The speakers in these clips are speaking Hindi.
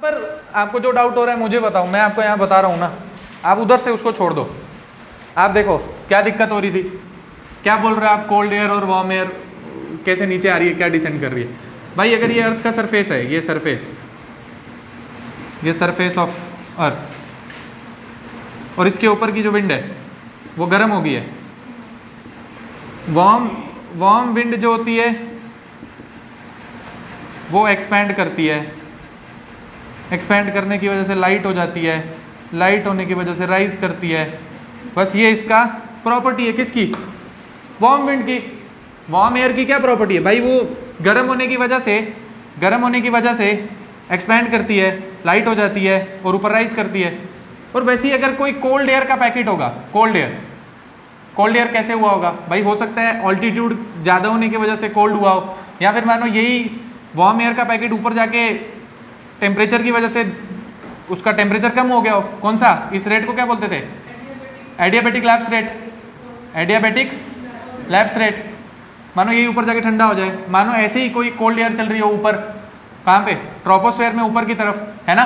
पर आपको जो डाउट हो रहा है मुझे बताओ, मैं आपको यहाँ बता रहा हूँ ना, आप उधर से उसको छोड़ दो। आप देखो क्या दिक्कत हो रही थी, क्या बोल रहे हैं आप, कोल्ड एयर और वार्म एयर कैसे नीचे आ रही है, क्या डिसेंड कर रही है। भाई अगर ये अर्थ का सरफेस है, ये सरफेस ऑफ अर्थ, और इसके ऊपर की जो विंड है वो गर्म हो गई है। वार्म विंड जो होती है वो एक्सपैंड करती है, एक्सपैंड करने की वजह से लाइट हो जाती है, लाइट होने की वजह से राइज करती है। बस ये इसका प्रॉपर्टी है, किसकी, वार्म विंड की। वार्म एयर की क्या प्रॉपर्टी है भाई, वो गर्म होने की वजह से एक्सपैंड करती है, लाइट हो जाती है और ऊपर राइज करती है। और वैसे ही अगर कोई कोल्ड एयर का पैकेट होगा, कोल्ड एयर कैसे हुआ होगा भाई, हो सकता है ऑल्टीट्यूड ज़्यादा होने की वजह से कोल्ड हुआ हो, या फिर मानो यही वार्म एयर का पैकेट ऊपर जाके टेम्परेचर की वजह से उसका टेम्परेचर कम हो गया हो। कौन सा, इस रेट को क्या बोलते थे, एडियाबेटिक लैप्स रेट। मानो यही ऊपर जाके ठंडा हो जाए, मानो ऐसे ही कोई कोल्ड एयर चल रही हो ऊपर, कहाँ पे, ट्रोपोस्फेयर में ऊपर की तरफ, है ना,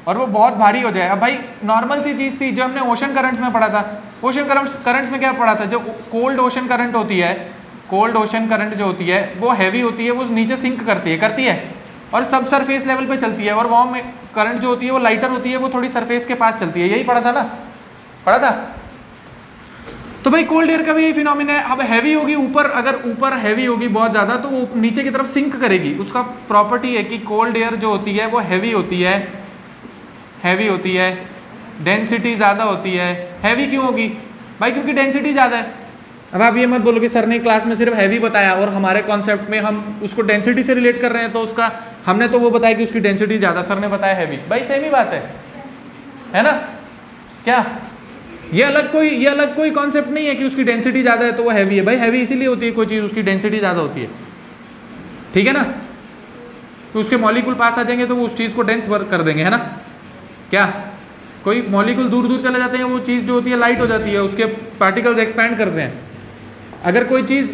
और वो बहुत भारी हो जाए। अब भाई नॉर्मल सी चीज़ थी जो हमने ओशन करंट्स में पढ़ा था। ओशन करंट्स में क्या पढ़ा था, जो कोल्ड ओशन करंट होती है, कोल्ड ओशन करंट जो होती है वो हैवी होती है, वो नीचे सिंक करती है और सब सरफेस लेवल पे चलती है। और वार्म करंट जो होती है वो लाइटर होती है, वो थोड़ी सरफेस के पास चलती है। यही पढ़ा था ना, पढ़ा था। तो भाई कोल्ड एयर का भी यही फिनोमिना है। अब हैवी होगी ऊपर, अगर ऊपर हैवी होगी बहुत ज़्यादा तो वो नीचे की तरफ सिंक करेगी। उसका प्रॉपर्टी है कि कोल्ड एयर जो होती है वो हैवी होती है, डेंसिटी ज़्यादा होती है। हैवी क्यों होगी भाई, क्योंकि डेंसिटी ज़्यादा है। अब आप ये मत बोलो कि सर ने क्लास में सिर्फ हैवी बताया और हमारे कॉन्सेप्ट में हम उसको डेंसिटी से रिलेट कर रहे हैं, तो उसका हमने तो वो बताया कि उसकी डेंसिटी ज़्यादा, सर ने बताया हैवी। भाई सेम ही बात है ना, क्या ये अलग कोई कॉन्सेप्ट नहीं है कि उसकी डेंसिटी ज़्यादा है तो वो हैवी है। भाई हैवी इसीलिए होती है कोई चीज़, उसकी डेंसिटी ज़्यादा होती है, ठीक है ना, तो उसके मॉलिक्यूल पास आ जाएंगे तो वो उस चीज़ को डेंस कर देंगे, है ना। क्या कोई मॉलिक्यूल दूर दूर चले जाते हैं, वो चीज़ जो होती है लाइट हो जाती है, उसके पार्टिकल्स एक्सपैंड करते हैं। अगर कोई चीज़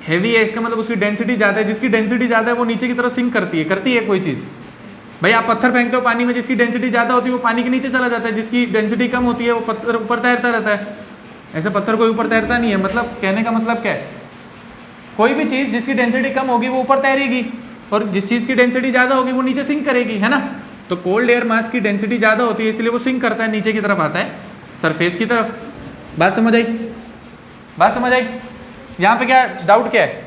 हैवी है इसका मतलब उसकी डेंसिटी ज़्यादा है, जिसकी डेंसिटी ज़्यादा है वो नीचे की तरफ सिंक करती है कोई चीज़। भाई आप पत्थर फेंकते हो पानी में, जिसकी डेंसिटी ज़्यादा होती है वो पानी के नीचे चला जाता है, जिसकी डेंसिटी कम होती है वो पत्थर ऊपर तैरता रहता है। ऐसे पत्थर कोई ऊपर तैरता नहीं है। मतलब कहने का मतलब क्या है, कोई भी चीज़ जिसकी डेंसिटी कम होगी वो ऊपर तैरेगी और जिस चीज़ की डेंसिटी ज़्यादा होगी वो नीचे सिंक करेगी, है ना। तो कोल्ड एयर मास की डेंसिटी ज़्यादा होती है इसलिए वो सिंक करता है, नीचे की तरफ आता है, सरफेस की तरफ। बात समझ आई। यहाँ पे क्या डाउट, क्या है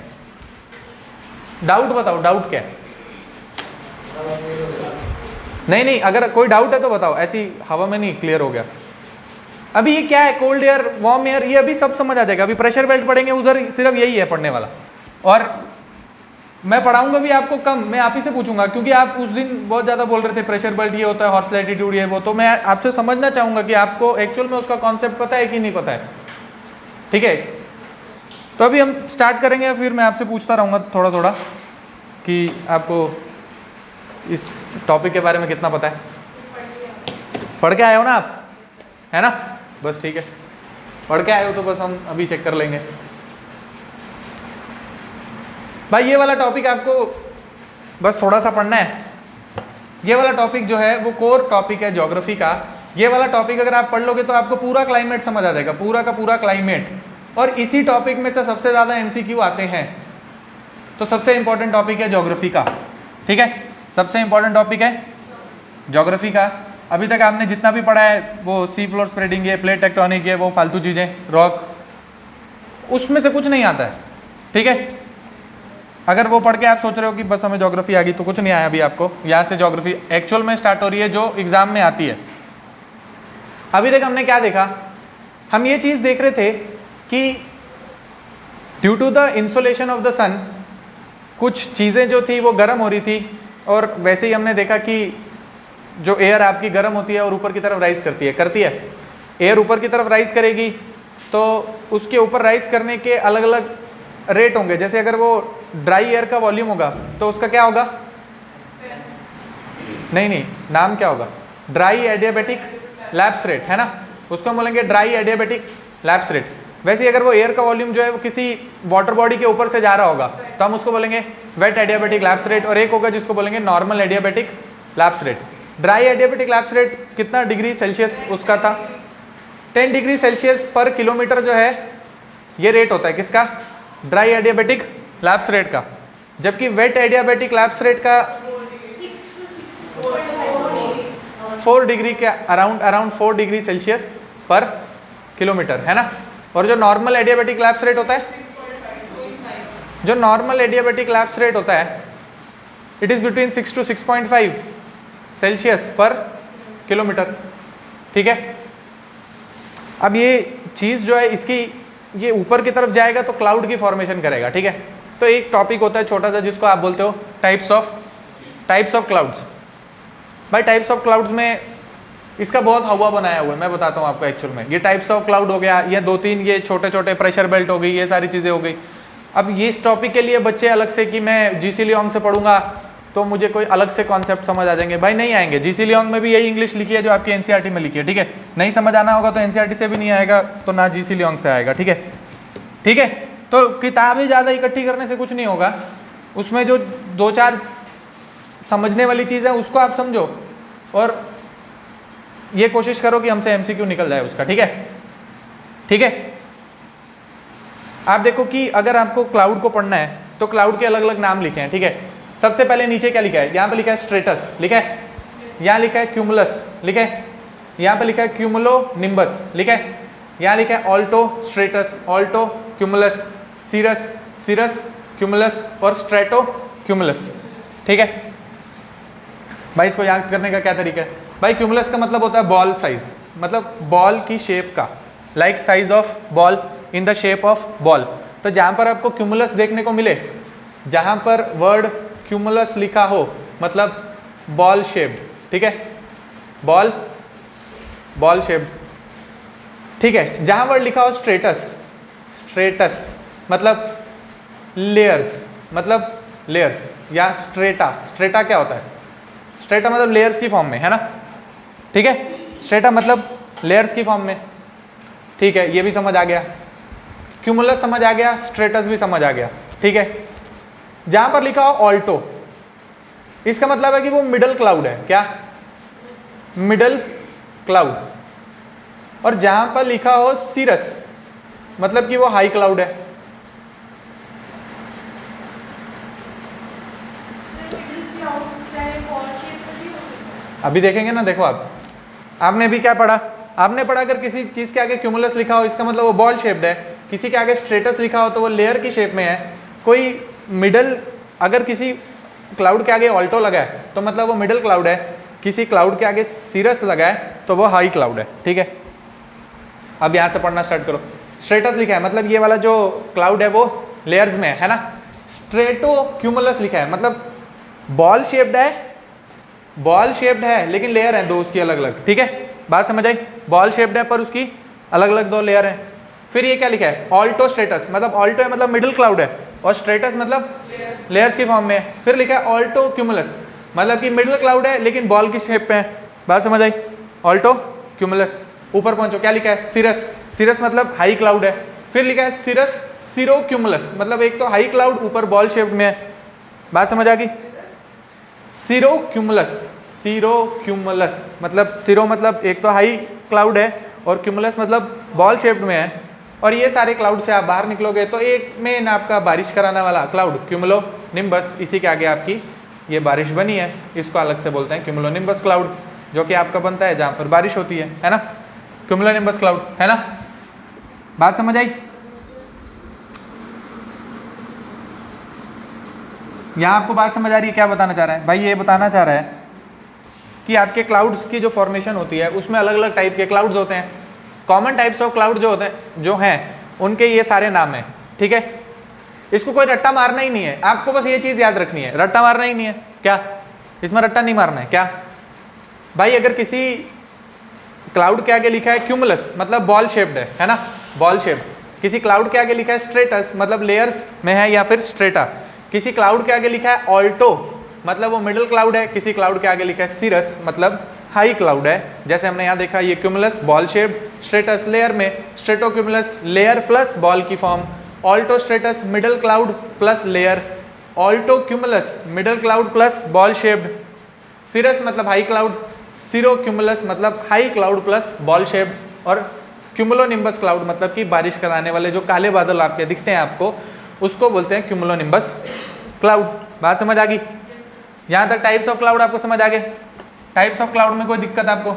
डाउट, बताओ डाउट क्या है। नहीं, अगर कोई डाउट है तो बताओ, ऐसी हवा में नहीं, क्लियर हो गया। अभी ये क्या है, कोल्ड एयर वार्म एयर, ये अभी सब समझ आ जाएगा। अभी प्रेशर बेल्ट पढ़ेंगे, उधर सिर्फ यही है पढ़ने वाला। और मैं पढ़ाऊंगा भी आपको कम, मैं आप ही से पूछूंगा, क्योंकि आप उस दिन बहुत ज़्यादा बोल रहे थे प्रेशर बेल्ट ये होता है, हॉर्स लैटिट्यूड ये वो, तो मैं आपसे समझना चाहूँगा कि आपको एक्चुअल में उसका कॉन्सेप्ट पता है कि नहीं पता है, ठीक है। तो अभी हम स्टार्ट करेंगे, फिर मैं आपसे पूछता रहूँगा थोड़ा थोड़ा कि आपको इस टॉपिक के बारे में कितना पता है। पढ़ के आए हो ना आप, है ना, बस ठीक है, पढ़ के आए हो तो बस हम अभी चेक कर लेंगे। भाई ये वाला टॉपिक आपको बस थोड़ा सा पढ़ना है। ये वाला टॉपिक जो है वो कोर टॉपिक है ज्योग्राफी का। ये वाला टॉपिक अगर आप पढ़ लोगे तो आपको पूरा क्लाइमेट समझ आ जाएगा, पूरा का पूरा क्लाइमेट। और इसी टॉपिक में से सबसे ज़्यादा MCQ आते हैं। तो सबसे इंपॉर्टेंट टॉपिक है ज्योग्राफी का, ठीक है, सबसे इंपॉर्टेंट टॉपिक है ज्योग्राफी का। अभी तक आपने जितना भी पढ़ा है वो सी फ्लोर स्प्रेडिंग है, प्लेट टेक्टोनिक है, वो फालतू चीज़ें, रॉक, उसमें से कुछ नहीं आता है, ठीक है। अगर वो पढ़ के आप सोच रहे हो कि बस हमें ज्योग्राफी आ गई, तो कुछ नहीं आया अभी आपको। यहाँ से ज्योग्राफी एक्चुअल में स्टार्ट हो रही है, जो एग्जाम में आती है। अभी तक हमने क्या देखा, हम ये चीज़ देख रहे थे कि due to the insolation of the sun कुछ चीज़ें जो थी वो गर्म हो रही थी, और वैसे ही हमने देखा कि जो एयर आपकी गर्म होती है और ऊपर की तरफ राइज करती है। एयर ऊपर की तरफ राइज करेगी तो उसके ऊपर राइज करने के अलग अलग रेट होंगे। जैसे अगर वो ड्राई एयर का वॉल्यूम होगा तो उसका क्या होगा, नहीं, नाम क्या होगा, ड्राई एडियाबेटिक लैप्स रेट, है ना, उसको हम बोलेंगे ड्राई एडियाबेटिक लैप्स रेट। वैसे ही अगर वो एयर का वॉल्यूम जो है वो किसी वाटर बॉडी के ऊपर से जा रहा होगा तो हम उसको बोलेंगे वेट एडियाबेटिक लैप्स रेट। और एक होगा जिसको बोलेंगे normal adiabatic lapse rate. Dry adiabatic lapse rate कितना डिग्री सेल्सियस उसका था, 10 डिग्री सेल्सियस पर किलोमीटर जो है ये रेट होता है किसका, ड्राई एडियाबेटिक लैप्स रेट का। जबकि वेट एडियाबेटिक लैप्स रेट का 4 डिग्री के अराउंड 4 डिग्री सेल्सियस पर किलोमीटर है ना। और जो नॉर्मल एडियाबेटिक लैप्स रेट होता है, जो नॉर्मल एडियाबेटिक लैप्स रेट होता है it is between 6 to 6.5 Celsius पर किलोमीटर। ठीक है, अब ये चीज़ जो है इसकी ये ऊपर की तरफ जाएगा तो क्लाउड की फॉर्मेशन करेगा। ठीक है, तो एक टॉपिक होता है छोटा सा जिसको आप बोलते हो टाइप्स ऑफ क्लाउड्स। भाई टाइप्स ऑफ क्लाउड्स में इसका बहुत हवा बनाया हुआ है, मैं बताता हूँ आपको। एक्चुअल में ये टाइप्स ऑफ क्लाउड हो गया, ये 2-3 ये छोटे छोटे प्रेशर बेल्ट हो गई, ये सारी चीज़ें हो गई। अब ये इस टॉपिक के लिए बच्चे अलग से कि मैं जीसी लियोंग से पढ़ूंगा तो मुझे कोई अलग से कॉन्सेप्ट समझ आ जाएंगे, भाई नहीं आएंगे। जीसी लियोंग में भी यही इंग्लिश लिखी है जो आपकी एनसीईआरटी में लिखी है। ठीक है, नहीं समझ आना होगा तो एनसीईआरटी से भी नहीं आएगा तो ना जीसी लियोंग से आएगा। ठीक है, ठीक है, तो किताबें ज़्यादा इकट्ठी करने से कुछ नहीं होगा, उसमें जो 2-4 समझने वाली चीज़ है उसको आप समझो और ये कोशिश करो कि हमसे एमसीक्यू निकल जाए उसका। ठीक है, ठीक है। आप देखो कि अगर आपको क्लाउड को पढ़ना है तो क्लाउड के अलग अलग नाम लिखे हैं। ठीक है, सबसे पहले नीचे क्या लिखा है, यहाँ पे लिखा है स्ट्रेटस, लिखा है, यहाँ लिखा है क्यूमुलस, लिखा है, यहाँ पे लिखा है क्यूमुलो निम्बस, लिखा है, यहाँ लिखा है altostratus, altocumulus, cirrus cirrocumulus और स्ट्रेटो क्यूमुलस। ठीक है भाई, इसको याद करने का क्या तरीका है भाई, क्यूमुलस का मतलब होता है बॉल साइज, मतलब बॉल की शेप का, like size of ball in the shape of ball. तो जहाँ पर आपको क्यूमुलस देखने को मिले, जहाँ पर वर्ड क्यूमुलस लिखा हो मतलब बॉल शेप्ड। ठीक है, बॉल शेप्ड। ठीक है, जहाँ वर्ड लिखा हो स्ट्रेटस, स्ट्रेटस मतलब लेयर्स, मतलब लेयर्स, या स्ट्रेटा, स्ट्रेटा क्या होता है, स्ट्रेटा मतलब लेयर्स की फॉर्म में है ना। ठीक है, स्ट्रेटा मतलब लेयर्स की फॉर्म में। ठीक है, ये भी समझ आ गया, क्यूमुलस समझ आ गया, स्ट्रेटस भी समझ आ गया। ठीक है, जहां पर लिखा हो ऑल्टो, इसका मतलब है कि वो मिडल क्लाउड है, क्या, मिडल क्लाउड। और जहां पर लिखा हो सीरस मतलब कि वो हाई क्लाउड है। अभी देखेंगे ना, देखो आपने भी क्या पढ़ा, आपने पढ़ा अगर किसी चीज के आगे क्यूमुलस लिखा हो इसका मतलब वो बॉल शेप्ड है, किसी के आगे स्ट्रेटस लिखा हो तो वो लेयर की शेप में है, कोई मिडल, अगर किसी क्लाउड के आगे ऑल्टो लगा है तो मतलब वो मिडल क्लाउड है, किसी क्लाउड के आगे सीरस लगा है तो वो हाई क्लाउड है। ठीक है, अब यहाँ से पढ़ना स्टार्ट करो। स्ट्रेटस लिखा है मतलब ये वाला जो क्लाउड है वो लेयर्स में है ना। स्ट्रेटो क्यूमुलस लिखा है मतलब बॉल शेप्ड है, बॉल शेप्ड है लेकिन लेयर है दो उसकी अलग अलग। ठीक है, बात समझ आई, बॉल शेप्ड है पर उसकी अलग अलग 2 लेयर हैं। फिर ये क्या लिखा है, ऑल्टो स्ट्रेटस मतलब ऑल्टो है मतलब मिडिल क्लाउड है और स्ट्रेटस मतलब लेयर्स की फॉर्म में है। फिर लिखा है ऑल्टो क्यूमुलस मतलब कि मिडिल क्लाउड है लेकिन बॉल की शेप में है। बात समझ आई, ऑल्टो क्यूमुलस। ऊपर पहुंचो, क्या लिखा है, सिरस, सिरस मतलब हाई क्लाउड है। फिर लिखा है सिरस सीरो क्यूमुलस मतलब एक तो हाई क्लाउड ऊपर बॉल शेप में है। बात समझ आ गई, सीरो क्यूमुलस, सीरो क्यूमुलस मतलब सीरो मतलब एक तो हाई क्लाउड है और क्यूमुलस मतलब बॉल शेप्ड में है। और ये सारे क्लाउड से आप बाहर निकलोगे तो एक मेन आपका बारिश कराने वाला क्लाउड क्यूमुलो निम्बस, इसी के आगे आपकी ये बारिश बनी है, इसको अलग से बोलते हैं क्यूमुलो निम्बस क्लाउड, जो कि आपका बनता है जहाँ पर बारिश होती है ना, क्यूमुलो निम्बस क्लाउड है ना। बात समझ आई, यहाँ आपको बात समझ आ रही है, क्या बताना चाह रहा है भाई, ये बताना चाह रहा है कि आपके क्लाउड्स की जो फॉर्मेशन होती है उसमें अलग अलग टाइप के क्लाउड्स होते हैं। कॉमन टाइप्स ऑफ क्लाउड जो होते हैं, जो हैं उनके ये सारे नाम हैं। ठीक है, इसको कोई रट्टा मारना ही नहीं है, आपको बस ये चीज़ याद रखनी है, रट्टा मारना ही नहीं है। क्या, इसमें रट्टा नहीं मारना है क्या भाई। अगर किसी क्लाउड के आगे लिखा है क्यूमुलस मतलब बॉल शेप्ड है ना, बॉल शेप्ड। किसी क्लाउड के आगे लिखा है स्ट्रेटस मतलब लेयर्स में है या फिर स्ट्रेटा। किसी क्लाउड के आगे लिखा है ऑल्टो मतलब वो मिडिल क्लाउड है। किसी क्लाउड के आगे लिखा है सिरस मतलब हाई क्लाउड है। जैसे हमने यहाँ देखा ये cumulus ball shaped, stratus layer में, stratocumulus layer plus ball की form, altostratus middle cloud plus layer, altocumulus middle cloud plus ball shaped, cirrus मतलब हाई क्लाउड, सिरो क्यूमुलस मतलब high cloud plus ball shaped, और क्यूमुलोनिम्बस क्लाउड मतलब कि बारिश कराने वाले जो काले बादल आपके दिखते हैं आपको, उसको बोलते हैं क्यूमुलोनिम्बस क्लाउड। बात समझ आ गई? यहाँ तक टाइप्स ऑफ क्लाउड आपको समझ आ गए? टाइप्स ऑफ क्लाउड में कोई दिक्कत आपको?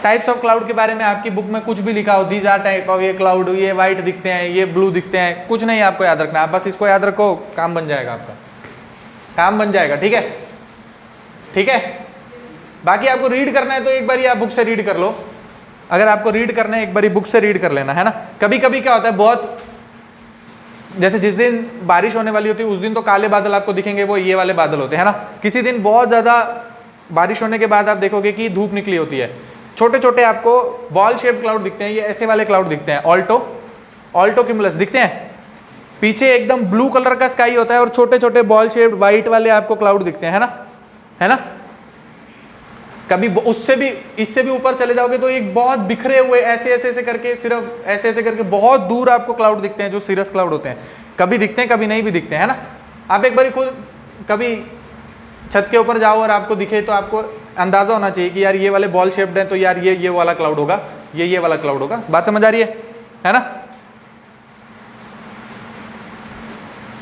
टाइप्स ऑफ क्लाउड के बारे में आपकी बुक में कुछ भी लिखा हो, दीज आर टाइप ऑफ, ये क्लाउड, ये व्हाइट दिखते हैं, ये ब्लू दिखते हैं, कुछ नहीं आपको याद रखना, आप बस इसको याद रखो, काम बन जाएगा आपका, काम बन जाएगा। ठीक है, ठीक है। बाकी आपको रीड करना है तो एक बार आप बुक से रीड कर लो, अगर आपको रीड करना है एक बार बुक से रीड कर लेना, है ना। कभी कभी क्या होता है, बहुत जैसे जिस दिन बारिश होने वाली होती है उस दिन तो काले बादल आपको दिखेंगे, वो ये वाले बादल होते हैं, है ना। किसी दिन बहुत ज़्यादा बारिश होने के बाद आप देखोगे कि धूप निकली होती है, छोटे छोटे आपको बॉल शेप क्लाउड दिखते हैं, ये ऐसे वाले क्लाउड दिखते हैं, ऑल्टो क्यूमुलस दिखते हैं। पीछे एकदम ब्लू कलर का स्काई होता है और छोटे छोटे बॉल शेप वाइट वाले आपको क्लाउड दिखते हैं, है ना, है ना। कभी उससे भी, इससे भी ऊपर चले जाओगे तो एक बहुत बिखरे हुए ऐसे ऐसे ऐसे करके, सिर्फ ऐसे ऐसे करके बहुत दूर आपको क्लाउड दिखते हैं, जो सीरस क्लाउड होते हैं। कभी दिखते हैं कभी नहीं भी दिखते हैं, है ना। आप एक बार खुद कभी छत के ऊपर जाओ और आपको दिखे तो आपको अंदाजा होना चाहिए कि यार ये वाले बॉल शेप्ड हैं तो यार ये वाला क्लाउड होगा, ये वाला क्लाउड होगा। बात समझ आ रही है ना।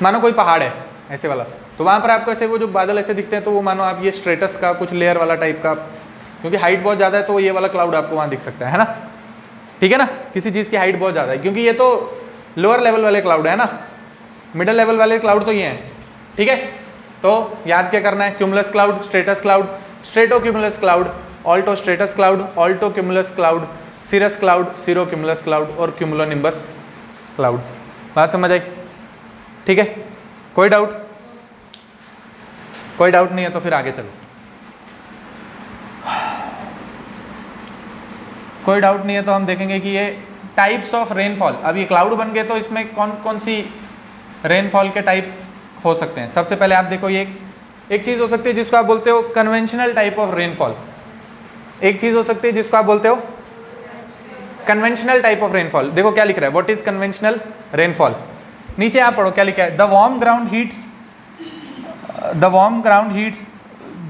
मानो कोई पहाड़ है ऐसे वाला, तो वहां पर आपको ऐसे वो जो बादल ऐसे दिखते हैं तो वो मानो आप ये स्ट्रेटस का कुछ लेयर वाला टाइप का, क्योंकि हाइट बहुत ज़्यादा है तो ये वाला क्लाउड आपको वहाँ दिख सकता है ना। ठीक है ना, किसी चीज़ की हाइट बहुत ज़्यादा है, क्योंकि ये तो लोअर लेवल वाले क्लाउड है ना, मिडल लेवल वाले क्लाउड तो ये हैं। ठीक है, तो याद क्या करना है, cumulus cloud, stratus cloud, stratocumulus cloud, altostratus cloud, altocumulus cloud, cirrus cloud, cirrocumulus cloud और क्यूमुलोनिम्बस क्लाउड। बात समझ आई? ठीक है, कोई डाउट? कोई डाउट नहीं है तो फिर आगे चलो। कोई डाउट नहीं है तो हम देखेंगे कि ये टाइप्स ऑफ रेनफॉल, अब ये क्लाउड बन गए तो इसमें कौन कौन सी रेनफॉल के टाइप हो सकते हैं। सबसे पहले आप देखो, ये एक चीज़ हो सकती है जिसको आप बोलते हो कन्वेंशनल टाइप ऑफ रेनफॉल, एक चीज़ हो सकती है जिसको आप बोलते हो कन्वेंशनल टाइप ऑफ रेनफॉल। देखो क्या लिख रहा है, व्हाट इज कन्वेंशनल रेनफॉल। नीचे आप पढ़ो क्या लिखा है, the warm ground heats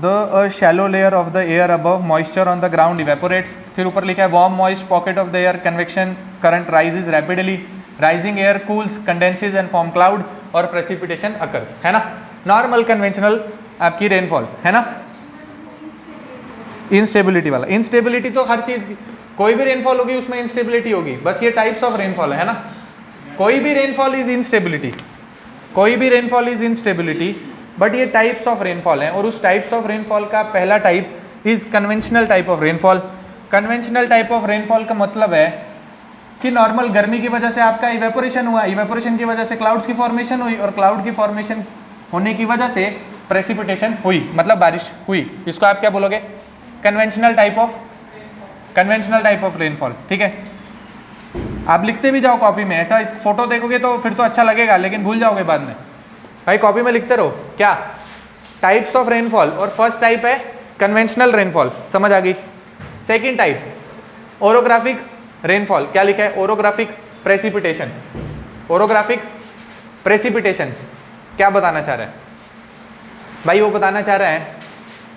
the shallow layer of the air above, moisture on the ground evaporates. फिर ऊपर लिखा है warm moist pocket of the air, convection current rises rapidly, rising air cools, condenses and form cloud और प्रेसिपिटेशन अकर्स, है ना। नॉर्मल कन्वेंशनल आपकी रेनफॉल है ना। इंस्टेबिलिटी वाला, इंस्टेबिलिटी तो हर चीज, कोई भी रेनफॉल होगी उसमें इंस्टेबिलिटी होगी, बस ये टाइप्स ऑफ रेनफॉल है ना। कोई भी रेनफॉल इज इंस्टेबिलिटी, कोई भी रेनफॉल इज इंस्टेबिलिटी, बट ये टाइप्स ऑफ रेनफॉल हैं। और उस टाइप्स ऑफ रेनफॉल का पहला type is conventional type of rainfall. Conventional type of rainfall का मतलब है कि नॉर्मल गर्मी की वजह से आपका इवेपोरेशन हुआ, इवेपोरेशन की वजह से क्लाउड्स की फॉर्मेशन हुई, और क्लाउड की फॉर्मेशन होने की वजह से प्रेसिपिटेशन हुई, मतलब बारिश हुई। इसको आप क्या बोलोगे, कन्वेंशनल टाइप ऑफ रेनफॉल। ठीक है, आप लिखते भी जाओ कॉपी में, ऐसा इस फोटो देखोगे तो फिर तो अच्छा लगेगा लेकिन भूल जाओगे बाद में। भाई कॉपी में लिखते रहो क्या, टाइप्स ऑफ रेनफॉल, और फर्स्ट टाइप है कन्वेंशनल रेनफॉल, समझ आ गई। सेकेंड टाइप ओरोग्राफिक रेनफॉल, क्या लिखा है, ओरोग्राफिक प्रेसिपिटेशन। ओरोग्राफिक प्रेसिपिटेशन क्या बताना चाह रहा है भाई, वो बताना चाह रहा है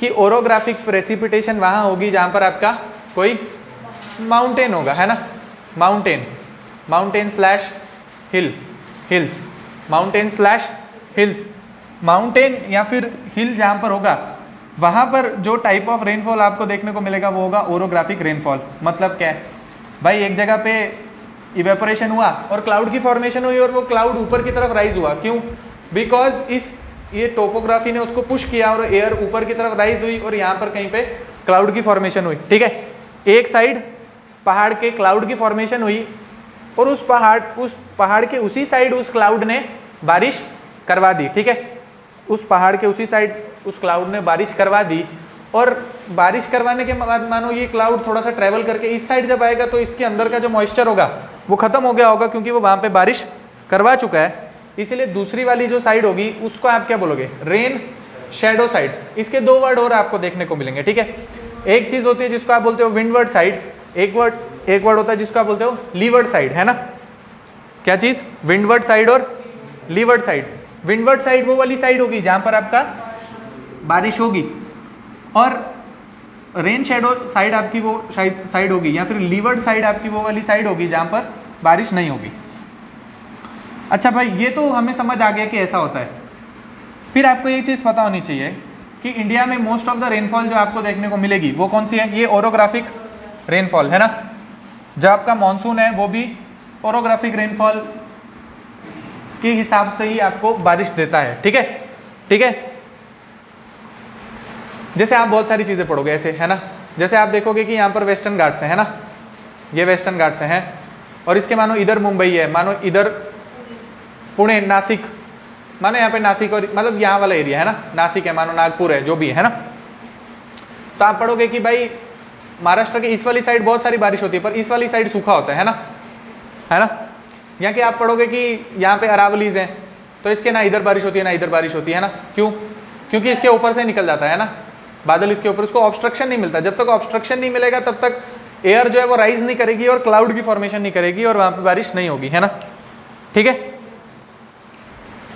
कि ओरोग्राफिक प्रेसिपिटेशन वहाँ होगी जहाँ पर आपका कोई माउंटेन होगा, है ना। माउंटेन स्लैश हिल्स, माउंटेन या फिर हिल जहाँ पर होगा वहाँ पर जो टाइप ऑफ रेनफॉल आपको देखने को मिलेगा वो होगा ओरोग्राफिक रेनफॉल। मतलब क्या है भाई, एक जगह पे इवेपोरेशन हुआ और क्लाउड की फॉर्मेशन हुई और वो क्लाउड ऊपर की तरफ राइज हुआ, क्यों, बिकॉज ये टोपोग्राफी ने उसको पुश किया और एयर ऊपर की तरफ राइज हुई और यहाँ पर कहीं पे क्लाउड की फॉर्मेशन हुई। ठीक है, एक साइड पहाड़ के क्लाउड की फॉर्मेशन हुई और उस पहाड़ के उसी साइड उस क्लाउड ने बारिश करवा दी। ठीक है, उस पहाड़ के उसी साइड उस क्लाउड ने बारिश करवा दी, और बारिश करवाने के बाद मानो ये क्लाउड थोड़ा सा ट्रैवल करके इस साइड जब आएगा तो इसके अंदर का जो मॉइस्चर होगा वो खत्म हो गया होगा, क्योंकि वो वहाँ पे बारिश करवा चुका है। इसलिए दूसरी वाली जो साइड होगी उसको आप क्या बोलोगे, रेन शैडो साइड। इसके दो वर्ड और आपको देखने को मिलेंगे। ठीक है, एक चीज होती है जिसको आप बोलते हो विंडवर्ड साइड, एक वर्ड होता है जिसको आप बोलते हो लीवर्ड साइड, है ना। क्या चीज, विंडवर्ड साइड और लीवर्ड साइड। विंडवर्ड साइड वो वाली साइड होगी जहां पर आपका बारिश होगी, और रेन शेडो साइड आपकी वो साइड होगी, या फिर लीवर्ड साइड आपकी वो वाली साइड होगी जहाँ पर बारिश नहीं होगी। अच्छा भाई, ये तो हमें समझ आ गया कि ऐसा होता है। फिर आपको ये चीज़ पता होनी चाहिए कि इंडिया में मोस्ट ऑफ द रेनफॉल जो आपको देखने को मिलेगी वो कौन सी है? ये ओरोग्राफिक रेनफॉल है ना। जब आपका मानसून है वो भी ओरोग्राफिक रेनफॉल के हिसाब से ही आपको बारिश देता है। ठीक है, ठीक है। जैसे आप बहुत सारी चीज़ें पढ़ोगे ऐसे, है ना। जैसे आप देखोगे कि यहाँ पर वेस्टर्न घाट्स हैं, है ना, ये वेस्टर्न घाट्स हैं, और इसके मानो इधर मुंबई है, मानो इधर पुणे, नासिक, मानो यहाँ पे नासिक और मतलब यहाँ वाला एरिया है ना, नासिक है, मानो नागपुर है, जो भी है ना। तो आप पढ़ोगे कि भाई महाराष्ट्र के इस वाली साइड बहुत सारी बारिश होती है, पर इस वाली साइड सूखा होता है ना, है ना। यहाँ के आप पढ़ोगे कि यहाँ पे अरावलीज हैं, तो इसके ना इधर बारिश होती है ना इधर बारिश होती है ना। क्यों? क्योंकि इसके ऊपर से निकल जाता है ना बादल, इसके ऊपर, उसको ऑब्स्ट्रक्शन नहीं मिलता। जब तक ऑब्स्ट्रक्शन नहीं मिलेगा तब तक एयर जो है वो राइज नहीं करेगी और क्लाउड की फॉर्मेशन नहीं करेगी और वहाँ पे बारिश नहीं होगी, है ना। ठीक है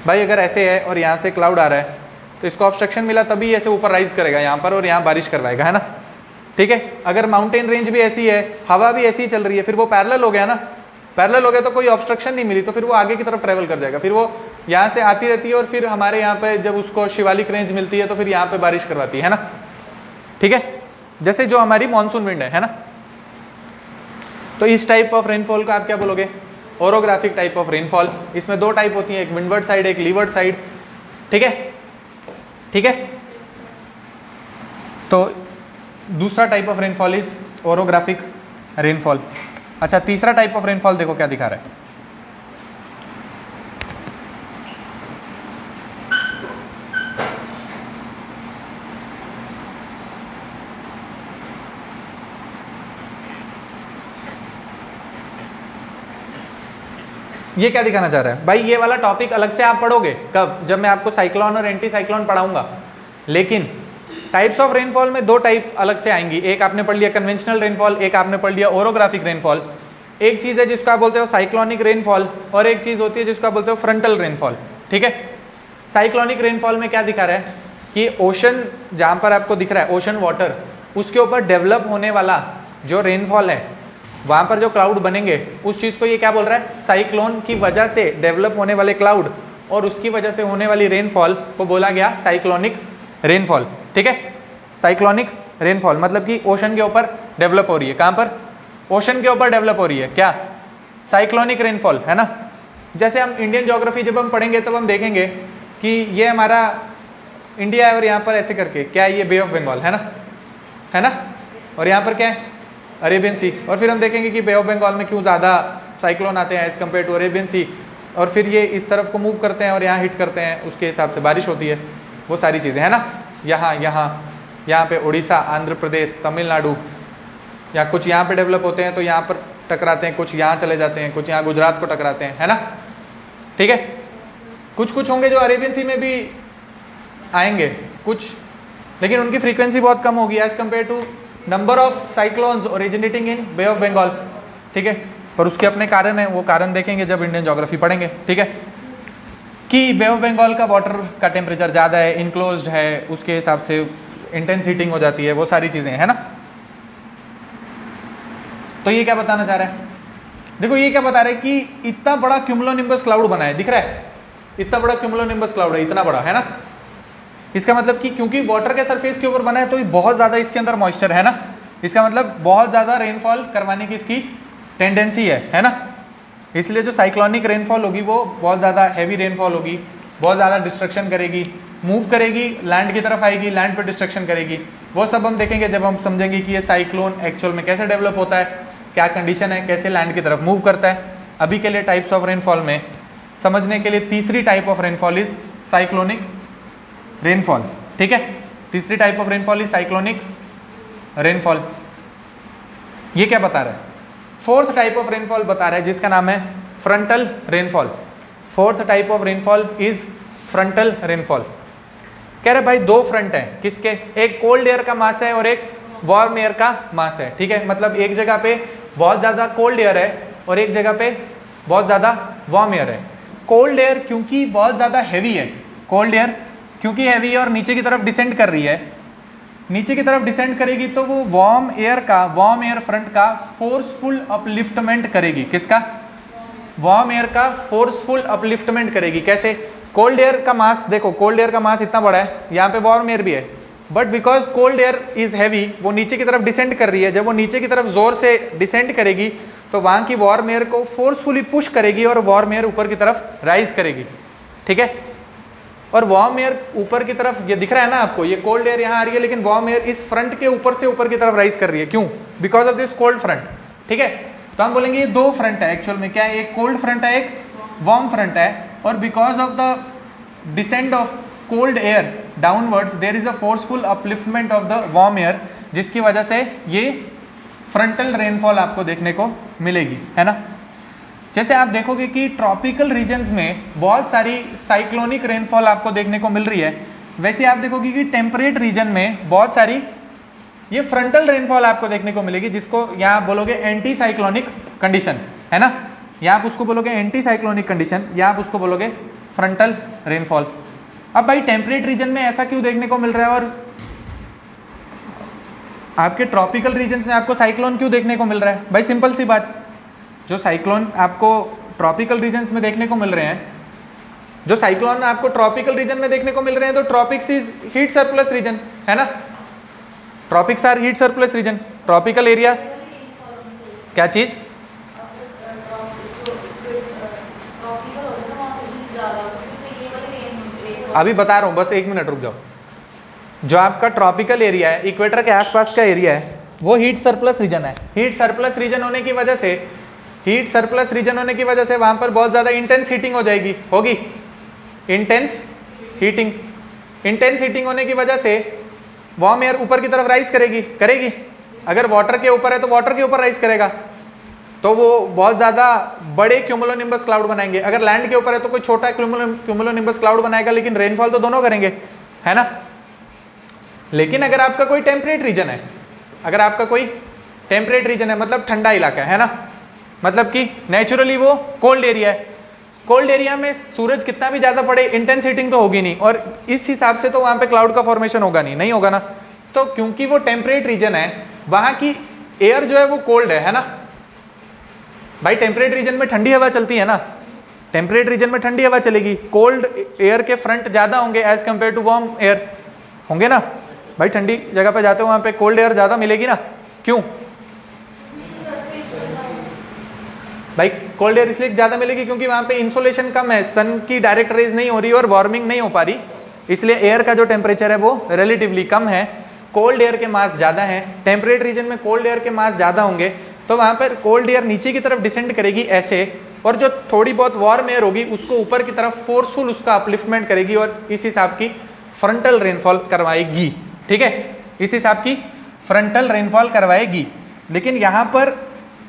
भाई, अगर ऐसे है और यहाँ से क्लाउड आ रहा है तो इसको ऑब्स्ट्रक्शन मिला तभी ऐसे ऊपर राइज करेगा यहाँ पर और यहाँ बारिश करवाएगा, है ना। ठीक है, अगर माउंटेन रेंज भी ऐसी है, हवा भी ऐसी चल रही है, फिर वो पैरेलल हो गया ना। पैरेलल हो गया तो कोई ऑब्स्ट्रक्शन नहीं मिली, तो फिर वो आगे की तरफ ट्रेवल कर जाएगा, फिर वो यहाँ से आती रहती है और फिर हमारे यहाँ पे जब उसको शिवालिक रेंज मिलती है तो फिर यहाँ पे बारिश करवाती है ना। ठीक है, जैसे जो हमारी मानसून विंड है ना। तो इस टाइप ऑफ रेनफॉल का आप क्या बोलोगे? Orographic type of rainfall. इसमें दो टाइप होती है, एक विंडवर्ड साइड, एक लीवर्ड साइड। ठीक है, ठीक है। तो दूसरा type of rainfall is orographic rainfall. अच्छा, तीसरा टाइप ऑफ रेनफॉल देखो क्या दिखा रहा है। ये क्या दिखाना चाह रहा है भाई? ये वाला टॉपिक अलग से आप पढ़ोगे कब? जब मैं आपको साइक्लोन और एंटी साइक्लोन पढ़ाऊंगा। लेकिन टाइप्स ऑफ रेनफॉल में दो टाइप अलग से आएंगी। एक आपने पढ़ लिया कन्वेंशनल रेनफॉल, एक आपने पढ़ लिया ओरोग्राफिक रेनफॉल। एक चीज़ है जिसको आप बोलते हो साइक्लोनिक रेनफॉल, और एक चीज़ होती है जिसको आप बोलते हो फ्रंटल रेनफॉल। ठीक है, साइक्लोनिक रेनफॉल में क्या दिखा रहा है कि ओशन, जहाँ पर आपको दिख रहा है ओशन वाटर, उसके ऊपर डेवलप होने वाला जो रेनफॉल है, वहाँ पर जो क्लाउड बनेंगे, उस चीज़ को ये क्या बोल रहा है? साइक्लोन की वजह से डेवलप होने वाले क्लाउड और उसकी वजह से होने वाली रेनफॉल को बोला गया साइक्लोनिक रेनफॉल। ठीक है, साइक्लोनिक रेनफॉल मतलब कि ओशन के ऊपर डेवलप हो रही है। कहाँ पर? ओशन के ऊपर डेवलप हो रही है क्या? साइक्लोनिक रेनफॉल, है ना। जैसे हम इंडियन ज्योग्राफी जब हम पढ़ेंगे तब हम देखेंगे कि ये हमारा इंडिया है और यहाँ पर ऐसे करके क्या है, ये बे ऑफ बंगाल है ना, है ना। और यहाँ पर क्या है? अरेबियन सी। और फिर हम देखेंगे कि बे ऑफ बंगाल में क्यों ज़्यादा साइक्लोन आते हैं एज कम्पेयर टू अरेबियन सी, और फिर ये इस तरफ को मूव करते हैं और यहाँ हिट करते हैं, उसके हिसाब से बारिश होती है। वो सारी चीज़ें, है ना। यहाँ पे उड़ीसा, आंध्र प्रदेश, तमिलनाडु, या कुछ यहाँ पे डेवलप होते हैं तो यहाँ पर टकराते हैं, कुछ यहाँ चले जाते हैं, कुछ यहाँ गुजरात को टकराते हैं, है ना। ठीक है, कुछ कुछ होंगे जो अरेबियन सी में भी आएंगे कुछ, लेकिन उनकी फ्रीक्वेंसी बहुत कम होगी as compare to number of cyclones originating in Bay of Bengal. ठीक है, पर उसके अपने कारण हैं, वो कारण देखेंगे जब इंडियन ज्योग्राफी पढ़ेंगे। ठीक है, कि बे ऑफ बंगाल का वाटर का टेम्परेचर ज़्यादा है, इनक्लोज्ड है, उसके हिसाब से इंटेंस हीटिंग हो जाती है, वो सारी चीज़ें, है ना। तो ये क्या बताना चाह रहा है? देखो ये क्या बता रहा है कि इतना बड़ा क्यूमुलोनिम्बस क्लाउड बना है, दिख रहा है? इतना बड़ा क्यूमुलोनिम्बस क्लाउड है, इतना बड़ा, है ना। इसका मतलब कि क्योंकि वाटर के सरफेस के ऊपर बना है तो बहुत ज़्यादा इसके अंदर मॉइस्चर है ना। इसका मतलब बहुत ज़्यादा रेनफॉल करवाने की इसकी टेंडेंसी है ना। इसलिए जो साइक्लोनिक रेनफॉल होगी वो बहुत ज़्यादा हैवी रेनफॉल होगी, बहुत ज़्यादा डिस्ट्रक्शन करेगी, मूव करेगी, लैंड की तरफ आएगी, लैंड पर डिस्ट्रक्शन करेगी। वो सब हम देखेंगे जब हम समझेंगे कि ये साइक्लोन एक्चुअल में कैसे डेवलप होता है, क्या कंडीशन है, कैसे लैंड की तरफ मूव करता है। अभी के लिए टाइप्स ऑफ रेनफॉल में समझने के लिए तीसरी type of rainfall is cyclonic rainfall. ठीक है, तीसरी type of rainfall is cyclonic rainfall. ये क्या बता रहा है? फोर्थ टाइप ऑफ रेनफॉल बता रहा है जिसका नाम है frontal rainfall. Fourth type of rainfall is frontal rainfall. कह रहे भाई दो फ्रंट हैं, किसके? एक कोल्ड एयर का मास है और एक वार्म एयर का मास है। ठीक है, मतलब एक जगह पे बहुत ज़्यादा कोल्ड एयर है और एक जगह पे बहुत ज़्यादा वार्म एयर है। कोल्ड एयर क्योंकि बहुत ज़्यादा हैवी है, कोल्ड एयर क्योंकि हैवी है और नीचे की तरफ डिसेंड कर रही है, नीचे की तरफ डिसेंड करेगी तो वो वार्म एयर फ्रंट का फोर्सफुल अपलिफ्टमेंट करेगी। किसका? वार्म एयर का फोर्सफुल अपलिफ्टमेंट करेगी। कैसे? कोल्ड एयर का मास देखो, कोल्ड एयर का मास इतना बड़ा है, यहाँ पे वार्म एयर भी है, but because cold air is heavy, वो नीचे की तरफ डिसेंड कर रही है। जब वो नीचे की तरफ जोर से डिसेंड करेगी तो वहाँ की वार्म एयर को फोर्सफुली पुश करेगी और वार्म एयर ऊपर की तरफ राइज करेगी। ठीक है, और वार्म एयर ऊपर की तरफ, ये दिख रहा है ना आपको, ये कोल्ड एयर यहाँ आ रही है, लेकिन वार्म एयर इस फ्रंट के ऊपर से ऊपर की तरफ राइज कर रही है। क्यों? Because of this cold front. ठीक है, तो हम बोलेंगे ये दो फ्रंट है एक्चुअल में। क्या है? एक कोल्ड फ्रंट है, एक वार्म फ्रंट है, और because of the descend of cold air downwards there is a forceful upliftment of the warm air, जिसकी वजह से ये फ्रंटल रेनफॉल आपको देखने को मिलेगी, है ना। जैसे आप देखोगे कि ट्रॉपिकल रीजन्स में बहुत सारी साइक्लोनिक रेनफॉल आपको देखने को मिल रही है, वैसे आप देखोगे कि टेम्परेट रीजन में बहुत सारी ये फ्रंटल रेनफॉल आपको देखने को मिलेगी, जिसको यहाँ आप बोलोगे एंटी साइक्लोनिक कंडीशन, है ना। या आप उसको बोलोगे एंटी साइक्लोनिक कंडीशन, या आप उसको बोलोगे फ्रंटल रेनफॉल। अब भाई टेम्परेट रीजन में ऐसा क्यों देखने को मिल रहा है और आपके ट्रॉपिकल रीजन्स में आपको साइक्लोन क्यों देखने को मिल रहा है? भाई सिंपल सी बात, जो साइक्लोन आपको ट्रॉपिकल रीजन्स में देखने को मिल रहे हैं, जो साइक्लोन आपको ट्रॉपिकल रीजन में देखने को मिल रहे हैं, तो tropics is heat surplus region, है ना। Tropics are heat surplus region. Tropical area क्या चीज? अभी बता रहा हूँ, बस 1 मिनट रुक जाओ। जो आपका ट्रॉपिकल एरिया है, इक्वेटर के आसपास का एरिया है, वो हीट सरप्लस रीजन है। हीट सरप्लस रीजन होने की वजह से, हीट सरप्लस रीजन होने की वजह से वहां पर बहुत ज़्यादा इंटेंस हीटिंग हो जाएगी, होगी इंटेंस हीटिंग। इंटेंस हीटिंग होने की वजह से वार्म एयर ऊपर की तरफ राइज करेगी। अगर वाटर के ऊपर है तो वाटर के ऊपर राइज करेगा, तो वो बहुत ज़्यादा बड़े क्यूमुलोनिम्बस क्लाउड बनाएंगे। अगर लैंड के ऊपर है तो कोई छोटा क्यूमुलोनिम्बस क्लाउड बनाएगा, लेकिन रेनफॉल तो दोनों करेंगे, है ना। लेकिन अगर आपका कोई टेम्परेट रीजन है, अगर आपका कोई टेम्परेट रीजन है मतलब ठंडा इलाका है ना, मतलब कि नेचुरली वो कोल्ड एरिया है, कोल्ड एरिया में सूरज कितना भी ज़्यादा पड़े इंटेंस हीटिंग तो होगी नहीं, और इस हिसाब से तो वहाँ पे क्लाउड का फॉर्मेशन होगा नहीं होगा ना। तो क्योंकि वो टेम्परेट रीजन है, वहाँ की एयर जो है वो कोल्ड है ना। भाई टेम्परेट रीजन में ठंडी हवा चलती है ना, टेम्परेट रीजन में ठंडी हवा चलेगी, कोल्ड एयर के फ्रंट ज़्यादा होंगे as compare to warm air, होंगे ना। भाई ठंडी जगह पे जाते हो वहाँ पे कोल्ड एयर ज़्यादा मिलेगी ना। क्यों भाई? कोल्ड एयर इसलिए ज़्यादा मिलेगी क्योंकि वहाँ पे इंसोलेशन कम है, सन की डायरेक्ट रेज नहीं हो रही और वार्मिंग नहीं हो पा रही, इसलिए एयर का जो टेम्परेचर है वो रिलेटिवली कम है, कोल्ड एयर के मास ज़्यादा है। टेम्परेट रीजन में कोल्ड एयर के मास ज़्यादा होंगे, तो वहाँ पर कोल्ड एयर नीचे की तरफ डिसेंड करेगी ऐसे, और जो थोड़ी बहुत वार्म एयर होगी उसको ऊपर की तरफ फोर्सफुल उसका अपलिफ्टमेंट करेगी और इस हिसाब की फ्रंटल रेनफॉल करवाएगी। ठीक है, इस हिसाब की फ्रंटल रेनफॉल करवाएगी। लेकिन यहाँ पर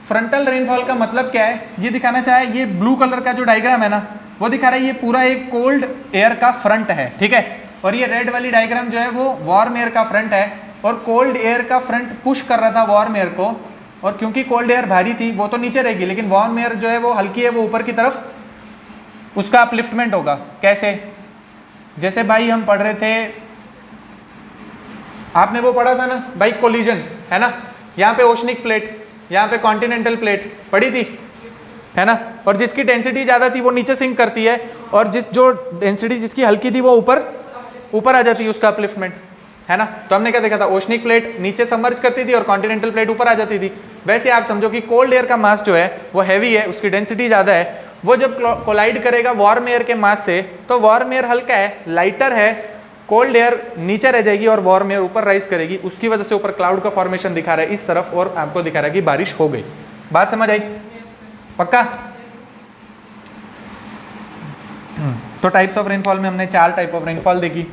फ्रंटल रेनफॉल का मतलब क्या है ये दिखाना चाहे, ये ब्लू कलर का जो डायग्राम है ना वो दिखा रहा है ये पूरा एक कोल्ड एयर का फ्रंट है, ठीक है। और ये रेड वाली डायग्राम जो है वो वार्म एयर का फ्रंट है, और कोल्ड एयर का फ्रंट पुश कर रहा था वार्म एयर को, और क्योंकि कोल्ड एयर भारी थी वो तो नीचे रहेगी, लेकिन वार्म एयर जो है वो हल्की है, वो ऊपर की तरफ उसका अपलिफ्टमेंट होगा। कैसे? जैसे भाई हम पढ़ रहे थे, आपने वो पढ़ा था ना भाई कोलिजन, है ना, यहाँ पे ओशनिक प्लेट, यहाँ पे कॉन्टिनेंटल प्लेट पड़ी थी, है ना, और जिसकी डेंसिटी ज़्यादा थी वो नीचे सिंक करती है, और जो डेंसिटी जिसकी हल्की थी वो ऊपर आ जाती है उसका अपलिफ्टमेंट, है ना। तो हमने क्या देखा था, ओशनिक प्लेट नीचे सबमर्ज करती थी और कॉन्टिनेंटल प्लेट ऊपर आ जाती थी। वैसे आप समझो कि कोल्ड एयर का मास जो है वो हैवी है, उसकी डेंसिटी ज़्यादा है, वो जब कोलाइड करेगा वार्म एयर के मास से, तो वार्म एयर हल्का है, लाइटर है, कोल्ड एयर नीचे रह जाएगी और वार्म एयर ऊपर राइज करेगी, उसकी वजह से ऊपर क्लाउड का फॉर्मेशन दिखा रहा है इस तरफ, और आपको दिखा रहा है कि बारिश हो गई। बात समझ आई? पक्का? तो टाइप्स ऑफ रेनफॉल में हमने 4 टाइप ऑफ रेनफॉल देखी।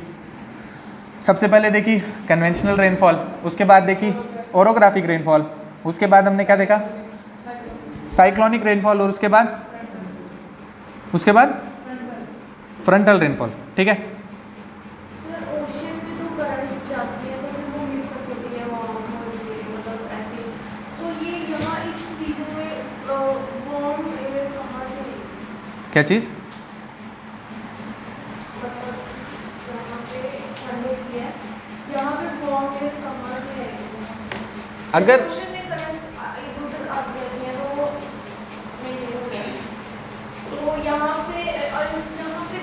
सबसे पहले देखी कन्वेंशनल रेनफॉल, उसके बाद देखी ओरोग्राफिक रेनफॉल, उसके बाद हमने क्या देखा, साइक्लोनिक रेनफॉल, और उसके बाद फ्रंटल रेनफॉल। ठीक है, क्या चीज़? पे समर में है, अगर ओशन में करंट्स इधर आ जाती हैं तो यहाँ पे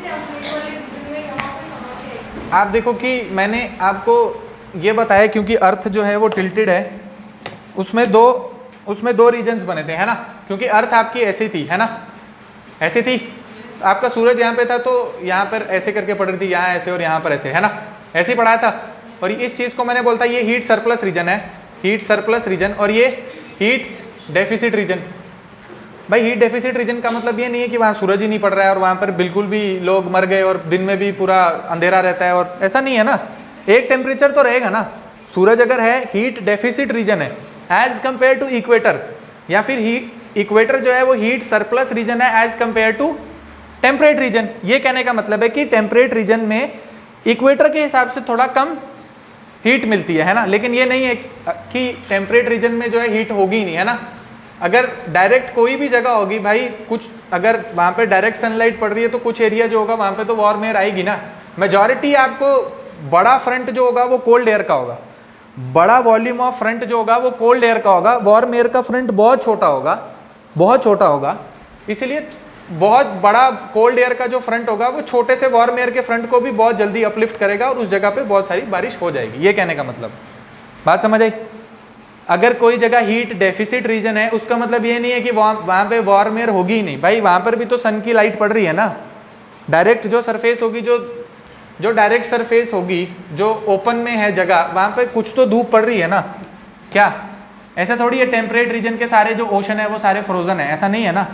टेम्परेट वाले रीजन में यहाँ पे समर है। आप देखो कि मैंने आपको ये बताया, क्योंकि अर्थ जो है वो टिल्टेड है, उसमें दो रीजन्स बने थे, है ना, क्योंकि अर्थ आपकी ऐसी थी, है ना, ऐसी थी, आपका सूरज यहाँ पे था तो यहाँ पर ऐसे करके पड़ रही थी, यहाँ ऐसे और यहाँ पर ऐसे, है ना, ऐसे ही पढ़ाया था। और इस चीज़ को मैंने बोलता ये हीट सरप्लस रीजन है, हीट सरप्लस रीजन, और ये हीट डेफिसिट रीजन। भाई हीट डेफिसिट रीजन का मतलब ये नहीं है कि वहाँ सूरज ही नहीं पड़ रहा है और वहाँ पर बिल्कुल भी लोग मर गए और दिन में भी पूरा अंधेरा रहता है, और ऐसा नहीं है ना, एक टेम्परेचर तो रहेगा ना। सूरज अगर है हीट डेफिसिट रीजन है एज कंपेयर टू इक्वेटर, या फिर हीट इक्वेटर जो है वो हीट सरप्लस रीजन है as compare to temperate region. ये कहने का मतलब है कि टेम्परेट रीजन में इक्वेटर के हिसाब से थोड़ा कम हीट मिलती है ना, लेकिन ये नहीं है कि टेम्परेट रीजन में जो है हीट होगी ही नहीं, है ना। अगर डायरेक्ट कोई भी जगह होगी भाई, कुछ अगर वहाँ पे डायरेक्ट सनलाइट पड़ रही है तो कुछ एरिया जो होगा वहाँ पे तो वार्म एयर आएगी ना। मेजॉरिटी आपको बड़ा फ्रंट जो होगा वो कोल्ड एयर का होगा, बड़ा वॉल्यूम ऑफ फ्रंट जो होगा वो कोल्ड एयर का होगा, वार्म एयर का फ्रंट बहुत छोटा होगा, बहुत छोटा होगा। इसलिए बहुत बड़ा कोल्ड एयर का जो फ्रंट होगा वो छोटे से वार्म एयर के फ्रंट को भी बहुत जल्दी अपलिफ्ट करेगा और उस जगह पे बहुत सारी बारिश हो जाएगी। ये कहने का मतलब, बात समझ आई। अगर कोई जगह हीट डेफिसिट रीजन है उसका मतलब ये नहीं है कि वहाँ पे वार्म एयर होगी ही नहीं, भाई वहाँ पर भी तो सन की लाइट पड़ रही है ना। डायरेक्ट जो सरफेस होगी, जो डायरेक्ट सरफेस होगी, जो ओपन में है जगह, वहाँ पे कुछ तो धूप पड़ रही है ना। क्या ऐसा थोड़ी है टेम्परेट रीजन के सारे जो ओशन है वो सारे फ्रोजन है, ऐसा नहीं है ना।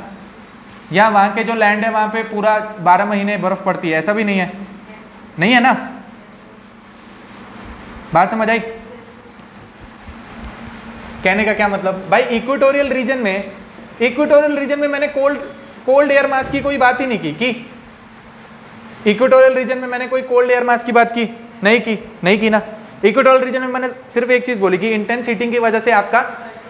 या वहाँ के जो लैंड है वहाँ पे पूरा 12 महीने बर्फ पड़ती है, ऐसा भी नहीं है, नहीं है ना। बात समझ आई। कहने का क्या मतलब भाई, इक्वेटोरियल रीजन में मैंने कोल्ड एयर मास की कोई बात ही नहीं की। इक्वेटोरियल रीजन में मैंने कोई कोल्ड एयर मास की बात की नहीं की ना। इक्वेटोरियल रीजन में मैंने सिर्फ एक चीज बोली कि इंटेंस हीटिंग की वजह से आपका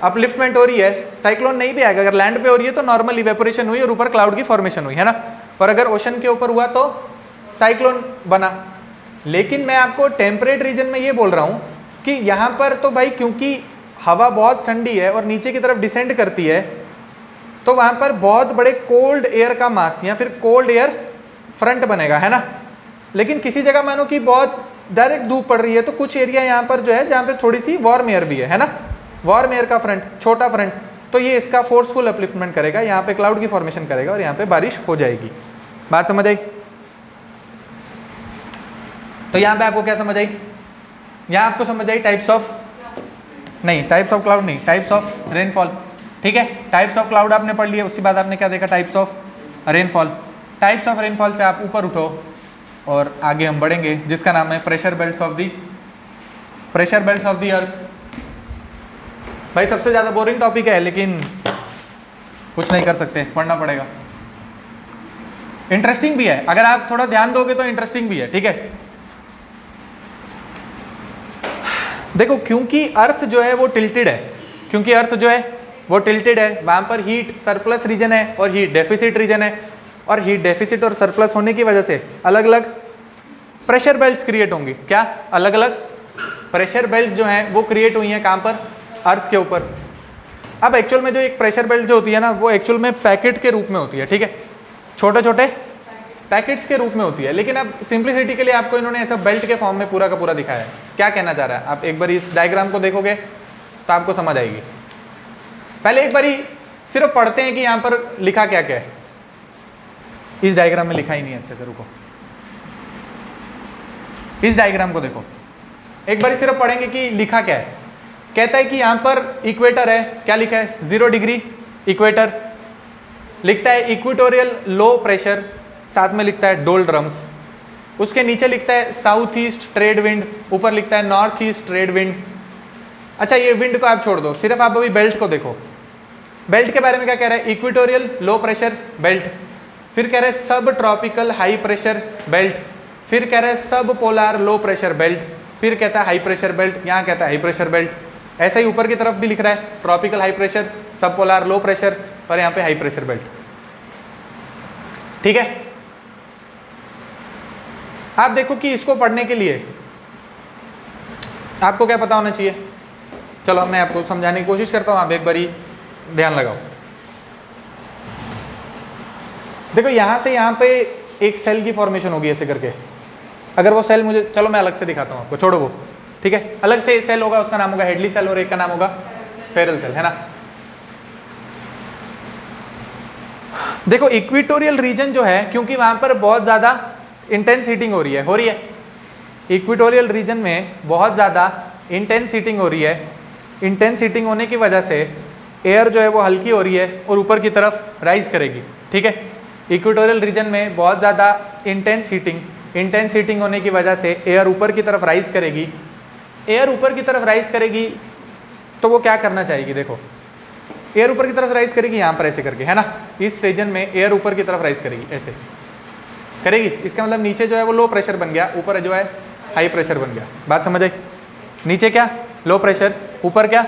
अपलिफ्टमेंट हो रही है, साइक्लोन नहीं भी आएगा। अगर लैंड पे हो रही है तो नॉर्मल इवेपोरेशन हुई और ऊपर क्लाउड की फॉर्मेशन हुई, है ना। और अगर ओशन के ऊपर हुआ तो साइक्लोन बना। लेकिन मैं आपको टेम्परेट रीजन में ये बोल रहा हूँ कि यहाँ पर तो भाई क्योंकि हवा बहुत ठंडी है और नीचे की तरफ डिसेंड करती है, तो वहाँ पर बहुत बड़े कोल्ड एयर का मास या फिर कोल्ड एयर फ्रंट बनेगा, है ना। लेकिन किसी जगह मानो कि बहुत डायरेक्ट धूप पड़ रही है तो कुछ एरिया यहाँ पर जो है जहाँ पे थोड़ी सी वार्म एयर भी है ना, वार्म एयर का फ्रंट, छोटा फ्रंट, तो ये इसका फोर्सफुल अपलिफ्टमेंट करेगा, यहाँ पे क्लाउड की फॉर्मेशन करेगा और यहाँ पे बारिश हो जाएगी। बात समझ आई। तो यहाँ पे आपको क्या समझ आई, यहाँ आपको समझ आई टाइप्स ऑफ क्लाउड नहीं, टाइप्स ऑफ रेनफॉल, ठीक है। टाइप्स ऑफ क्लाउड आपने पढ़ लिया, उसके बाद आपने क्या देखा, types of rainfall. Types of rainfall से आप ऊपर उठो और आगे हम बढ़ेंगे, जिसका नाम है pressure belts of the earth. भाई सबसे ज़्यादा बोरिंग टॉपिक है लेकिन कुछ नहीं कर सकते, पढ़ना पड़ेगा। इंटरेस्टिंग भी है, अगर आप थोड़ा ध्यान दोगे तो इंटरेस्टिंग भी है, ठीक है। देखो क्योंकि अर्थ जो है वो टिल्टेड है, वहां पर हीट सरप्लस रीजन है और हीट डेफिसिट रीजन है, और हीट डेफिसिट और सरप्लस होने की वजह से अलग अलग प्रेशर बेल्ट्स क्रिएट होंगी। क्या अलग अलग प्रेशर बेल्ट्स जो हैं वो क्रिएट हुई हैं, कहाँ पर, अर्थ के ऊपर। अब एक्चुअल में जो एक प्रेशर बेल्ट जो होती है ना वो एक्चुअल में पैकेट के रूप में होती है, ठीक है, छोटे छोटे पैकेट्स के रूप में होती है। लेकिन अब सिंप्लिसिटी के लिए आपको इन्होंने ऐसा बेल्ट के फॉर्म में पूरा का पूरा दिखाया है। क्या कहना चाह रहा है, आप एक बार इस डायग्राम को देखोगे तो आपको समझ आएगी। पहले एक बारी सिर्फ पढ़ते हैं कि यहाँ पर लिखा क्या क्या है। इस डायग्राम में लिखा ही नहीं है अच्छे से, रुको इस डायग्राम को देखो, एक बारी सिर्फ पढ़ेंगे कि लिखा क्या है। कहता है कि यहाँ पर इक्वेटर है, क्या लिखा है, 0 डिग्री इक्वेटर, लिखता है इक्वेटोरियल लो प्रेशर, साथ में लिखता है डोल्ड्रम्स, उसके नीचे लिखता है साउथ ईस्ट ट्रेड विंड, ऊपर लिखता है नॉर्थ ईस्ट ट्रेड विंड। अच्छा ये विंड को आप छोड़ दो, सिर्फ आप अभी बेल्ट को देखो। बेल्ट के बारे में क्या कह रहा है, इक्वेटोरियल लो प्रेशर बेल्ट, फिर कह रहा है सब ट्रॉपिकल हाई प्रेशर बेल्ट, फिर कह रहा है सब पोलार लो प्रेशर बेल्ट, फिर कहता है हाई प्रेशर बेल्ट, यहाँ कहता है हाई प्रेशर बेल्ट। ऐसा ही ऊपर की तरफ भी लिख रहा है ट्रॉपिकल हाई प्रेशर, सब पोलार लो प्रेशर, और यहाँ पे हाई प्रेशर बेल्ट, ठीक है। आप देखो कि इसको पढ़ने के लिए आपको क्या पता होना चाहिए? चलो मैं आपको समझाने की कोशिश करता हूँ, आप एक बारी ध्यान लगाओ। देखो यहाँ से यहाँ पे एक सेल की फॉर्मेशन होगी ऐसे करके। अगर वो सेल मुझे, चलो मैं अलग से दिखाता हूँ आपको, छोड़ो वो, ठीक है। अलग से सेल होगा, उसका नाम होगा हेडली सेल और एक का नाम होगा फेरल सेल, है ना। देखो इक्वेटोरियल रीजन जो है, क्योंकि वहां पर बहुत ज्यादा इंटेंस हीटिंग हो रही है, इक्वेटोरियल रीजन में बहुत ज़्यादा इंटेंस हीटिंग हो रही है। इंटेंस हीटिंग होने की वजह से एयर जो है वो हल्की हो रही है और ऊपर की तरफ राइज करेगी, ठीक है। इक्वेटोरियल रीजन में बहुत ज़्यादा इंटेंस हीटिंग होने की वजह से एयर ऊपर की तरफ राइज करेगी। एयर ऊपर की तरफ राइज करेगी तो वो क्या करना चाहेगी? देखो एयर ऊपर की तरफ राइज करेगी यहाँ पर ऐसे करके, है ना। इस रीजन में एयर ऊपर की तरफ राइज करेगी, ऐसे करेगी। इसका मतलब नीचे जो है वो लो प्रेशर बन गया, ऊपर जो है हाई प्रेशर बन गया। बात समझ आई? नीचे क्या लो प्रेशर, ऊपर क्या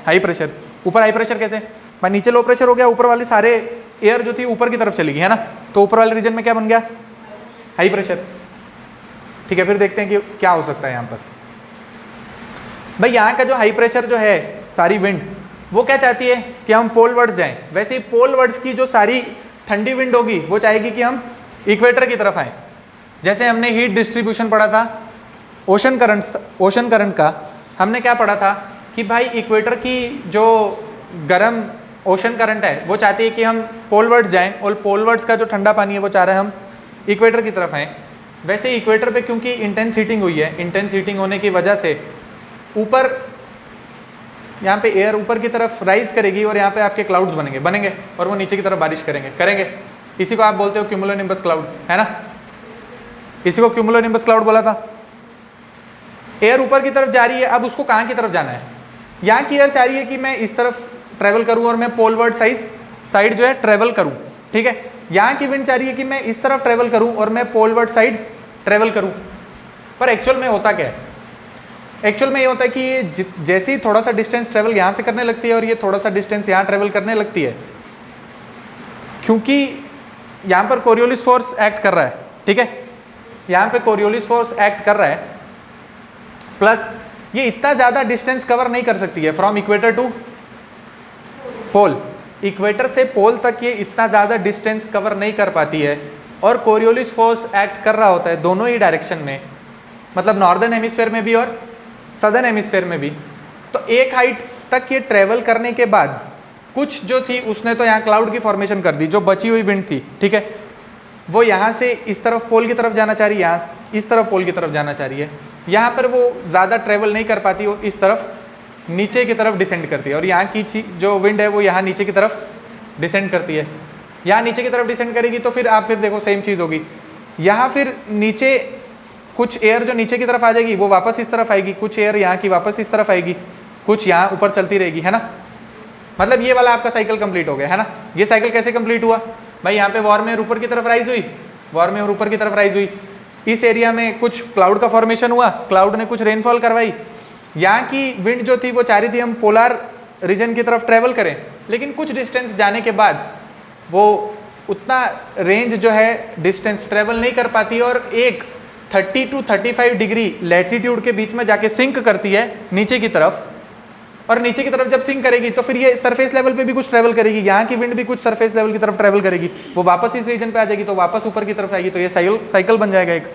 हाई प्रेशर। ऊपर हाई प्रेशर कैसे भाई? नीचे लो प्रेशर हो गया, ऊपर वाले सारे एयर जो थी ऊपर की तरफ चली गई, है ना। तो ऊपर वाले रीजन में क्या बन गया? हाई प्रेशर, ठीक है। फिर देखते हैं कि क्या हो सकता है यहाँ पर। भाई यहाँ का जो हाई प्रेशर जो है, सारी विंड वो क्या चाहती है कि हम पोलवर्ड्स जाएं। वैसे ही पोलवर्ड्स की जो सारी ठंडी विंड होगी वो चाहेगी कि हम इक्वेटर की तरफ आए। जैसे हमने हीट डिस्ट्रीब्यूशन पढ़ा था ओशन करंट का, हमने क्या पढ़ा था कि भाई इक्वेटर की जो गर्म ओशन करंट है वो चाहती है कि हम पोलवर्ड्स जाएं और पोलवर्ड्स का जो ठंडा पानी है वो चाह रहा है हम इक्वेटर की तरफ आएँ। वैसे इक्वेटर पे क्योंकि इंटेंस हीटिंग हुई है, इंटेंस हीटिंग होने की वजह से ऊपर यहाँ पे एयर ऊपर की तरफ राइज करेगी और यहाँ पे आपके क्लाउड्स बनेंगे और वो नीचे की तरफ बारिश करेंगे। इसी को आप बोलते हो क्यूमुलोनिम्बस क्लाउड, है ना। इसी को क्यूमुलोनिम्बस क्लाउड बोला था। एयर ऊपर की तरफ जा रही है, अब उसको कहाँ की तरफ जाना है? यहाँ की एयर चाह रही है कि मैं इस तरफ ट्रेवल करूँ और मैं पोलवर्ड साइड जो है ट्रेवल करूँ, ठीक है। यहाँ की विंड चाह रही है कि मैं इस तरफ ट्रेवल करूँ और मैं पोलवर्ड साइड ट्रेवल करूँ। पर एक्चुअल में होता क्या है? एक्चुअल में ये होता है कि ये जैसे ही थोड़ा सा डिस्टेंस ट्रेवल यहाँ से करने लगती है और ये थोड़ा सा डिस्टेंस यहाँ ट्रेवल करने लगती है, क्योंकि यहाँ पर कोरियोलिस फोर्स एक्ट कर रहा है, ठीक है। यहाँ पे कोरियोलिस फोर्स एक्ट कर रहा है, प्लस ये इतना ज़्यादा डिस्टेंस कवर नहीं कर सकती है from equator to pole. Equator से पोल तक ये इतना ज़्यादा डिस्टेंस कवर नहीं कर पाती है और कोरियोलिस फोर्स एक्ट कर रहा होता है दोनों ही डायरेक्शन में, मतलब नॉर्दर्न हेमिस्फेयर में भी और सदर्न हेमिस्फेयर में भी। तो एक हाइट तक ये ट्रेवल करने के बाद कुछ जो थी उसने तो यहाँ क्लाउड की फॉर्मेशन कर दी, जो बची हुई विंड थी, ठीक है, वो यहाँ से इस तरफ पोल की तरफ जाना चाह रही है, यहाँ इस तरफ पोल की तरफ जाना चाह रही है। यहाँ पर वो ज़्यादा ट्रेवल नहीं कर पाती, वो इस तरफ नीचे की तरफ डिसेंड करती है और यहाँ की जो विंड है वो यहाँ नीचे की तरफ डिसेंड करती है। यहाँ नीचे की तरफ डिसेंड करेगी तो फिर आप फिर देखो सेम चीज़ होगी। यहाँ फिर नीचे कुछ एयर जो नीचे की तरफ आ जाएगी वो वापस इस तरफ आएगी, कुछ एयर यहाँ की वापस इस तरफ आएगी, कुछ यहाँ ऊपर चलती रहेगी, है ना। मतलब ये वाला आपका साइकिल कंप्लीट हो गया, है ना। ये साइकिल कैसे कंप्लीट हुआ भाई? यहाँ पे वार्म एयर ऊपर की तरफ राइज हुई, वार्म एयर ऊपर की तरफ राइज हुई, इस एरिया में कुछ क्लाउड का फॉर्मेशन हुआ, क्लाउड ने कुछ रेनफॉल करवाई। यहाँ की विंड जो थी वो चाह रही थी हम पोलर रीजन की तरफ ट्रेवल करें, लेकिन कुछ डिस्टेंस जाने के बाद वो उतना रेंज जो है डिस्टेंस ट्रेवल नहीं कर पाती और एक 30 to 35 डिग्री लैटिट्यूड के बीच में जाके सिंक करती है नीचे की तरफ। और नीचे की तरफ जब सिंक करेगी तो फिर ये सरफेस लेवल पे भी कुछ ट्रेवल करेगी, यहाँ की विंड भी कुछ सरफेस लेवल की तरफ ट्रेवल करेगी, वो वापस इस रीजन पे आ जाएगी तो वापस ऊपर की तरफ आएगी, तो ये साइकिल बन जाएगा एक।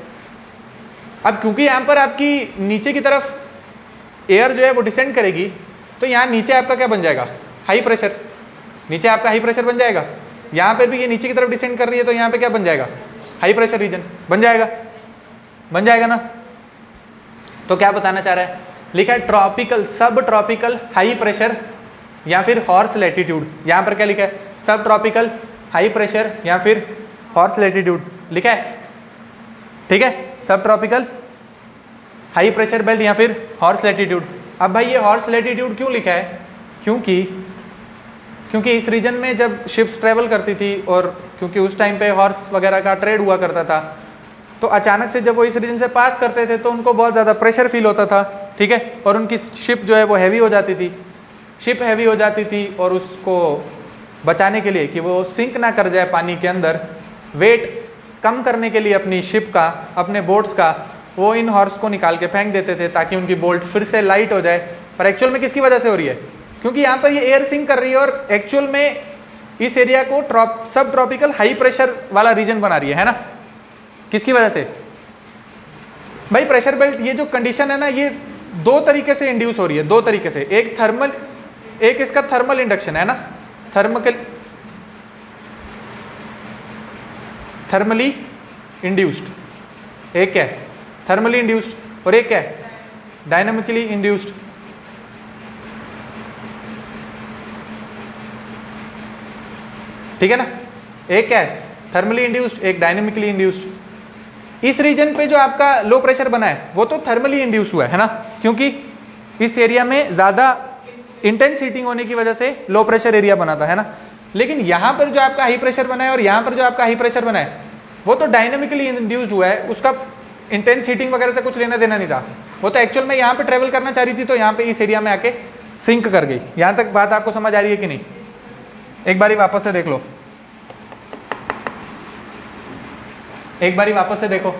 अब क्योंकि यहाँ पर आपकी नीचे की तरफ एयर जो है वो डिसेंड करेगी, तो यहाँ नीचे आपका क्या बन जाएगा? High pressure. नीचे आपका हाई प्रेशर बन जाएगा। यहाँ पर भी ये नीचे की तरफ डिसेंड कर रही है तो यहाँ पे क्या बन जाएगा? हाई प्रेशर रीजन बन जाएगा ना। तो क्या बताना चाह रहा है? लिखा है ट्रॉपिकल, सब ट्रॉपिकल हाई प्रेशर या फिर हॉर्स लैटिट्यूड। यहाँ पर क्या लिखा है? सब ट्रॉपिकल हाई प्रेशर या फिर हॉर्स लैटिट्यूड लिखा है, ठीक है। सब ट्रॉपिकल हाई प्रेशर बेल्ट या फिर हॉर्स लैटिट्यूड। अब भाई ये हॉर्स लैटिट्यूड क्यों लिखा है? क्योंकि इस रीजन में जब शिप्स ट्रेवल करती थी और क्योंकि उस टाइम पे हॉर्स वगैरह का ट्रेड हुआ करता था, तो अचानक से जब वो इस रीजन से पास करते थे तो उनको बहुत ज़्यादा प्रेशर फील होता था, ठीक है। और उनकी शिप जो है वो हैवी हो जाती थी, शिप हैवी हो जाती थी और उसको बचाने के लिए कि वो सिंक ना कर जाए, पानी के अंदर वेट कम करने के लिए अपनी शिप का, अपने बोट्स का, वो इन हॉर्स को निकाल के फेंक देते थे ताकि उनकी बोल्ट फिर से लाइट हो जाए। पर एक्चुअल में किसकी वजह से हो रही है? क्योंकि यहाँ पर ये एयर सिंक कर रही है और एक्चुअल में इस एरिया को सब ट्रॉपिकल हाई प्रेशर वाला रीजन बना रही है ना। किसकी वजह से भाई? प्रेशर बेल्ट, ये जो कंडीशन है ना, ये दो तरीके से इंड्यूस हो रही है, दो तरीके से। एक थर्मल, एक इसका थर्मल इंडक्शन है ना, थर्मली इंड्यूस्ड। एक क्या है? Thermally induced. और एक क्या है? Dynamically induced. ठीक है ना? एक क्या है? थर्मली इंड्यूस्ड, एक डायनामिकली इंड्यूस्ड। इस रीजन पे जो आपका लो प्रेशर बना है वो तो थर्मली इंड्यूस हुआ है ना, क्योंकि इस एरिया में ज़्यादा इंटेंस हीटिंग होने की वजह से लो प्रेशर एरिया बना था, है ना। लेकिन यहाँ पर जो आपका हाई प्रेशर बना है और यहाँ पर जो आपका हाई प्रेशर बना है वो तो डायनामिकली इंड्यूस्ड हुआ है, उसका इंटेंस हीटिंग वगैरह से कुछ लेना देना नहीं था। वो तो एक्चुअल में यहाँ पे ट्रेवल करना चाह रही थी, तो यहाँ पे इस एरिया में आके सिंक कर गई। यहाँ तक बात आपको समझ आ रही है कि नहीं? एक बारी वापस से देख लो, एक बारी वापस से देखो,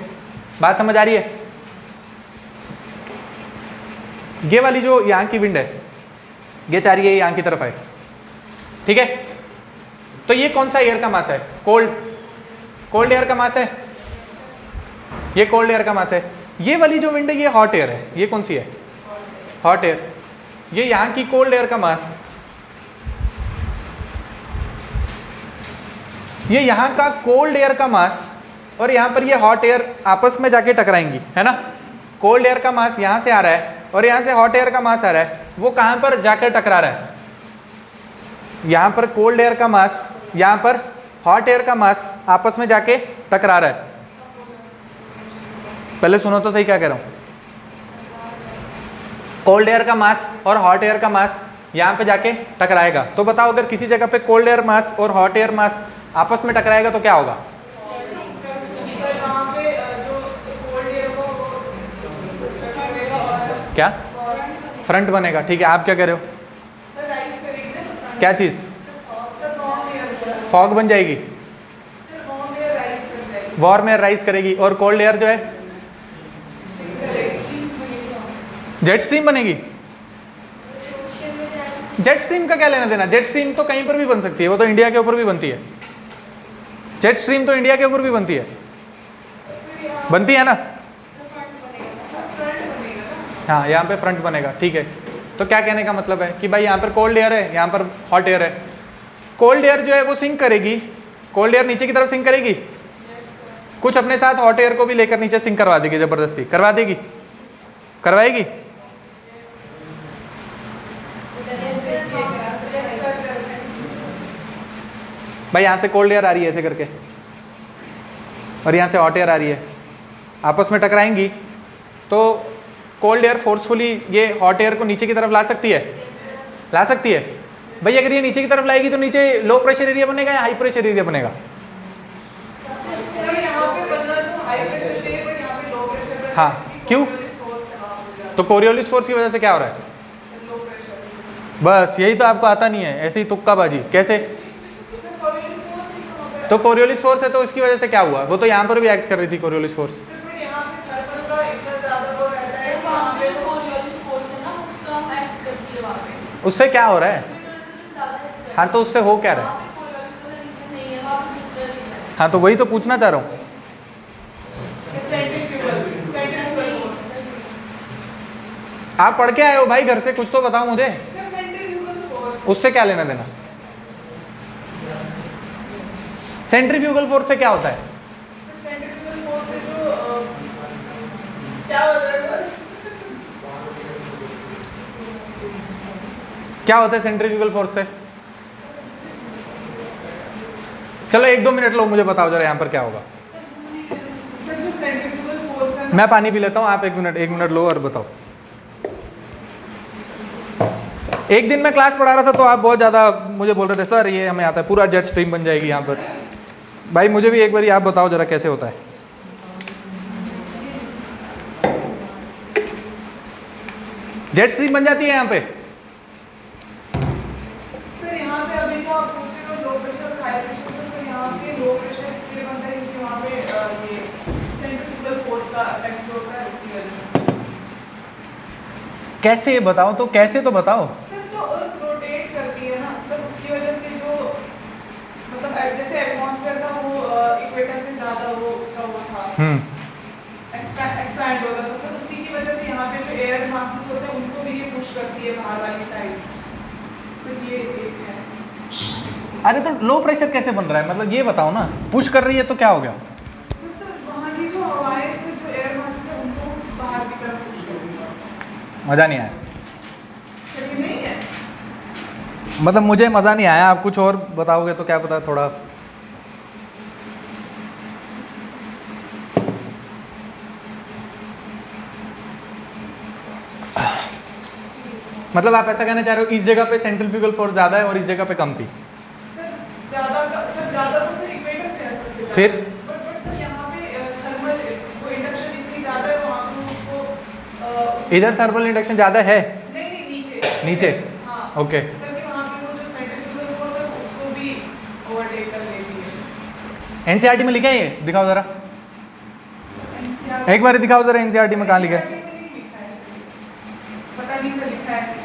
बात समझ आ रही है? ये वाली जो यहाँ की विंड है ये चाह रही है यहाँ की तरफ है, ठीक है। तो ये कौन सा एयर का मास है? कोल्ड एयर का मास है, ये कोल्ड एयर का मास है। ये वाली जो विंड है ये हॉट एयर है। ये कौन सी है? Hot air. ये यहाँ की कोल्ड एयर का मास, ये यहाँ का कोल्ड एयर का मास और यहाँ पर ये हॉट एयर आपस में जाके टकराएंगी, है ना। कोल्ड एयर का मास यहाँ से आ रहा है और यहाँ से हॉट एयर का मास आ रहा है, वो कहाँ पर जाकर टकरा रहा है? यहाँ पर कोल्ड एयर का मास, यहाँ पर हॉट एयर का मास आपस में जाके टकरा रहा है। पहले सुनो तो सही क्या कह रहा हूँ। कोल्ड एयर का मास और हॉट एयर का मास यहाँ पे जाके टकराएगा। तो बताओ अगर किसी जगह पे कोल्ड एयर मास और हॉट एयर मास आपस में टकराएगा तो क्या होगा? क्या? फ्रंट बनेगा। ठीक है, आप क्या कह रहे हो? क्या चीज़? फॉग बन जाएगी, वार्म एयर राइज करेगी। और कोल्ड एयर जो है जेट स्ट्रीम बनेगी। जेट स्ट्रीम का क्या लेना देना? जेट स्ट्रीम तो कहीं पर भी बन सकती है, वो तो इंडिया के ऊपर भी बनती है। जेट स्ट्रीम तो इंडिया के ऊपर भी बनती है ना। हाँ, यहाँ पे फ्रंट बनेगा। ठीक है, तो क्या कहने का मतलब है कि भाई यहाँ पर कोल्ड एयर है, यहाँ पर हॉट एयर है। कोल्ड एयर जो है वो सिंक करेगी, कोल्ड एयर नीचे की तरफ सिंक करेगी, कुछ अपने साथ हॉट एयर को भी लेकर नीचे सिंक करवा देगी, जबरदस्ती करवा देगी, करवाएगी। भाई यहाँ से कोल्ड एयर आ रही है ऐसे करके और यहाँ से हॉट एयर आ रही है, आपस में टकराएंगी तो कोल्ड एयर फोर्सफुली ये हॉट एयर को नीचे की तरफ ला सकती है, ला सकती है। भाई अगर ये नीचे की तरफ लाएगी तो नीचे लो प्रेशर एरिया बनेगा या हाई प्रेशर एरिया बनेगा? हाँ, क्यों? तो कोरियोलिस फोर्स की वजह से क्या हो रहा है? बस यही तो आपको आता नहीं है, ऐसे ही तुक्काबाजी। कैसे? तो कोरियोलिस फोर्स है तो इसकी वजह से क्या हुआ? वो तो यहाँ पर भी एक्ट कर रही थी कोरियोलिस फोर्स। उससे क्या हो रहा है? हाँ, तो उससे हो क्या रहा है? हाँ, तो वही तो पूछना चाह रहा हूँ। आप पढ़ के आए हो भाई घर से, कुछ तो बताओ मुझे। उससे क्या लेना देना? सेंट्रीफ्यूगल फोर्स से क्या होता है? क्या होता है सेंट्रीफ्यूगल फोर्स से? चलो 1-2 मिनट लो, मुझे बताओ जरा यहाँ पर क्या होगा। मैं पानी पी लेता हूँ, आप 1 मिनट लो और बताओ। एक दिन मैं क्लास पढ़ा रहा था तो आप बहुत ज़्यादा मुझे बोल रहे थे सर ये हमें आता है, पूरा जेट स्ट्रीम बन जाएगी यहाँ पर। भाई मुझे भी एक बार आप बताओ जरा कैसे होता है। जेट स्ट्रीम बन जाती है यहाँ पे। सर यहाँ पे अभी जो आप पूछ रहे हो लो प्रेशर और हाई प्रेशर, तो यहाँ पे लो प्रेशर इसलिए बनता है क्योंकि वहाँ पे ये सेंट्रीफ्यूगल फोर्स का इफेक्ट होता है। कैसे बताओ तो, कैसे तो बताओ। सर जो अर्थ रोटेट करती है ना सर, उसकी वजह से जो मतलब जैसे एटमॉस्फेयर था वो इक्वेटर पे ज़्यादा वो उसका वो था एक्सपैंड होता था सर, उसी की वजह से यहाँ पे जो एयर मासेस होते हैं उनको भी ये पुश करती है बाहर वाली साइड। तो ये एक है। अरे तो लो प्रेशर कैसे बन रहा है, मतलब ये बताओ ना, पुश कर रही है तो क्या हो गया? सर तो वहाँ की जो हवाएं से जो एयर मासेस है उनको बाहर की तरफ पुश कर रही है। मज़ा नहीं आया, सर ये नहीं है। मतलब मुझे मज़ा नहीं आया, आप कुछ और बताओगे तो क्या पता थोड़ा। मतलब आप ऐसा कहना चाह रहे हो इस जगह पे सेंट्रीफ्यूगल फोर्स ज़्यादा है और इस जगह पे कम थी? सर ज़्यादा तो फिर इक्वेटर पे है सबसे ज़्यादा। फिर बट सर यहाँ पे थर्मल वो इंडक्शन इतनी ज़्यादा है वहाँ पे उसको इधर थर्मल इंडक्शन ज़्यादा है? नहीं नीचे नीचे? हाँ ओके। सर कि वहाँ पे वो जो सेंट्रीफ्यूगल फोर्स है उसको भी ओवरटेक कर लेती है। एनसीईआरटी में लिखा है ये, दिखाओ ज़रा NCERT एक बार दिखाओ ज़रा, एनसीईआरटी में कहाँ लिखा है? में नहीं लिखा है सर, पता नहीं सर लिखा है।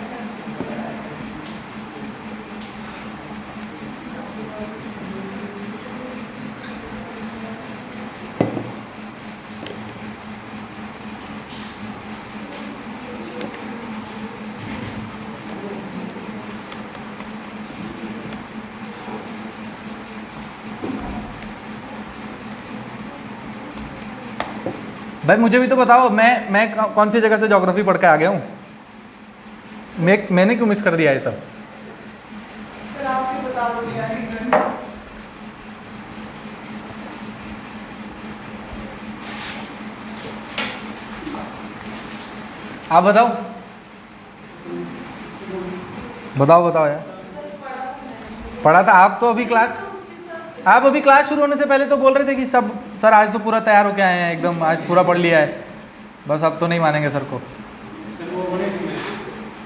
भाई मुझे भी तो बताओ, मैं कौन सी जगह से ज्योग्राफी पढ़ के आ गया हूँ? मैंने क्यों मिस कर दिया ये सब? सर आपसे बता दो यार रीजन। आप बताओ बताओ यार। पढ़ा था आप तो अभी क्लास, आप अभी क्लास शुरू होने से पहले तो बोल रहे थे कि सब सर आज तो पूरा तैयार होके आए हैं एकदम, आज पूरा पढ़ लिया है, बस अब तो नहीं मानेंगे सर को। सर वो बड़े इसमें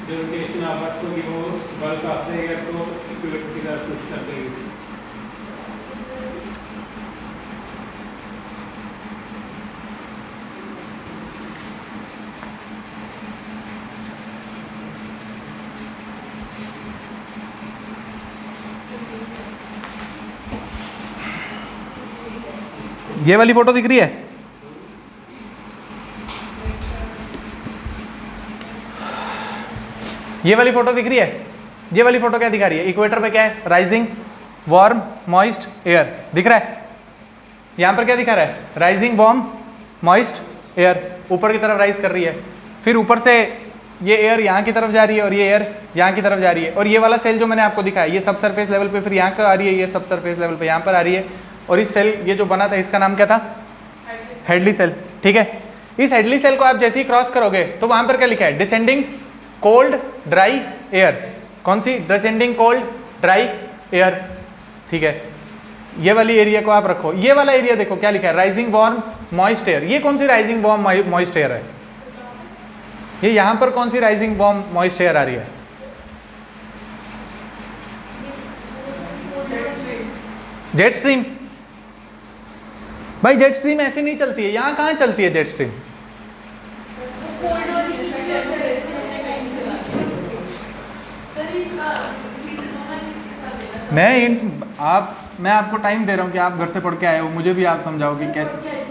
जो रोटेशन आवर्स होगी वो बल्क आते हैं तो इक्विवेलेंट की तरफ पुश कर देगी। ये वाली फोटो दिख रही है? ये वाली फोटो दिख रही है? ये वाली फोटो क्या दिखा रही है? इक्वेटर पे क्या है? राइजिंग वार्म मॉइस्ट एयर दिख रहा है। यहाँ पर क्या दिखा रहा है? राइजिंग वार्म मॉइस्ट एयर, ऊपर की तरफ राइज कर रही है, फिर ऊपर से ये एयर यहाँ की तरफ जा रही है और ये एयर यहाँ की तरफ जा रही है, और ये वाला सेल जो मैंने आपको दिखाया ये सब सरफेस लेवल पे फिर यहाँ का आ रही है, ये सब सरफेस लेवल पे यहाँ पर आ रही है, और इस सेल ये जो बना था इसका नाम क्या था? Hadley cell. ठीक है, इस हेडली सेल को आप जैसे ही क्रॉस करोगे तो वहां पर क्या लिखा है? Descending cold dry air. कौन सी? Descending cold dry air. ठीक है, ये वाली एरिया को आप रखो, ये वाला एरिया देखो क्या लिखा है? Rising warm moist air. ये कौन सी राइजिंग वार्म मॉइस्ट एयर है? ये यहां पर कौन सी राइजिंग वार्म मॉइस्ट एयर आ रही है? Jet stream. भाई जेट स्ट्रीम ऐसे नहीं चलती है, यहाँ कहाँ चलती है जेट स्ट्रीम? मैं आपको टाइम दे रहा हूँ कि आप घर से पढ़ के आए हो, मुझे भी आप समझाओ कि कैसे।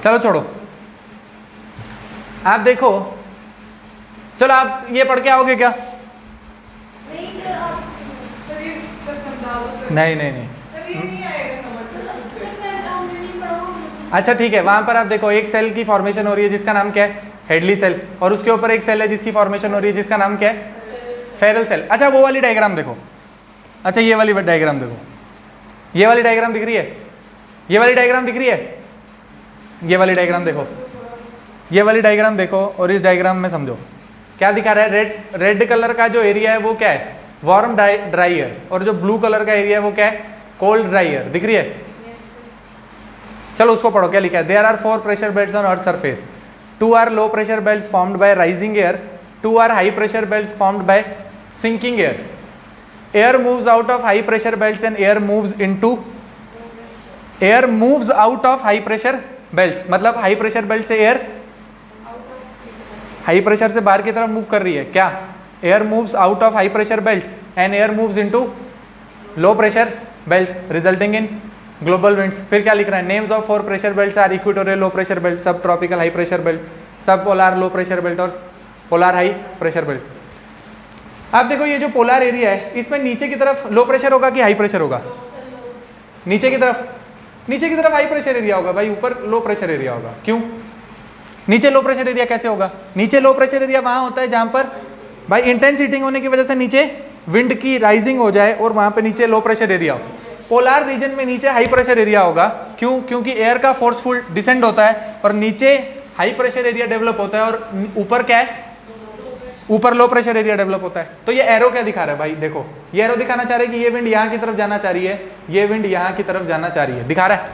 चलो छोड़ो, आप देखो, चलो आप ये पढ़ के आओगे क्या? नहीं सर आप सर ये सर समझा दो सर। नहीं सर ये नहीं आएगा समझ सर मैं हमने नहीं पढ़ा। अच्छा ठीक है, वहां पर आप देखो एक सेल की फॉर्मेशन हो रही है जिसका नाम क्या है? हेडली सेल, और उसके ऊपर एक सेल है जिसकी फॉर्मेशन हो रही है जिसका नाम क्या है? Ferrel cell. अच्छा वो वाली डायग्राम देखो, अच्छा ये वाली डायग्राम देखो, ये वाली डायग्राम दिख रही है? ये वाली डायग्राम दिख रही है? ये वाली डायग्राम देखो, ये वाली डायग्राम देखो, और इस डायग्राम में समझो क्या दिखा रहा है? रेड कलर का जो एरिया है वो क्या है? वार्म ड्राई एयर, और जो ब्लू कलर का एरिया है वो क्या है? Cold dry air. दिख रही है? चलो उसको पढ़ो, क्या लिखा है? There are 4 pressure belts on earth surface, 2 are low pressure belts formed by rising air, 2 are high pressure belts formed by sinking air. Air moves out of high pressure belt and air moves into, air moves out of high pressure belt, मतलब हाई प्रेशर बेल्ट से एयर हाई प्रेशर से बाहर की तरफ मूव कर रही है क्या? Air moves out of high pressure belt and air moves into low pressure belt resulting in global winds. फिर क्या लिख रहा है? Names of 4 pressure belts are equatorial low pressure belt, sub tropical high pressure belt, sub polar low pressure belt और पोलार हाई प्रेशर बेल्ट। आप देखो ये जो पोलार एरिया है इसमें नीचे की तरफ लो प्रेशर होगा कि हाई प्रेशर होगा? नीचे की तरफ, नीचे की तरफ हाई प्रेशर एरिया होगा भाई, ऊपर लो प्रेशर एरिया होगा। क्यों नीचे लो प्रेशर एरिया कैसे होगा? नीचे लो प्रेशर एरिया वहां होता है जहां पर भाई इंटेंस हीटिंग होने की वजह से नीचे विंड की राइजिंग हो जाए और वहां पे नीचे लो प्रेशर एरिया हो। पोलार रीजन में नीचे हाई प्रेशर एरिया होगा। क्यों? क्योंकि एयर का फोर्सफुल डिसेंड होता है और नीचे हाई प्रेशर एरिया डेवलप होता है और ऊपर क्या है? ऊपर लो प्रेशर एरिया डेवलप होता है। तो ये एरो क्या दिखा रहा है भाई? देखो ये एरो दिखाना चाह रहा है कि ये विंड यहाँ की तरफ जाना चाह रही है, ये विंड यहाँ की तरफ जाना चाह रही है, दिखा रहा है।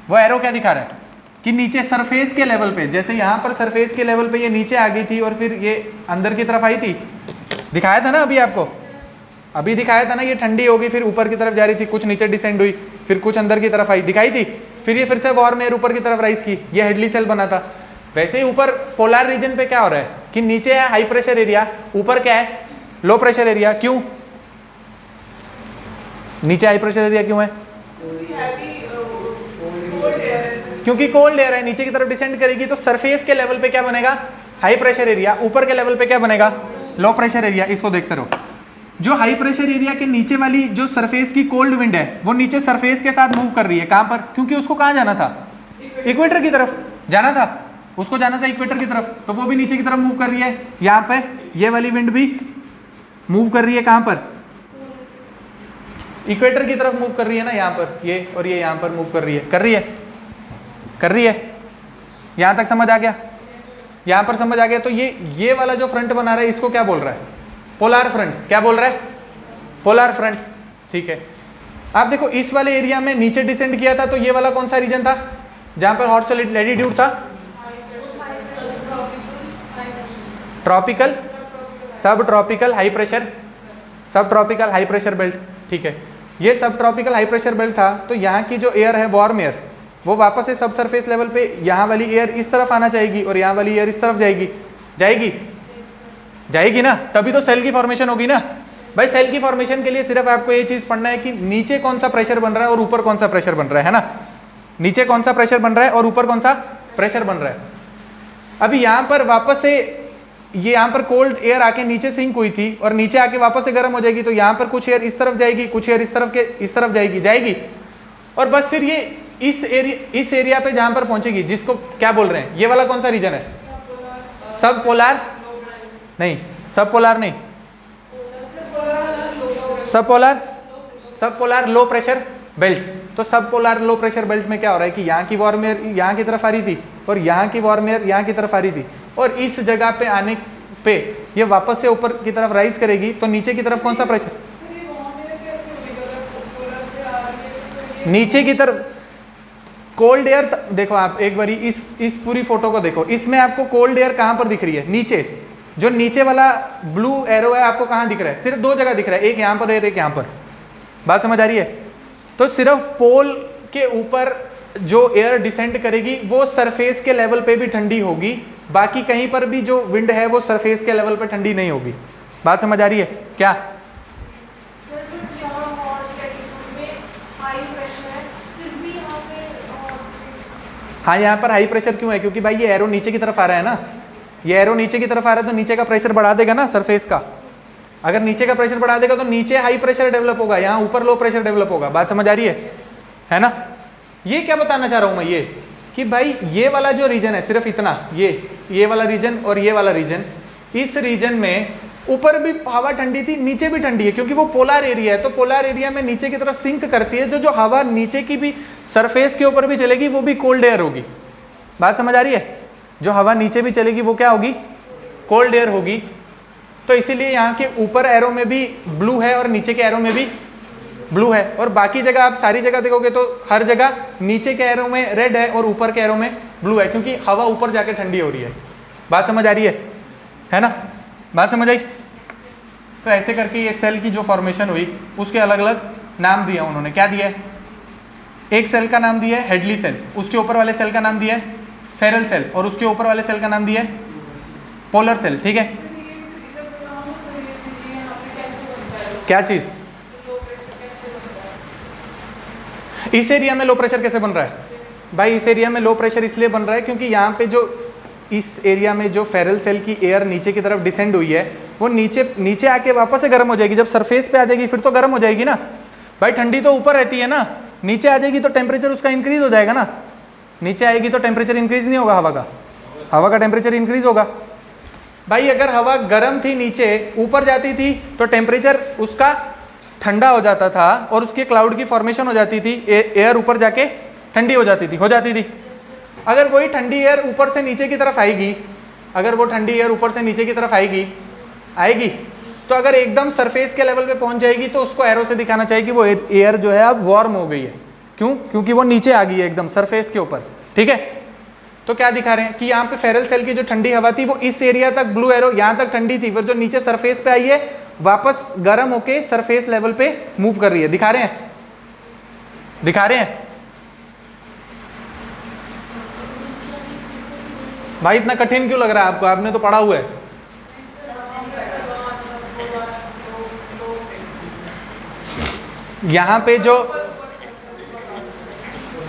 वो एरो क्या दिखा रहा है कि नीचे सरफेस के लेवल पे, जैसे यहाँ पर सरफेस के लेवल पे ये नीचे आ गई थी और फिर ये अंदर की तरफ आई थी, दिखाया था ना अभी आपको, अभी दिखाया था ना, ये ठंडी होगी फिर ऊपर की तरफ जा रही थी, कुछ नीचे डिसेंड हुई, फिर कुछ अंदर की तरफ आई, दिखाई थी, फिर ये फिर से वार्म एयर ऊपर की तरफ राइज की, ये हेडली सेल बना था। वैसे ही ऊपर पोलर रीजन पे क्या हो रहा है कि नीचे है हाई प्रेशर एरिया, ऊपर क्या है? Low pressure area. क्यों नीचे हाई प्रेशर एरिया क्यों है? क्योंकि कोल्ड एयर है, नीचे की तरफ डिसेंड करेगी तो सरफेस के लेवल पे क्या बनेगा? High pressure area. ऊपर के लेवल पे क्या बनेगा? Low pressure area. इसको देखते रहो, जो हाई प्रेशर एरिया के नीचे वाली जो सरफेस की कोल्ड विंड है वो नीचे सरफेस के साथ मूव कर रही है। कहां पर? क्योंकि उसको कहां जाना था? इक्वेटर की तरफ जाना था, उसको जाना था इक्वेटर की तरफ, तो वो भी नीचे की तरफ मूव कर रही है। यहाँ पे ये वाली विंड भी मूव कर रही है, कहां पर? इक्वेटर की तरफ मूव कर रही है ना, यहाँ पर ये, और ये यहाँ पर मूव कर रही है, कर रही है, कर रही है। यहां तक समझ आ गया? यहां पर समझ आ गया। तो ये वाला जो फ्रंट बना रहा है इसको क्या बोल रहा है? Polar front. क्या बोल रहा है? Polar front. ठीक है, आप देखो इस वाले एरिया में नीचे डिसेंड किया था, तो ये वाला कौन सा रीजन था जहां पर हॉट लैटिट्यूड था? ट्रॉपिकल, सब ट्रॉपिकल हाई प्रेशर, सब ट्रॉपिकल हाई प्रेशर बेल्ट। ठीक है, ये सब ट्रॉपिकल हाई प्रेशर बेल्ट था, तो यहाँ की जो एयर है वार्म एयर, वो वापस से सब सरफेस लेवल पे यहाँ वाली एयर इस तरफ आना चाहेगी और यहाँ वाली एयर इस तरफ जाएगी। जाएगी? जाएगी ना, तभी तो सेल की फॉर्मेशन होगी ना भाई। सेल की फॉर्मेशन के लिए सिर्फ आपको ये चीज पढ़ना है कि नीचे कौन सा प्रेशर बन रहा है और ऊपर कौन सा प्रेशर बन रहा है ना। नीचे कौन सा प्रेशर बन रहा है और ऊपर कौन सा प्रेशर बन रहा है। अभी यहाँ पर वापस से ये यहाँ पर कोल्ड एयर आके नीचे सिंक हुई थी और नीचे आके वापस से गर्म हो जाएगी, तो यहाँ पर कुछ एयर इस तरफ जाएगी, कुछ एयर इस तरफ के इस तरफ जाएगी, जाएगी, और बस फिर ये इस एरिया पे जहां पर पहुंचेगी, जिसको क्या बोल रहे हैं? ये वाला कौन सा रीजन है? सब पोलार नहीं, सब पोलार नहीं, सब पोलार, सब पोलार लो प्रेशर बेल्ट। तो सब पोलार लो प्रेशर बेल्ट में क्या हो रहा है कि यहाँ की वार्म एयर यहाँ की तरफ आ रही थी और यहाँ की वार्म एयर यहाँ की तरफ आ रही थी, और इस जगह पे आने पे ये वापस से ऊपर की तरफ राइज करेगी, तो नीचे की तरफ कौन सा प्रेशर? नीचे की तरफ कोल्ड एयर। देखो आप एक बारी इस पूरी फोटो को देखो, इसमें आपको कोल्ड एयर कहां पर दिख रही है? नीचे। जो नीचे वाला ब्लू एरो है आपको कहां दिख रहा है? सिर्फ दो जगह दिख रहा है, एक यहां पर और एक यहां पर। बात समझ आ रही है? तो सिर्फ पोल के ऊपर जो एयर डिसेंड करेगी वो सरफेस के लेवल पे भी ठंडी होगी, बाकी कहीं पर भी जो विंड है वो सरफेस के लेवल पे ठंडी नहीं होगी। बात समझ आ रही है क्या? हाँ, यहाँ पर हाई प्रेशर क्यों है? क्योंकि भाई ये एरो नीचे की तरफ आ रहा है ना, ये एरो नीचे की तरफ आ रहा है, तो नीचे का प्रेशर बढ़ा देगा ना सरफेस का। अगर नीचे का प्रेशर बढ़ा देगा तो नीचे हाई प्रेशर डेवलप होगा, यहाँ ऊपर लो प्रेशर डेवलप होगा। बात समझ आ रही है ना? ये क्या बताना चाह रहा हूँ मैं, ये कि भाई ये वाला जो रीजन है सिर्फ इतना, ये वाला रीजन और ये वाला रीजन, इस रीजन में ऊपर भी हवा ठंडी थी, नीचे भी ठंडी है, क्योंकि वो पोलर एरिया है। तो पोलर एरिया में नीचे की तरफ सिंक करती है, जो हवा नीचे की भी सरफेस के ऊपर भी चलेगी वो भी कोल्ड एयर होगी। बात समझ आ रही है? जो हवा नीचे भी चलेगी वो क्या होगी? कोल्ड एयर होगी। तो इसीलिए यहाँ के ऊपर एरो में भी ब्लू है और नीचे के एरो में भी ब्लू है, और बाकी जगह आप सारी जगह देखोगे तो हर जगह नीचे के एरो में रेड है और ऊपर के एरो में ब्लू है, क्योंकि हवा ऊपर जाके ठंडी हो रही है। बात समझ आ रही है ना? बात समझ आई? तो ऐसे करके ये सेल की जो फॉर्मेशन हुई उसके अलग अलग नाम दिया उन्होंने। क्या दिया है? एक सेल का नाम दिया है हेडली सेल, उसके ऊपर वाले सेल का नाम दिया है फेरल सेल, और उसके ऊपर वाले सेल का नाम दिया है पोलर सेल। ठीक है, क्या चीज? इस एरिया में लो प्रेशर कैसे बन रहा है भाई? इस एरिया में लो प्रेशर इसलिए बन रहा है क्योंकि यहाँ पे जो इस एरिया में जो फेरल सेल की एयर नीचे की तरफ डिसेंड हुई है वो नीचे आके वापस से गर्म हो जाएगी। जब सरफेस पे आ जाएगी फिर तो गर्म हो जाएगी ना भाई। ठंडी तो ऊपर रहती है ना, नीचे आ जाएगी तो टेम्परेचर उसका इंक्रीज हो जाएगा ना। नीचे आएगी तो टेम्परेचर इंक्रीज नहीं होगा, हवा का टेम्परेचर इंक्रीज होगा भाई। अगर हवा गर्म थी नीचे ऊपर जाती थी तो टेम्परेचर उसका ठंडा हो जाता था और उसके क्लाउड की फॉर्मेशन हो जाती थी, एयर ऊपर जाके ठंडी हो जाती थी। अगर वही ठंडी एयर ऊपर से नीचे की तरफ आएगी, अगर वो ठंडी एयर ऊपर से नीचे की तरफ आएगी तो अगर एकदम सरफेस के लेवल पे पहुंच जाएगी तो उसको एरो से दिखाना चाहिए कि वो एयर जो है अब वार्म हो गई है। क्यों? क्योंकि वो नीचे आ गई है एकदम सरफेस के ऊपर। ठीक है, तो क्या दिखा रहे हैं कि यहाँ पे फेरल सेल की जो ठंडी हवा थी वो इस एरिया तक, ब्लू एरो यहाँ तक ठंडी थी, फिर जो नीचे सरफेस पे आई है वापस गर्म होके सरफेस लेवल पे मूव कर रही है। दिखा रहे हैं भाई? इतना कठिन क्यों लग रहा है आपको? आपने तो पढ़ा हुआ है। यहाँ पे जो,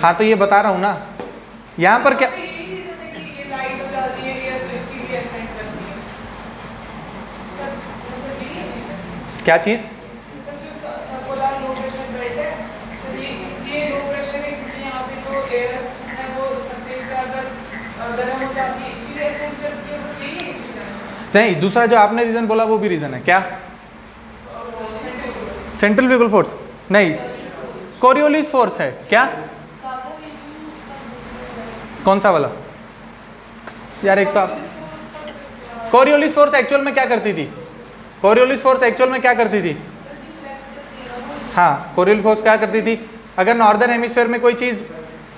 हाँ तो ये बता रहा हूँ ना, यहाँ पर क्या, क्या चीज? नहीं, दूसरा जो आपने रीजन बोला वो भी रीजन है। क्या? सेंट्रीफ्यूगल फोर्स नहीं, कोरियोलिस फोर्स है। क्या? कौन सा वाला यार? एक तो आप, कोरियोलिस फोर्स एक्चुअल में क्या करती थी? हाँ, कोरियोलिस फोर्स क्या करती थी? अगर नॉर्दर्न हेमिस्फीयर में कोई चीज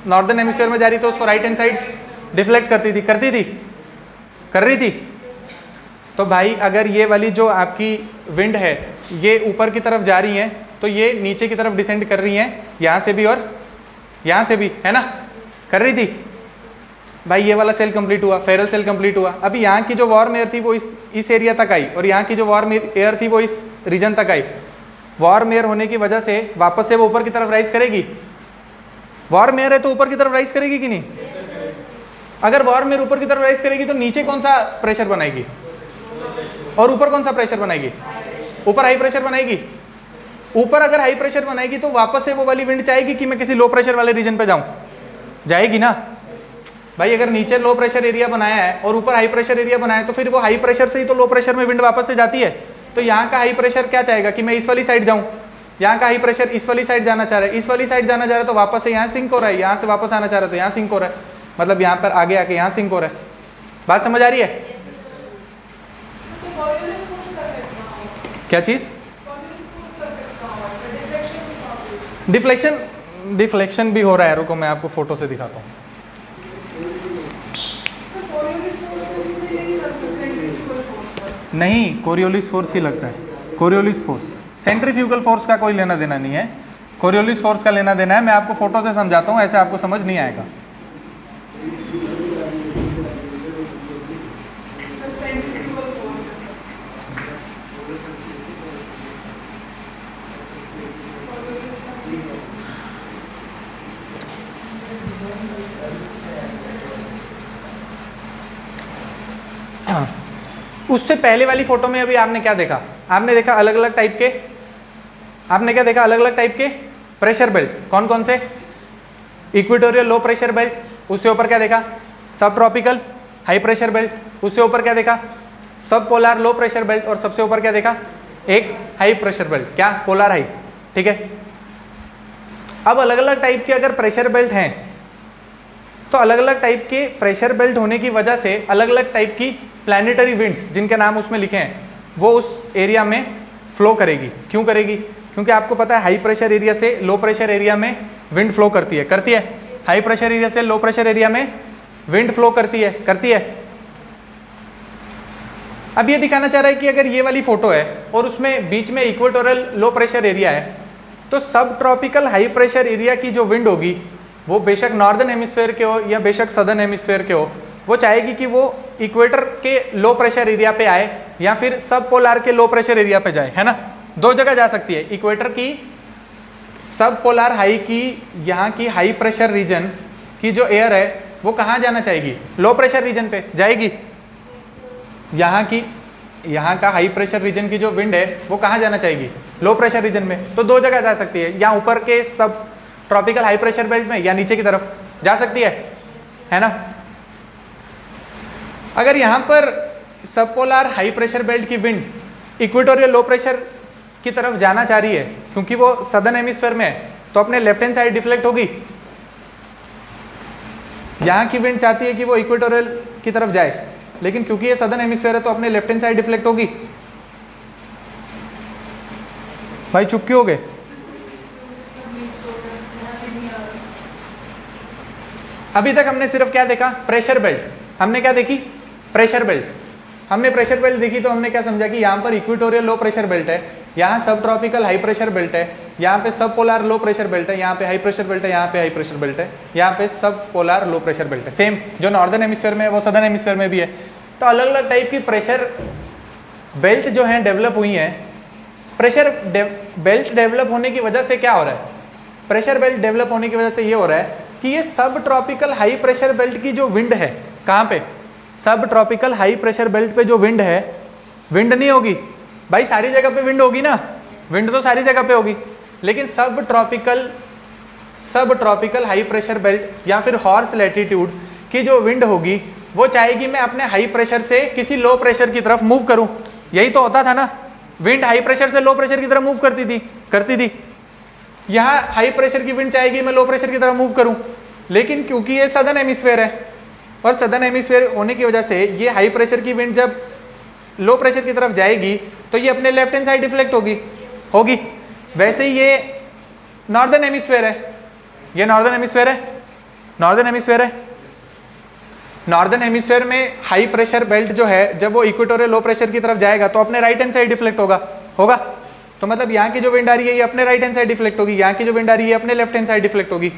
नॉर्दर्न हेमिस्फीयर में जा रही तो उसको राइट हैंड साइड डिफ्लेक्ट कर रही थी। तो भाई अगर ये वाली जो आपकी विंड है ये ऊपर की तरफ जा रही है तो ये नीचे की तरफ डिसेंड कर रही है, यहाँ से भी और यहाँ से भी, है ना, कर रही थी भाई। ये वाला सेल कंप्लीट हुआ, फेरल सेल कंप्लीट हुआ। अभी यहाँ की जो वार्म एयर थी वो इस एरिया तक आई और यहाँ की जो वार्म एयर थी वो इस रीजन तक आई। वार्म एयर होने की वजह से वापस से वो ऊपर की तरफ राइज करेगी। वार्म एयर है तो ऊपर की तरफ राइज करेगी कि नहीं? अगर वार्म एयर ऊपर की तरफ राइज करेगी तो नीचे कौन सा प्रेशर बनाएगी और ऊपर कौन सा प्रेशर बनाएगी? ऊपर हाई प्रेशर बनाएगी। ऊपर अगर हाई प्रेशर बनाएगी तो वापस से वो वाली विंड चाहेगी कि मैं किसी लो प्रेशर वाले रीजन पे जाऊं, जाएगी ना भाई। अगर नीचे लो प्रेशर एरिया बनाया है और ऊपर हाई प्रेशर एरिया बनाया है तो फिर वो हाई प्रेशर से ही तो लो प्रेशर में विंड वापस से जाती है। तो यहाँ का हाई प्रेशर क्या चाहेगा कि मैं इस वाली साइड जाऊँ, यहाँ का हाई प्रेशर इस वाली साइड जाना चाह रहा है, इस वाली साइड जाना चाह रहा है तो वापस से यहाँ सिंक हो रहा है, यहाँ से वापस आना चाह रहा है तो यहाँ सिंक हो रहा है, मतलब यहाँ पर आगे आके यहाँ सिंक हो रहा है। बात समझ आ रही है? क्या चीज? डिफ्लेक्शन भी हो रहा है। रुको मैं आपको फोटो से दिखाता हूँ। नहीं, कोरियोलिस फोर्स ही लगता है। कोरियोलिस फोर्स, सेंट्रीफ्यूगल फोर्स का कोई लेना देना नहीं है, कोरियोलिस फोर्स का लेना देना है। मैं आपको फोटो से समझाता हूँ, ऐसे आपको समझ नहीं आएगा। उससे पहले वाली फोटो में अभी आपने क्या देखा? आपने देखा अलग अलग टाइप के, आपने क्या देखा? अलग अलग टाइप के प्रेशर बेल्ट। कौन कौन से? इक्वेटोरियल लो प्रेशर बेल्ट, उससे ऊपर क्या देखा? सब ट्रॉपिकल हाई प्रेशर बेल्ट, उससे ऊपर क्या देखा? सब पोलर लो प्रेशर बेल्ट, और सबसे ऊपर क्या देखा? एक हाई प्रेशर बेल्ट। क्या? Polar high. ठीक है, अब अलग अलग टाइप के अगर प्रेशर बेल्ट हैं तो अलग अलग टाइप के प्रेशर बेल्ट होने की वजह से अलग अलग टाइप की प्लैनेटरी विंड्स, जिनके नाम उसमें लिखे हैं, वो उस एरिया में फ्लो करेगी। क्यों करेगी? क्योंकि आपको पता है हाई प्रेशर एरिया से लो प्रेशर एरिया में विंड फ्लो करती है। हाई प्रेशर एरिया से लो प्रेशर एरिया में विंड फ्लो करती है। अब ये दिखाना चाह रहा है कि अगर ये वाली फोटो है और उसमें बीच में इक्वेटोरियल लो प्रेशर एरिया है, तो सब ट्रॉपिकल हाई प्रेशर एरिया की जो विंड होगी वो बेशक नॉर्दर्न हेमिस्फेयर के हो या बेशक सदर्न हेमिस्फेयर के हो, वो चाहेगी कि वो इक्वेटर के लो प्रेशर एरिया पे आए या फिर सब पोलार के लो प्रेशर एरिया पे जाए, है ना। दो जगह जा सकती है, इक्वेटर की सब पोलार हाई की यहाँ की हाई प्रेशर रीजन की जो एयर है वो कहाँ जाना चाहेगी, लो प्रेशर रीजन पे जाएगी। यहाँ का हाई प्रेशर रीजन की जो विंड है वो कहाँ जाना चाहेगी, लो प्रेशर रीजन में। तो दो जगह जा सकती है, या ऊपर के सब ट्रॉपिकल हाई प्रेशर बेल्ट में या नीचे की तरफ जा सकती है ना। अगर यहाँ पर सब पोलार हाई प्रेशर बेल्ट की विंड इक्वेटोरियल लो प्रेशर की तरफ जाना चाह रही है, क्योंकि वो सदर्न हेमिस्फीयर में है, तो अपने लेफ्ट हैंड साइड डिफ्लेक्ट होगी। यहाँ की विंड चाहती है कि वो इक्वेटोरियल की तरफ जाए, लेकिन क्योंकि ये सदर्न हेमिस्फीयर है तो अपने लेफ्ट हैंड साइड डिफ्लेक्ट होगी। भाई चुप क्यों हो गए? अभी तक हमने सिर्फ क्या देखा, प्रेशर बेल्ट। हमने क्या देखी, प्रेशर बेल्ट। हमने प्रेशर बेल्ट देखी तो हमने क्या समझा कि यहाँ पर इक्वेटोरियल लो प्रेशर बेल्ट है, यहाँ सब ट्रॉपिकल हाई प्रेशर बेल्ट है, यहाँ पे सब पोलार लो प्रेशर बेल्ट है, यहाँ पे हाई प्रेशर बेल्ट है, यहाँ पे हाई प्रेशर बेल्ट है, यहाँ पे सब पोलार लो प्रेशर बेल्ट है। सेम जो नॉर्दर्न हेमिस्फीयर में है वो सदर्न हेमिस्फीयर में भी है। तो अलग अलग टाइप की प्रेशर बेल्ट जो हैं डेवलप हुई हैं। प्रेशर बेल्ट डेवलप होने की वजह से क्या हो रहा है, प्रेशर बेल्ट डेवलप होने की वजह से ये हो रहा है कि ये सब ट्रॉपिकल हाई प्रेशर बेल्ट की जो विंड है, कहाँ पे, सब ट्रॉपिकल हाई प्रेशर बेल्ट पे जो विंड है, विंड नहीं होगी भाई सारी जगह पे विंड होगी ना, विंड तो सारी जगह पे होगी, लेकिन सब ट्रॉपिकल हाई प्रेशर बेल्ट या फिर हॉर्स लैटिट्यूड की जो विंड होगी वो चाहेगी मैं अपने हाई प्रेशर से किसी लो प्रेशर की तरफ मूव करूं। यही तो होता था ना, विंड हाई प्रेशर से लो प्रेशर की तरफ मूव करती थी। यहाँ हाई प्रेशर की विंड चाहेगी मैं लो प्रेशर की तरफ मूव करूं, लेकिन क्योंकि ये सदर्न हेमिस्फीयर है और सदर्न हेमिस्फीयर होने की वजह से ये हाई प्रेशर की विंड जब लो प्रेशर की तरफ जाएगी तो ये अपने लेफ्ट हैंड साइड डिफ्लेक्ट होगी। वैसे ही ये नॉर्दर्न हेमिस्फीयर है, ये नॉर्दर्न हेमिस्फीयर में हाई प्रेशर बेल्ट जो है जब वो इक्वेटोरियल लो प्रेशर की तरफ जाएगा तो अपने राइट हैंड साइड डिफ्लेक्ट होगा। तो मतलब यहाँ की जो विंड आ रही है ये अपने राइट हैंड साइड डिफ्लेक्ट होगी, यहाँ की जो विंड आ रही है अपने लेफ्ट हैंड साइड डिफ्लेक्ट होगी।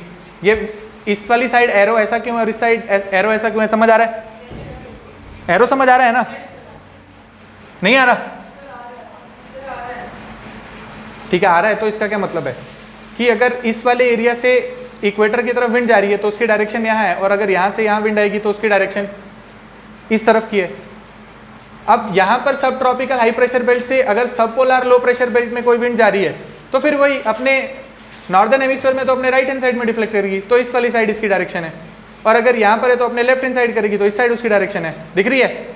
ये इस वाली साइड एरो ऐसा क्यों है और इस साइड एरो ऐसा क्यों है, समझ आ रहा है? एरो समझ आ रहा है ना, नहीं आ रहा? ठीक है, आ रहा है। तो इसका क्या मतलब है कि अगर इस वाले एरिया से इक्वेटर की तरफ विंड जा रही है तो उसकी डायरेक्शन यहाँ है, और अगर यहाँ से यहाँ विंड आएगी तो उसकी डायरेक्शन इस तरफ की है। अब यहाँ पर सब ट्रॉपिकल हाई प्रेशर बेल्ट से अगर सब पोलार लो प्रेशर बेल्ट में कोई विंड जा रही है तो फिर वही अपने नॉर्दर्न हेमिस्फीयर में तो अपने राइट हैंड साइड में डिफ्लेक्ट करेगी, तो इस वाली साइड इसकी डायरेक्शन है, और अगर यहाँ पर है तो अपने लेफ्ट हैंड साइड करेगी तो इस साइड उसकी डायरेक्शन है। दिख रही है?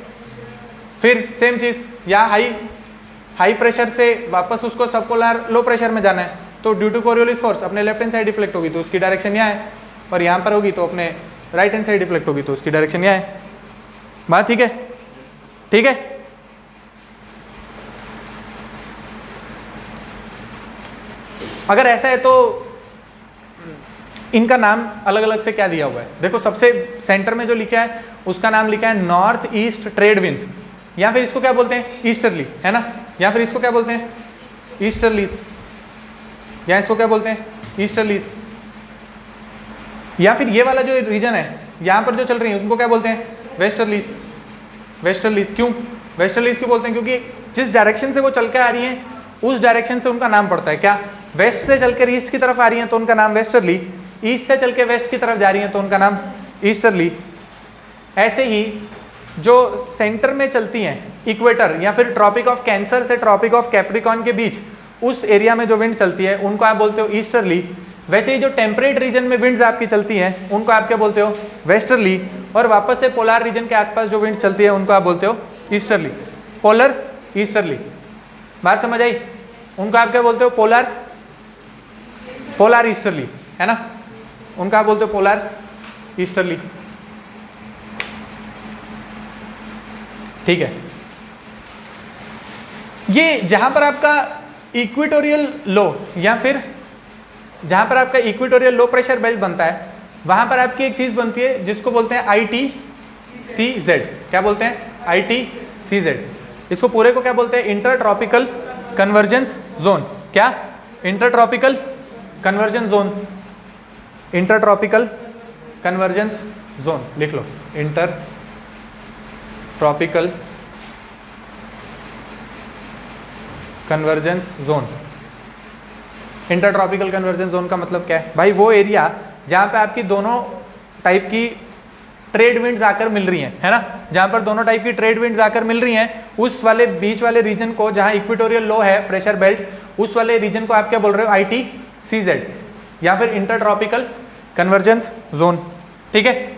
फिर सेम चीज़ यहाँ हाई प्रेशर से वापस उसको सब पोलार लो प्रेशर में जाना है तो ड्यू टू कोरियोलिस फोर्स अपने लेफ्ट हैंड साइड डिफ्लेक्ट होगी तो उसकी डायरेक्शन यहाँ है, और यहाँ पर होगी तो अपने राइट हैंड साइड डिफ्लेक्ट होगी तो उसकी डायरेक्शन यहाँ है। बात ठीक है? ठीक है। अगर ऐसा है तो इनका नाम अलग अलग से क्या दिया हुआ है, देखो सबसे सेंटर में जो लिखा है उसका नाम लिखा है नॉर्थ ईस्ट ट्रेड विंड्स, या फिर इसको क्या बोलते हैं, ईस्टर्ली, है ना, या फिर इसको क्या बोलते हैं, ईस्टर्लीज, या इसको क्या बोलते हैं, ईस्टर्लीज, या फिर ये वाला जो रीजन है यहाँ पर जो चल रही है उनको क्या बोलते हैं, वेस्टर्लीज। क्यों वेस्टर्लीज क्यों बोलते हैं? क्योंकि जिस डायरेक्शन से वो चल के आ रही हैं उस डायरेक्शन से उनका नाम पड़ता है क्या, वेस्ट से चल कर ईस्ट की तरफ आ रही हैं तो उनका नाम वेस्टर्ली, ईस्ट से चल के वेस्ट की तरफ जा रही हैं तो उनका नाम ईस्टर्ली। ऐसे ही जो सेंटर में चलती हैं इक्वेटर या फिर ट्रॉपिक ऑफ कैंसर से ट्रॉपिक ऑफ कैप्रिकॉर्न के बीच उस एरिया में जो विंड चलती है उनको आप बोलते हो ईस्टर्ली। वैसे ही जो टेम्परेट रीजन में विंड्स आपकी चलती हैं उनको आप क्या बोलते हो, वेस्टर्ली, और वापस से पोलार रीजन के आसपास जो विंड चलती है उनको आप बोलते हो ईस्टर्ली, पोलर ईस्टर्ली। बात समझ आई? उनको आप क्या बोलते हो, पोलार ईस्टर्ली, है ना, उनका आप बोलते हो पोलार ईस्टर्ली। ठीक है। ये जहां पर आपका इक्वेटोरियल लो या फिर जहां पर आपका इक्वेटोरियल लो प्रेशर बेल्ट बनता है वहां पर आपकी एक चीज बनती है जिसको बोलते हैं ITCZ। क्या बोलते हैं? ITCZ। इसको पूरे को क्या बोलते हैं? Intertropical convergence zone. क्या? Intertropical convergence zone. Intertropical convergence zone लिख लो, intertropical convergence zone. Intertropical convergence zone का मतलब क्या है भाई? वो एरिया जहाँ पे आपकी दोनों टाइप की ट्रेड विंड्स आकर मिल रही हैं, है ना, जहाँ पर दोनों टाइप की ट्रेड विंड्स आकर मिल रही हैं, उस वाले बीच वाले रीजन को, जहाँ इक्वेटोरियल लो है प्रेशर बेल्ट, उस वाले रीजन को आप क्या बोल रहे हो? ITCZ या फिर इंटर ट्रॉपिकल कन्वर्जेंस जोन। ठीक है,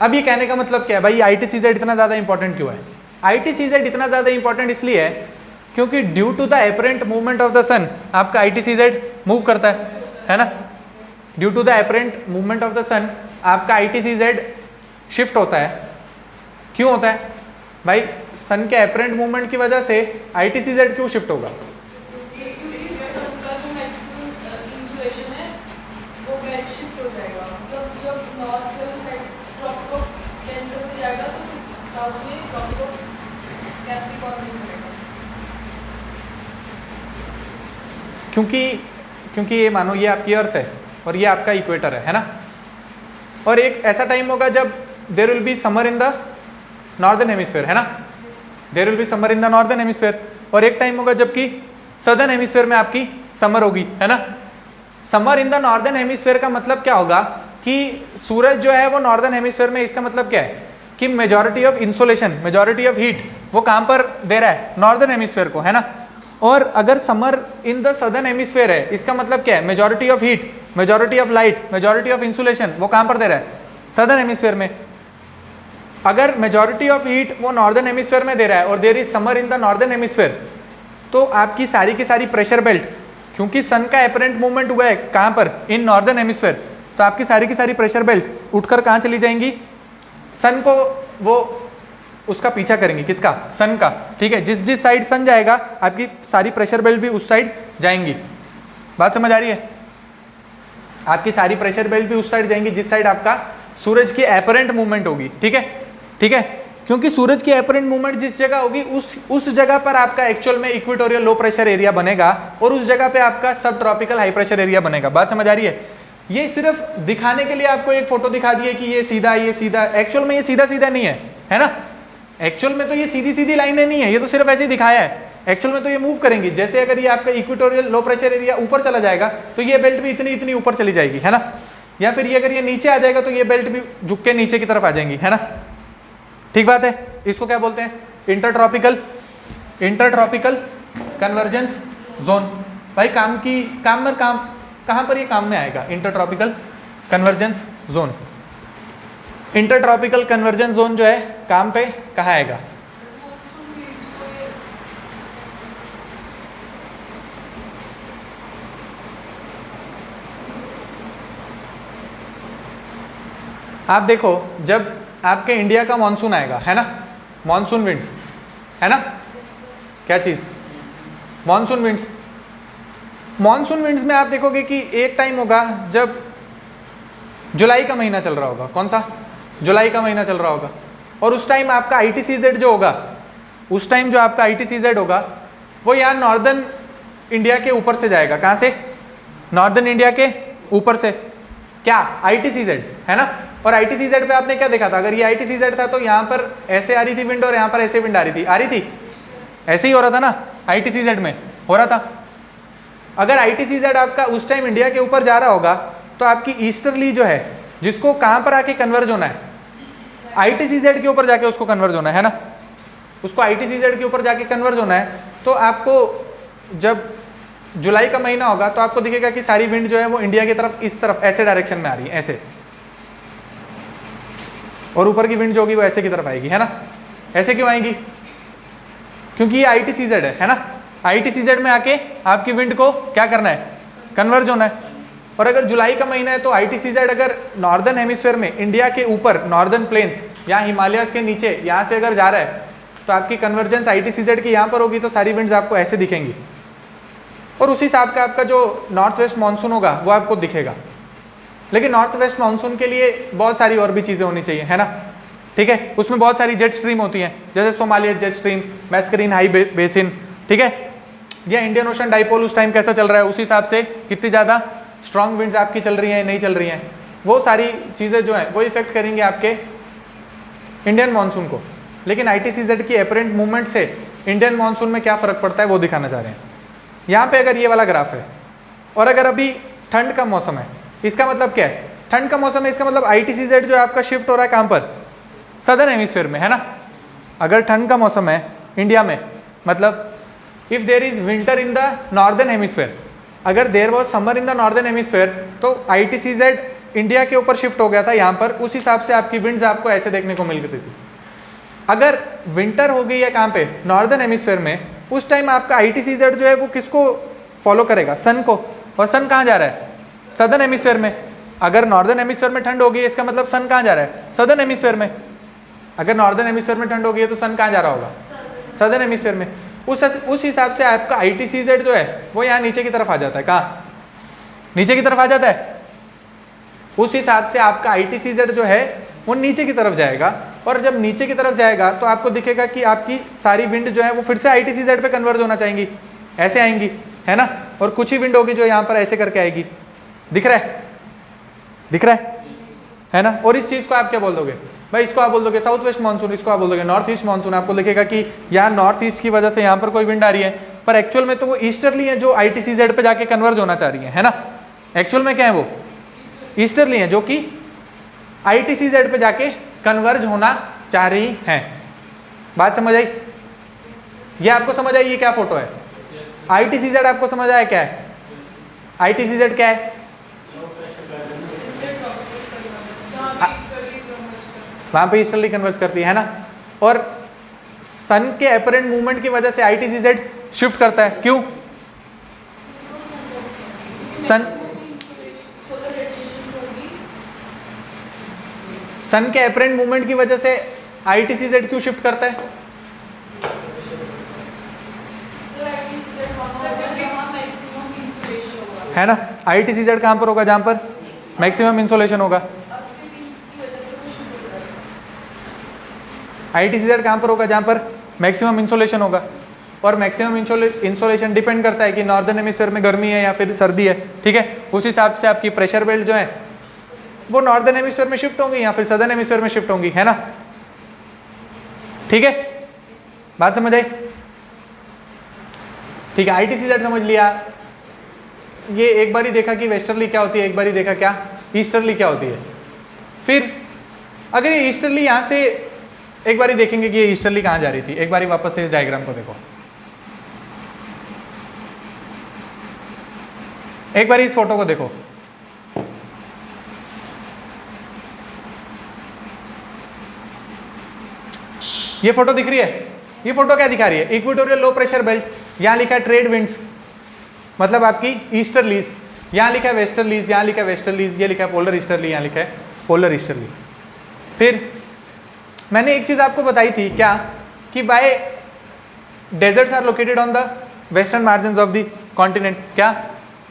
अब ये कहने का मतलब क्या है भाई? ITCZ इतना ज़्यादा इंपॉर्टेंट क्यों है? ITCZ इतना ज़्यादा इंपॉर्टेंट इसलिए है क्योंकि due to the apparent movement of the sun आपका ITCZ मूव करता है ना। Due to the apparent movement of the sun आपका ITCZ शिफ्ट होता है। क्यों होता है भाई? सन के एपरेंट मूवमेंट की वजह से ITCZ क्यों शिफ्ट होगा? क्योंकि ये मानो ये आपकी अर्थ है और ये आपका इक्वेटर है ना। और एक ऐसा टाइम होगा जब there will be summer in the northern hemisphere, है ना, there will be summer in the northern hemisphere. और एक टाइम होगा जबकि सदर्न हेमिस्फीयर में आपकी समर होगी, है ना। Summer in the northern hemisphere का मतलब क्या होगा कि सूरज जो है वो नॉर्दर्न हेमिस्फीयर में, इसका मतलब क्या है कि majority of insolation, majority of heat वो कहाँ पर दे रहा है? नॉर्दर्न हेमिस्फीयर को, है ना। और अगर summer in the southern hemisphere है, इसका मतलब क्या है? Majority of heat, majority of light, majority of insulation वो कहाँ पर दे रहा है? सदर्न हेमिस्फीयर में। अगर मेजॉरिटी ऑफ हीट वो नॉर्दर्न हेमिस्फीयर में दे रहा है और there is summer in the northern hemisphere, तो आपकी सारी की सारी प्रेशर बेल्ट, क्योंकि सन का एपरेंट मूवमेंट हुआ है कहाँ पर? इन नॉर्दर्न हेमिस्फीयर, तो आपकी सारी की सारी प्रेशर बेल्ट उठकर कहाँ चली जाएंगी? सन को वो उसका पीछा करेंगी, किसका? सन का। ठीक है, जिस जिस साइड सन जाएगा आपकी सारी प्रेशर बेल्ट भी उस साइड जाएंगी। बात समझ आ रही है? आपकी सारी प्रेशर बेल्ट भी उस साइड जाएंगी जिस साइड आपका सूरज की एपरेंट मूवमेंट होगी। ठीक है, ठीक है, क्योंकि सूरज की एपरेंट मूवमेंट जिस जगह होगी उस जगह पर आपका एक्चुअल में इक्वेटोरियल लो प्रेशर एरिया बनेगा और उस जगह पे आपका सब ट्रॉपिकल हाई प्रेशर एरिया बनेगा। बात समझ आ रही है? ये सिर्फ दिखाने के लिए आपको एक फोटो दिखा दी है कि ये सीधा, एक्चुअल में ये सीधा सीधा नहीं है ना। एक्चुअल में तो ये सीधी सीधी लाइनें नहीं है, ये तो सिर्फ ऐसे ही दिखाया है। एक्चुअल में तो ये मूव करेंगी। जैसे अगर ये आपका इक्वेटोरियल लो प्रेशर एरिया ऊपर चला जाएगा तो ये बेल्ट भी इतनी इतनी ऊपर चली जाएगी, है ना। या फिर ये अगर ये नीचे आ जाएगा तो ये बेल्ट भी झुक के नीचे की तरफ आ जाएंगी, है ना। ठीक बात है। इसको क्या बोलते हैं? Intertropical convergence zone. भाई काम कहाँ पर ये काम में आएगा? Inter tropical convergence zone. Intertropical convergence zone जो है काम पे कहाँ आएगा? आप देखो, जब आपके इंडिया का मॉनसून आएगा, है ना, मॉनसून विंड्स, है ना, क्या चीज़? Monsoon winds. मॉनसून विंड्स में आप देखोगे कि एक टाइम होगा जब जुलाई का महीना चल रहा होगा। कौन सा? जुलाई का महीना चल रहा होगा। और उस टाइम आपका ITCZ जो होगा, उस टाइम जो आपका ITCZ होगा वो यहाँ नॉर्दर्न इंडिया के ऊपर से जाएगा। कहाँ से? नॉर्दर्न इंडिया के ऊपर से। क्या? ITCZ, है ना। और ITCZ पे आपने क्या देखा था? अगर ये ITCZ था तो यहाँ पर ऐसे आ रही थी विंड और यहाँ पर ऐसे विंड आ रही थी। ऐसे ही हो रहा था ना, ITCZ में हो रहा था। अगर ITCZ आपका उस टाइम इंडिया के ऊपर जा रहा होगा तो आपकी ईस्टर्ली जो है, जिसको कहाँ पर आके कन्वर्ज होना है? ITCZ के ऊपर जाके उसको कन्वर्ज होना है ना। उसको ITCZ के ऊपर जाके कन्वर्ज होना है। तो आपको जब जुलाई का महीना होगा तो आपको दिखेगा कि सारी विंड जो है वो इंडिया की तरफ, इस तरफ ऐसे डायरेक्शन में आ रही है, ऐसे। और ऊपर की विंड जो होगी वो ऐसे की तरफ आएगी, है ना। ऐसे क्यों आएंगी? क्योंकि ये ITCZ है ना। ITCZ में आके आपकी विंड को क्या करना है? कन्वर्ज होना है। और अगर जुलाई का महीना है तो ITCZ अगर नॉर्दर्न हेमिस्फीयर में इंडिया के ऊपर नॉर्दर्न प्लेन्स या हिमालयस के नीचे यहाँ से अगर जा रहा है तो आपकी कन्वर्जेंस ITCZ की यहाँ पर होगी तो सारी विंड्स आपको ऐसे दिखेंगी। और उसी हिसाब का आपका जो नॉर्थ वेस्ट मानसून होगा वो आपको दिखेगा। लेकिन नॉर्थ वेस्ट मानसून के लिए बहुत सारी और भी चीज़ें होनी चाहिए, है ना। ठीक है, उसमें बहुत सारी जेट स्ट्रीम होती हैं, जैसे Somalia jet stream, Mascarene high basin, ठीक है, या इंडियन ओशन डाइपोल उस टाइम कैसा चल रहा है, उस हिसाब से कितनी ज़्यादा स्ट्रॉन्ग विंड्स आपकी चल रही हैं नहीं चल रही हैं, वो सारी चीज़ें जो हैं वो इफेक्ट करेंगे आपके इंडियन मानसून को। लेकिन ITCZ की एपरेंट मूवमेंट से इंडियन मानसून में क्या फ़र्क पड़ता है वो दिखाना चाह रहे हैं। यहाँ पे अगर ये वाला ग्राफ है और अगर अभी ठंड का मौसम है, इसका मतलब क्या है, ठंड का मौसम है, इसका मतलब ITCZ जो है आपका शिफ्ट हो रहा है कहाँ पर, सदर्न हेमिस्फीयर में, है ना। अगर ठंड का मौसम है इंडिया में, मतलब if there is winter in the northern hemisphere, अगर there was summer in the northern hemisphere, तो ITCZ इंडिया के ऊपर शिफ्ट हो गया था यहाँ पर, उस हिसाब से आपकी विंड्स आपको ऐसे देखने को मिल गई थी। अगर विंटर हो गई है कहाँ पे, नॉर्दर्न हेमिस्फीयर में, उस टाइम आपका ITCZ जो है वो किसको फॉलो करेगा, सन को, और सन कहाँ जा रहा है, सदर्न हेमिस्फीयर में। अगर नॉर्दर्न हेमिस्फीयर में ठंड हो गई है, इसका मतलब सन कहाँ जा रहा है, सदर्न हेमिस्फीयर में। अगर नॉर्दर्न हेमिस्फीयर में ठंड हो गई है तो सन कहाँ जा रहा होगा, सदर्न हेमिस्फीयर में। उस हिसाब से आपका ITCZ जो है वो यहाँ नीचे की तरफ आ जाता है, कहाँ, नीचे की तरफ आ जाता है। उस हिसाब से आपका ITCZ जो है वो नीचे की तरफ जाएगा, और जब नीचे की तरफ जाएगा तो आपको दिखेगा कि आपकी सारी विंड जो है वो फिर से ITCZ पे कन्वर्ज होना चाहेंगी, ऐसे आएंगी, है ना, और कुछ ही विंड होगी जो यहाँ पर ऐसे करके आएगी, दिख रहा है, दिख रहा है ना। और इस चीज़ को आप क्या बोल दोगे भाई, इसको आप बोल दोगे साउथ वेस्ट मानसून, इसको आप बोल दोगे नॉर्थ ईस्ट मानसून। आपको लिखेगा कि यहाँ नॉर्थ ईस्ट की वजह से यहाँ पर कोई विंड आ रही है, पर एक्चुअल में तो वो ईस्टर्ली है जो ITCZ पे जाके कन्वर्ज होना चाह रही है ना। एक्चुअल में क्या है, वो ईस्टर्ली है जो कि ITCZ पे जाके कन्वर्ज होना चाह रही हैं। बात समझ आई, ये आपको समझ आई, ये क्या फोटो है, ITCZ आपको समझ आया क्या है, ITCZ क्या है, वहाँ पे ईस्टर्ली कन्वर्ज करती है ना। और सन के अपरेंट मूवमेंट की वजह से ITCZ शिफ्ट करता है, क्यों, सन के अपरेंट मूवमेंट की वजह से ITCZ क्यों शिफ्ट करता है, है ना। ITCZ कहाँ पर होगा, जहाँ पर मैक्सिमम इंसोलेशन होगा। ITCZ कहाँ पर होगा, जहाँ पर मैक्सिमम इंसोलेशन होगा। और मैक्सिमम इंसोलेशन डिपेंड करता है कि नॉर्दर्न हेमिस्फीयर में गर्मी है या फिर सर्दी है, ठीक है। उस हिसाब से आपकी प्रेशर बेल्ट जो है वो नॉर्दर्न हेमिस्फीयर में शिफ्ट होंगी या फिर सदर्न हेमिस्फीयर में शिफ्ट होंगी, है ना, ठीक है। बात समझ आई, ठीक है। ITCZ समझ लिया। ये एक बार ही देखा कि वेस्टर्ली क्या होती है, एक बार ही देखा क्या ईस्टर्ली क्या होती है। फिर अगर ये ईस्टर्ली यहाँ से एक बार ही देखेंगे कि ये ईस्टर्ली कहाँ जा रही थी। एक बार ही वापस से इस डायग्राम को देखो, एक बार इस फोटो को देखो। ये फोटो दिख रही है, ये फोटो क्या दिखा रही है, इक्वेटोरियल लो प्रेशर बेल्ट, यहाँ लिखा है ट्रेड विंड्स, मतलब आपकी ईस्टर्लीज, यहाँ लिखा है वेस्टर्लीज, यहाँ लिखा है वेस्टर्लीज, ये लिखा है पोलर ईस्टर्ली, यहाँ लिखा है पोलर ईस्टर्ली। फिर मैंने एक चीज़ आपको बताई थी क्या, कि why deserts are located on the western margin of the continent, क्या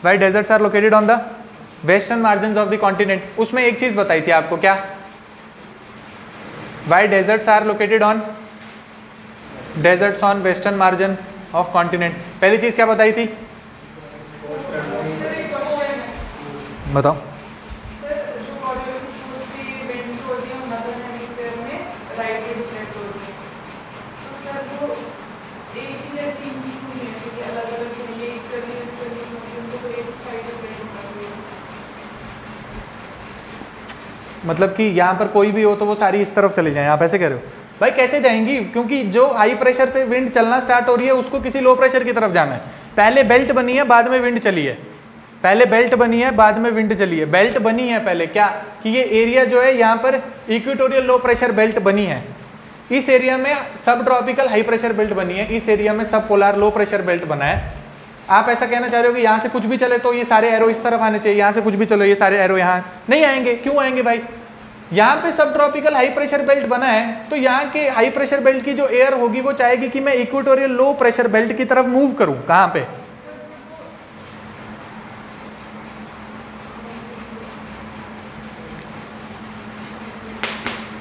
why deserts are located on the western margin of the continent. उसमें एक चीज़ बताई थी आपको, क्या, why deserts are located on deserts on western margin of continent. पहली चीज़ क्या बताई थी, बताओ। मतलब कि यहाँ पर कोई भी हो तो वो सारी इस तरफ चली जाए, आप ऐसे कह रहे हो भाई, कैसे जाएंगी, क्योंकि जो हाई प्रेशर से विंड चलना स्टार्ट हो रही है उसको किसी लो प्रेशर की तरफ जाना है। पहले बेल्ट बनी है बाद में विंड चली है, पहले बेल्ट बनी है बाद में विंड चली है। बेल्ट बनी है पहले क्या, कि ये एरिया जो है यहाँ पर इक्वेटोरियल लो प्रेशर बेल्ट बनी है, इस एरिया में सब ट्रॉपिकल हाई प्रेशर बेल्ट बनी है, इस एरिया में सब पोलर लो प्रेशर बेल्ट बना है। आप ऐसा कहना चाह रहे हो कि यहाँ से कुछ भी चले तो ये सारे एरो इस तरफ आने चाहिए, यहाँ से कुछ भी चलो ये सारे एरो यहाँ नहीं आएंगे, क्यों आएंगे भाई, यहाँ पे सब ट्रॉपिकल हाई प्रेशर बेल्ट बना है, तो यहाँ के हाई प्रेशर बेल्ट की जो एयर होगी वो चाहेगी कि मैं इक्वेटोरियल लो प्रेशर बेल्ट की तरफ मूव करूँ। कहाँ पे,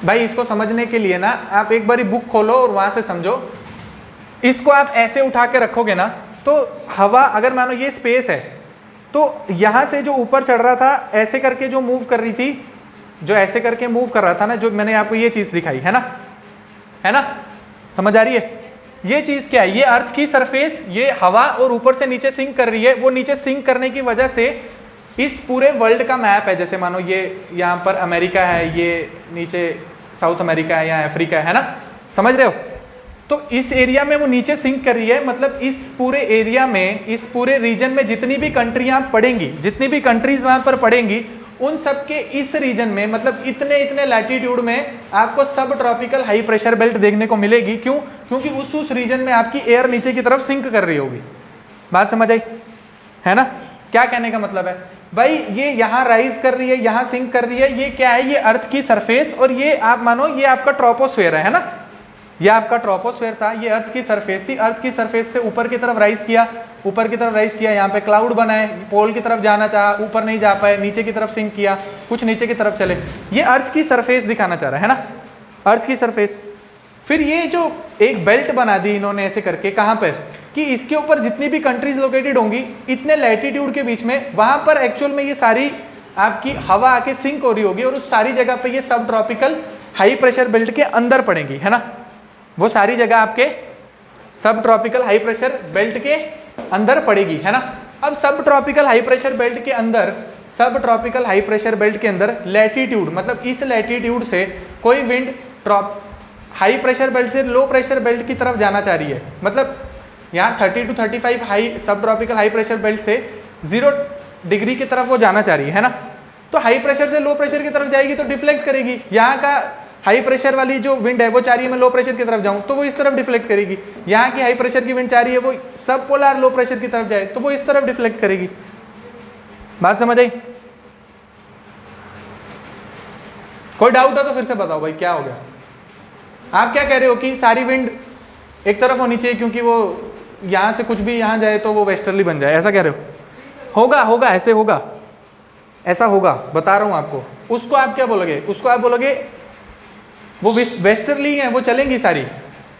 भाई इसको समझने के लिए ना आप एक बारी बुक खोलो और वहां से समझो। इसको आप ऐसे उठा के रखोगे ना तो हवा, अगर मानो ये स्पेस है तो यहां से जो ऊपर चढ़ रहा था ऐसे करके जो मूव कर रही थी, जो ऐसे करके मूव कर रहा था ना, जो मैंने आपको ये चीज दिखाई है ना, समझ आ रही है? ये चीज क्या है? ये अर्थ की सरफेस, ये हवा और ऊपर से नीचे सिंक कर रही है। वो नीचे सिंक करने की वजह से इस पूरे वर्ल्ड का मैप है, जैसे मानो ये यहाँ पर अमेरिका है, ये नीचे साउथ अमेरिका है या अफ्रीका है ना, समझ रहे हो? तो इस एरिया में वो नीचे सिंक कर रही है, मतलब इस पूरे एरिया में, इस पूरे रीजन में जितनी भी कंट्रियां पड़ेंगी, जितनी भी कंट्रीज वहां पर पड़ेंगी, उन सब के इस रीजन में, मतलब इतने इतने लैटिट्यूड में आपको सब ट्रॉपिकल हाई प्रेशर बेल्ट देखने को मिलेगी। क्यों? क्योंकि उस रीजन में आपकी एयर नीचे की तरफ सिंक कर रही होगी। बात समझ आई है ना? क्या कहने का मतलब है भाई, ये यहाँ राइज कर रही है, यहाँ सिंक कर रही है, ये क्या है? ये अर्थ की सरफेस, और ये आप मानो ये आपका ट्रोपोस्फेयर है ना, ये आपका ट्रोपोस्फेयर था, ये अर्थ की सरफेस थी। अर्थ की सरफेस से ऊपर की तरफ राइज किया, ऊपर की तरफ राइज किया, यहाँ पे क्लाउड बनाए, पोल की तरफ जाना चाहा, ऊपर नहीं जा पाए, नीचे की तरफ सिंक किया, कुछ नीचे की तरफ चले। ये अर्थ की सरफेस दिखाना चाह रहा है ना, अर्थ की सरफेस। फिर ये जो एक बेल्ट बना दी इन्होंने ऐसे करके, कहाँ पर? कि इसके ऊपर जितनी भी कंट्रीज लोकेटेड होंगी इतने लैटिट्यूड के बीच में, वहां पर एक्चुअल में ये सारी आपकी हवा आके सिंक हो रही होगी, और उस सारी जगह पे ये सब ट्रॉपिकल हाई प्रेशर बेल्ट के अंदर पड़ेंगी, है ना? वो सारी जगह आपके सब ट्रॉपिकल हाई प्रेशर बेल्ट के अंदर पड़ेगी, है ना? अब सब ट्रॉपिकल हाई प्रेशर बेल्ट के अंदर, सब ट्रॉपिकल हाई प्रेशर बेल्ट के अंदर लैटिट्यूड, मतलब इस लैटिट्यूड से कोई विंड हाई प्रेशर बेल्ट से लो प्रेशर बेल्ट की तरफ जाना चाह रही है, मतलब यहाँ 30 to 35 हाई सब ट्रॉपिकल हाई प्रेशर बेल्ट से 0 डिग्री की तरफ वो जाना चाह रही है ना? तो हाई प्रेशर से लो प्रेशर की तरफ जाएगी तो डिफ्लेक्ट करेगी। यहाँ का हाई प्रेशर वाली जो विंड है वो चाह रही है मैं लो प्रेशर की तरफ जाऊं, तो वो इस तरफ डिफ्लेक्ट करेगी। यहाँ की हाई प्रेशर की विंड चाह रही है वो सब पोलर लो प्रेशर की तरफ जाए, तो वो इस तरफ डिफ्लेक्ट करेगी। बात समझ आई? कोई डाउट है तो फिर से बताओ भाई, क्या हो गया? आप क्या कह रहे हो कि सारी विंड एक तरफ होनी चाहिए क्योंकि वो यहाँ से कुछ भी यहाँ जाए तो वो वेस्टर्ली बन जाए, ऐसा कह रहे हो? होगा, ऐसे होगा, ऐसा होगा, बता रहा हूं आपको। उसको आप क्या बोलोगे? उसको आप बोलोगे वो वेस्टर्ली है, वो चलेंगी सारी।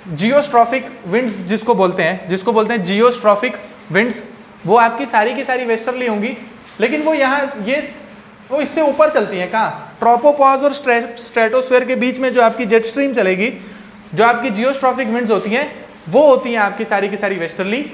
जियोस्ट्रॉफिक विंड्स जिसको बोलते हैं जियोस्ट्रॉफिक विंड्स, वो आपकी सारी की सारी वेस्टर्ली होंगी, लेकिन वो यहाँ वो इससे ऊपर चलती हैं। कहाँ? ट्रोपोपॉज और स्ट्रेटोस्फेयर के बीच में जो आपकी जेट स्ट्रीम चलेगी, जो आपकी जियोस्ट्रॉफिक विंड्स होती हैं, वो होती हैं आपकी सारी की सारी वेस्टर्ली।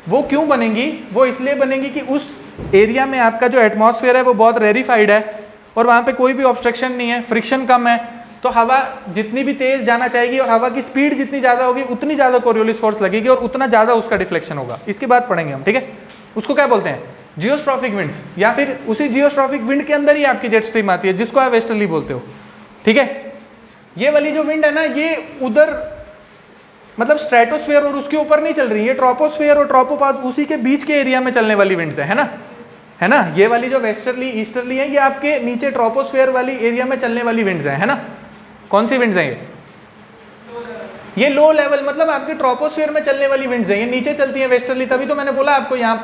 वो क्यों बनेंगी? वो इसलिए बनेंगी कि उस एरिया में आपका जो एटमॉस्फेयर है वो बहुत रेरिफाइड है और वहाँ पे कोई भी ऑब्स्ट्रक्शन नहीं है, फ्रिक्शन कम है, तो हवा जितनी भी तेज जाना चाहेगी और हवा की स्पीड जितनी ज़्यादा होगी उतनी ज़्यादा कोरियोलिस फोर्स लगेगी और उतना ज़्यादा उसका डिफ्लेक्शन होगा। इसके बाद पढ़ेंगे हम, ठीक है? उसको क्या बोलते हैं? जियोस्ट्रॉफिक विंड्स, या फिर उसी जियोस्ट्रॉफिक विंड के अंदर ही आपकी जेट स्ट्रीम आती है जिसको आप वेस्टर्ली बोलते हो, ठीक है? ये वाली जो विंड है ना, ये उधर मतलब स्ट्रेटोस्फेयर और उसके ऊपर नहीं चल रही है, ट्रोपोस्फेयर और ट्रोपोपॉज उसी के बीच के एरिया में चलने वाली विंड्स है ना? ये वाली जो वेस्टर्ली ईस्टर्ली है ये आपके नीचे ट्रोपोस्फेयर वाली एरिया में चलने वाली विंड्स है ना? कौन सी विंड्स हैं ये लो लेवल, मतलब आपके ट्रोपोस्फेयर में चलने वाली विंड्स हैं, ये नीचे चलती हैं वेस्टर्ली। तभी तो मैंने बोला आपको यहाँ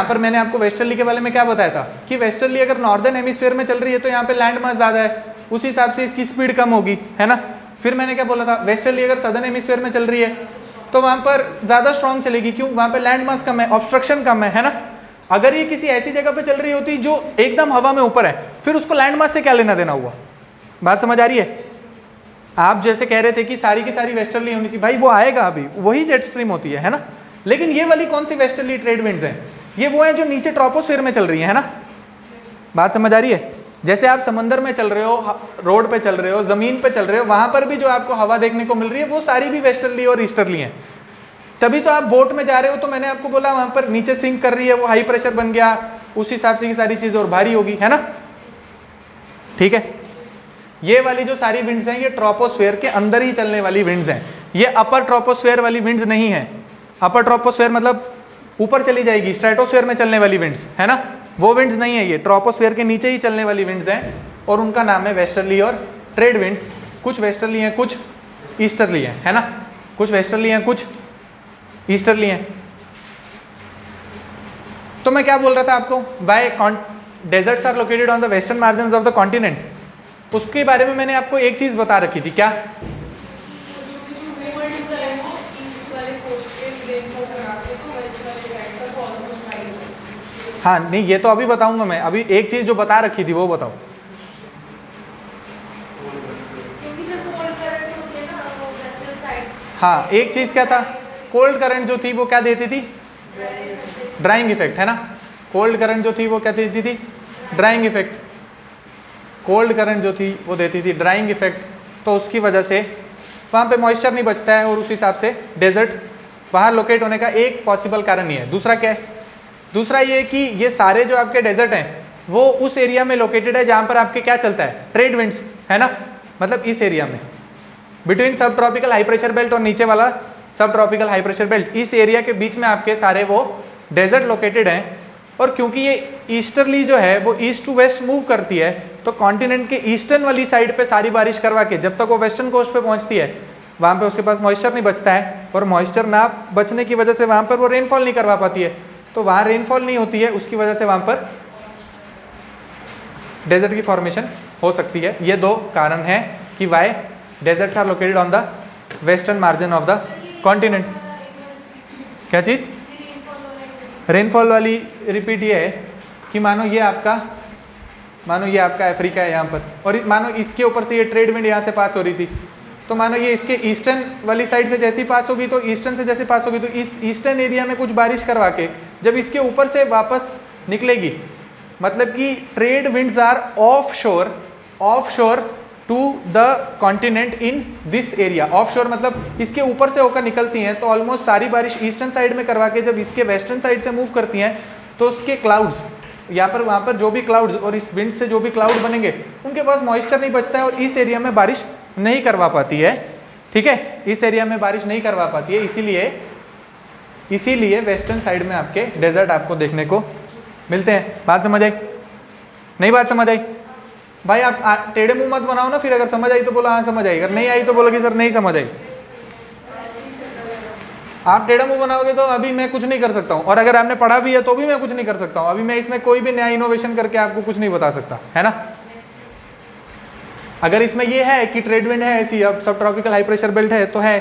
पर मैंने आपको वेस्टर्ली के बारे में क्या बताया था कि वेस्टर्ली अगर नॉर्दर्न हेमिस्फीयर में चल रही है तो यहाँ पे लैंड मास ज़्यादा है, उस हिसाब से इसकी स्पीड कम होगी, है ना? फिर मैंने क्या बोला था? वेस्टर्ली अगर सदर्न हेमिस्फीयर में चल रही है तो वहाँ पर ज़्यादा स्ट्रॉन्ग चलेगी। क्यों? वहाँ पे लैंड मास कम है, ऑब्स्ट्रक्शन कम है ना? अगर ये किसी ऐसी जगह पे चल रही होती जो एकदम हवा में ऊपर है, फिर उसको लैंड मास से क्या लेना देना हुआ? बात समझ आ रही है? आप जैसे कह रहे थे कि सारी की सारी वेस्टर्ली होनी चाहिए, भाई वो आएगा, अभी वही जेट स्ट्रीम होती है ना? लेकिन ये वाली कौन सी वेस्टर्ली ट्रेड विंड्स हैं? ये वो हैं जो नीचे ट्रोपोस्फेयर में चल रही है ना? बात समझ आ रही है? जैसे आप समंदर में चल रहे हो, रोड पे चल रहे हो, जमीन पे चल रहे हो, वहां पर भी जो आपको हवा देखने को मिल रही है वो सारी भी वेस्टर्ली और ईस्टर्ली हैं। तभी तो आप बोट में जा रहे हो तो मैंने आपको बोला वहां पर नीचे सिंक कर रही है, वो हाई प्रेशर बन गया, उस हिसाब से ये सारी चीजें और भारी होगी, है ना? ठीक है? ये वाली जो सारी विंड्स हैं ये ट्रोपोस्फेयर के अंदर ही चलने वाली विंड्स हैं, ये अपर ट्रोपोस्फेयर वाली विंड्स नहीं है। अपर ट्रोपोस्फेयर मतलब ऊपर चली जाएगी, स्ट्रेटोस्फेयर में चलने वाली विंड्स, है ना? वो विंड्स नहीं है, ये ट्रोपोस्फेयर के नीचे ही चलने वाली विंड्स हैं और उनका नाम है वेस्टर्ली और ट्रेड विंड्स। कुछ वेस्टर्ली हैं, कुछ ईस्टर्ली हैं, है ना? कुछ वेस्टर्ली हैं, कुछ ईस्टर्ली हैं। तो मैं क्या बोल रहा था आपको? Why deserts are located on the western margins of the continent. उसके बारे में मैंने आपको एक चीज़ बता रखी थी, क्या? हाँ नहीं, ये तो अभी बताऊंगा मैं, अभी एक चीज़ जो बता रखी थी वो बताओ। हाँ, एक चीज़ क्या था, कोल्ड करंट जो थी वो क्या देती थी? ड्राइंग इफेक्ट, है ना। कोल्ड करंट जो थी वो क्या देती थी? Drying effect. कोल्ड करंट जो थी वो देती थी ड्राइंग इफेक्ट, तो उसकी वजह से वहाँ पे मॉइस्चर नहीं बचता है और उस हिसाब से डेजर्ट वहाँ लोकेट होने का एक पॉसिबल कारण ये है। दूसरा क्या है? दूसरा ये कि ये सारे जो आपके डेजर्ट हैं वो उस एरिया में लोकेटेड है जहाँ पर आपके क्या चलता है? ट्रेड विंड्स, है ना। मतलब इस एरिया में बिटवीन सब ट्रॉपिकल हाई प्रेशर बेल्ट और नीचे वाला सब ट्रॉपिकल हाई प्रेशर बेल्ट, इस एरिया के बीच में आपके सारे वो डेजर्ट लोकेटेड हैं। और क्योंकि ये ईस्टर्ली जो है वो ईस्ट टू वेस्ट मूव करती है, तो कॉन्टिनेंट के ईस्टर्न वाली साइड पे सारी बारिश करवा के जब तक वो वेस्टर्न कोस्ट पे पहुंचती है वहाँ पे उसके पास मॉइस्चर नहीं बचता है, और मॉइस्चर ना बचने की वजह से वहाँ पर वो रेनफॉल नहीं करवा पाती है, तो वहाँ रेनफॉल नहीं होती है, उसकी वजह से वहाँ पर डेजर्ट की फॉर्मेशन हो सकती है। ये दो कारण हैं कि why deserts are located on the western margin of the continent. क्या चीज़? रेनफॉल वाली रिपीट ये है कि मानो ये आपका अफ्रीका है यहाँ पर, और मानो इसके ऊपर से ये ट्रेड विंड यहाँ से पास हो रही थी, तो मानो ये इसके ईस्टर्न वाली साइड से जैसी पास होगी, तो ईस्टर्न से जैसे पास होगी तो इस ईस्टर्न एरिया में कुछ बारिश करवा के जब इसके ऊपर से वापस निकलेगी, मतलब कि trade winds are off shore to the continent in this area. Off shore मतलब इसके ऊपर से होकर निकलती हैं, तो ऑलमोस्ट सारी बारिश ईस्टर्न साइड में करवा के जब इसके वेस्टर्न साइड से मूव करती हैं, तो उसके क्लाउड्स यहाँ पर वहाँ पर जो भी क्लाउड्स और इस विंड से जो भी क्लाउड बनेंगे उनके पास मॉइस्चर नहीं बचता है और इस एरिया में बारिश नहीं करवा पाती है। ठीक है, इस एरिया में बारिश नहीं करवा पाती है, इसीलिए वेस्टर्न साइड में आपके डेजर्ट आपको देखने को मिलते हैं। बात समझ आई? नहीं बात समझ आई? भाई आप टेढ़े मुंह मत बनाओ ना, फिर अगर समझ आई तो बोलो हाँ समझ आई, अगर नहीं आई तो बोलो कि सर नहीं समझ आई। आप टेढ़ा मुंह बनाओगे तो अभी मैं कुछ नहीं कर सकता हूँ, और अगर आपने पढ़ा भी है तो भी मैं कुछ नहीं कर सकता हूँ। अभी मैं इसमें कोई भी नया इनोवेशन करके आपको कुछ नहीं बता सकता, है ना। अगर इसमें ये है कि ट्रेड विंड है ऐसी, अब सब ट्रॉपिकल हाई प्रेशर बेल्ट है तो है,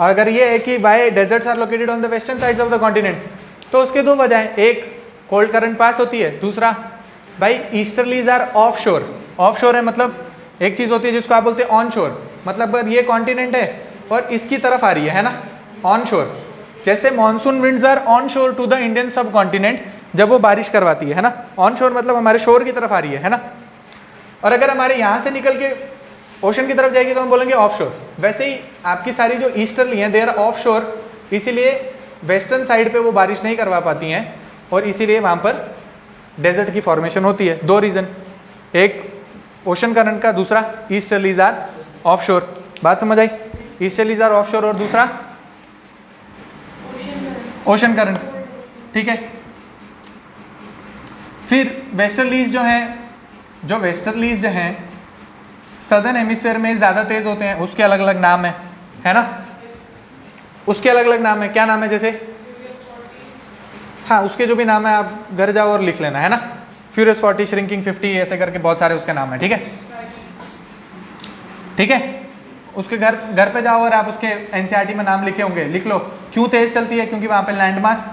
और अगर ये है कि why deserts are located on the western sides of the continent, तो उसके दो वजह हैं। एक, कोल्ड करंट पास होती है, दूसरा भाई ईस्टर्लीज आर ऑफ शोर। ऑफ शोर है मतलब एक चीज़ होती है जिसको आप बोलते हैं ऑन शोर, मतलब अगर ये कॉन्टिनेंट है और इसकी तरफ आ रही है ना, ऑन शोर। जैसे monsoon winds are on shore to the Indian subcontinent, जब वो बारिश करवाती है ना, ऑन शोर मतलब हमारे शोर की तरफ आ रही है ना। और अगर हमारे यहाँ से निकल के ओशन की तरफ जाएगी तो हम बोलेंगे ऑफ शोर। वैसे ही आपकी सारी जो ईस्टर्ली हैं दे आर ऑफ शोर, इसीलिए वेस्टर्न साइड पे वो बारिश नहीं करवा पाती हैं और इसीलिए वहाँ पर डेजर्ट की फॉर्मेशन होती है। दो रीज़न, एक ओशन करंट का, दूसरा ईस्टर्लीज आर ऑफ शोर। बात समझ आई? ईस्टर्लीज आर ऑफ शोर और दूसरा ओशन करंट। ठीक है, फिर वेस्टर्लीज जो हैं सदर्न हेमिस्फीयर में ज़्यादा तेज होते हैं, उसके अलग अलग नाम है ना, उसके अलग अलग नाम है। क्या नाम है? जैसे हाँ, उसके जो भी नाम है आप घर जाओ और लिख लेना, है ना। फ्यूरियस 40, श्रिंकिंग 50, ऐसे करके बहुत सारे उसके नाम है। ठीक है, ठीक है, उसके घर पे जाओ और आप उसके एनसीईआरटी में नाम लिखे होंगे, लिख लो। क्यों तेज चलती है? क्योंकि वहाँ पे लैंड मास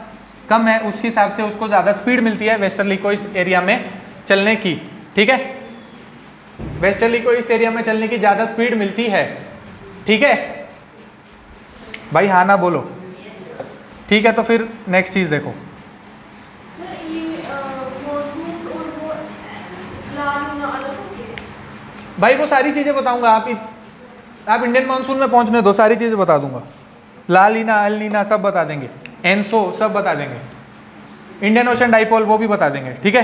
कम है, उस हिसाब से उसको ज़्यादा स्पीड मिलती है वेस्टर्ली को इस एरिया में चलने की। ठीक है, वेस्टर्ली को इस एरिया में चलने की ज़्यादा स्पीड मिलती है। ठीक है भाई, हाँ ना बोलो। ठीक है, तो फिर नेक्स्ट चीज़ देखो। भाई वो सारी चीज़ें बताऊंगा, आप इंडियन मानसून में पहुंचने दो, सारी चीज़ें बता दूंगा। ला लीना, अल नीना सब बता देंगे, एनसो सब बता देंगे, इंडियन ओशन डाइपोल वो भी बता देंगे। ठीक है,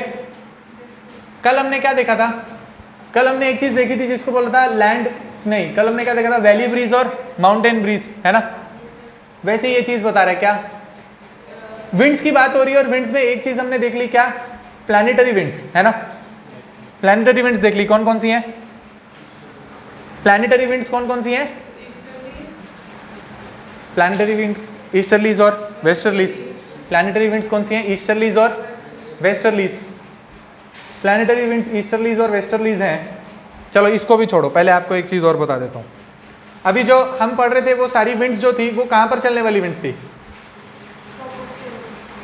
कल हमने क्या देखा था? कल हमने एक चीज़ देखी थी जिसको बोला था लैंड, नहीं, कल हमने क्या देखा था? वैली ब्रीज और माउंटेन ब्रीज, है ना। वैसे ये चीज़ बता रहा है क्या? विंड्स की बात हो रही है, और विंड्स में एक चीज़ हमने देख ली, क्या? प्लानिटरी विंड्स, है ना। प्लानिटरी विंड्स देख ली, कौन कौन सी हैं? प्लानिटरी विंड्स कौन कौन सी हैं? प्लानिटरी विंड्स ईस्टर्लीज और वेस्टर्लीज। प्लानिटरी विंड्स कौन सी हैं? ईस्टर्लीज और वेस्टर्लीज। प्लानिटरी विंड्स ईस्टर्लीज और वेस्टर्लीज हैं, चलो इसको भी छोड़ो, पहले आपको एक चीज़ और बता देता हूँ। अभी जो हम पढ़ रहे थे वो सारी विंड्स जो थी वो कहाँ पर चलने वाली विंड्स थी?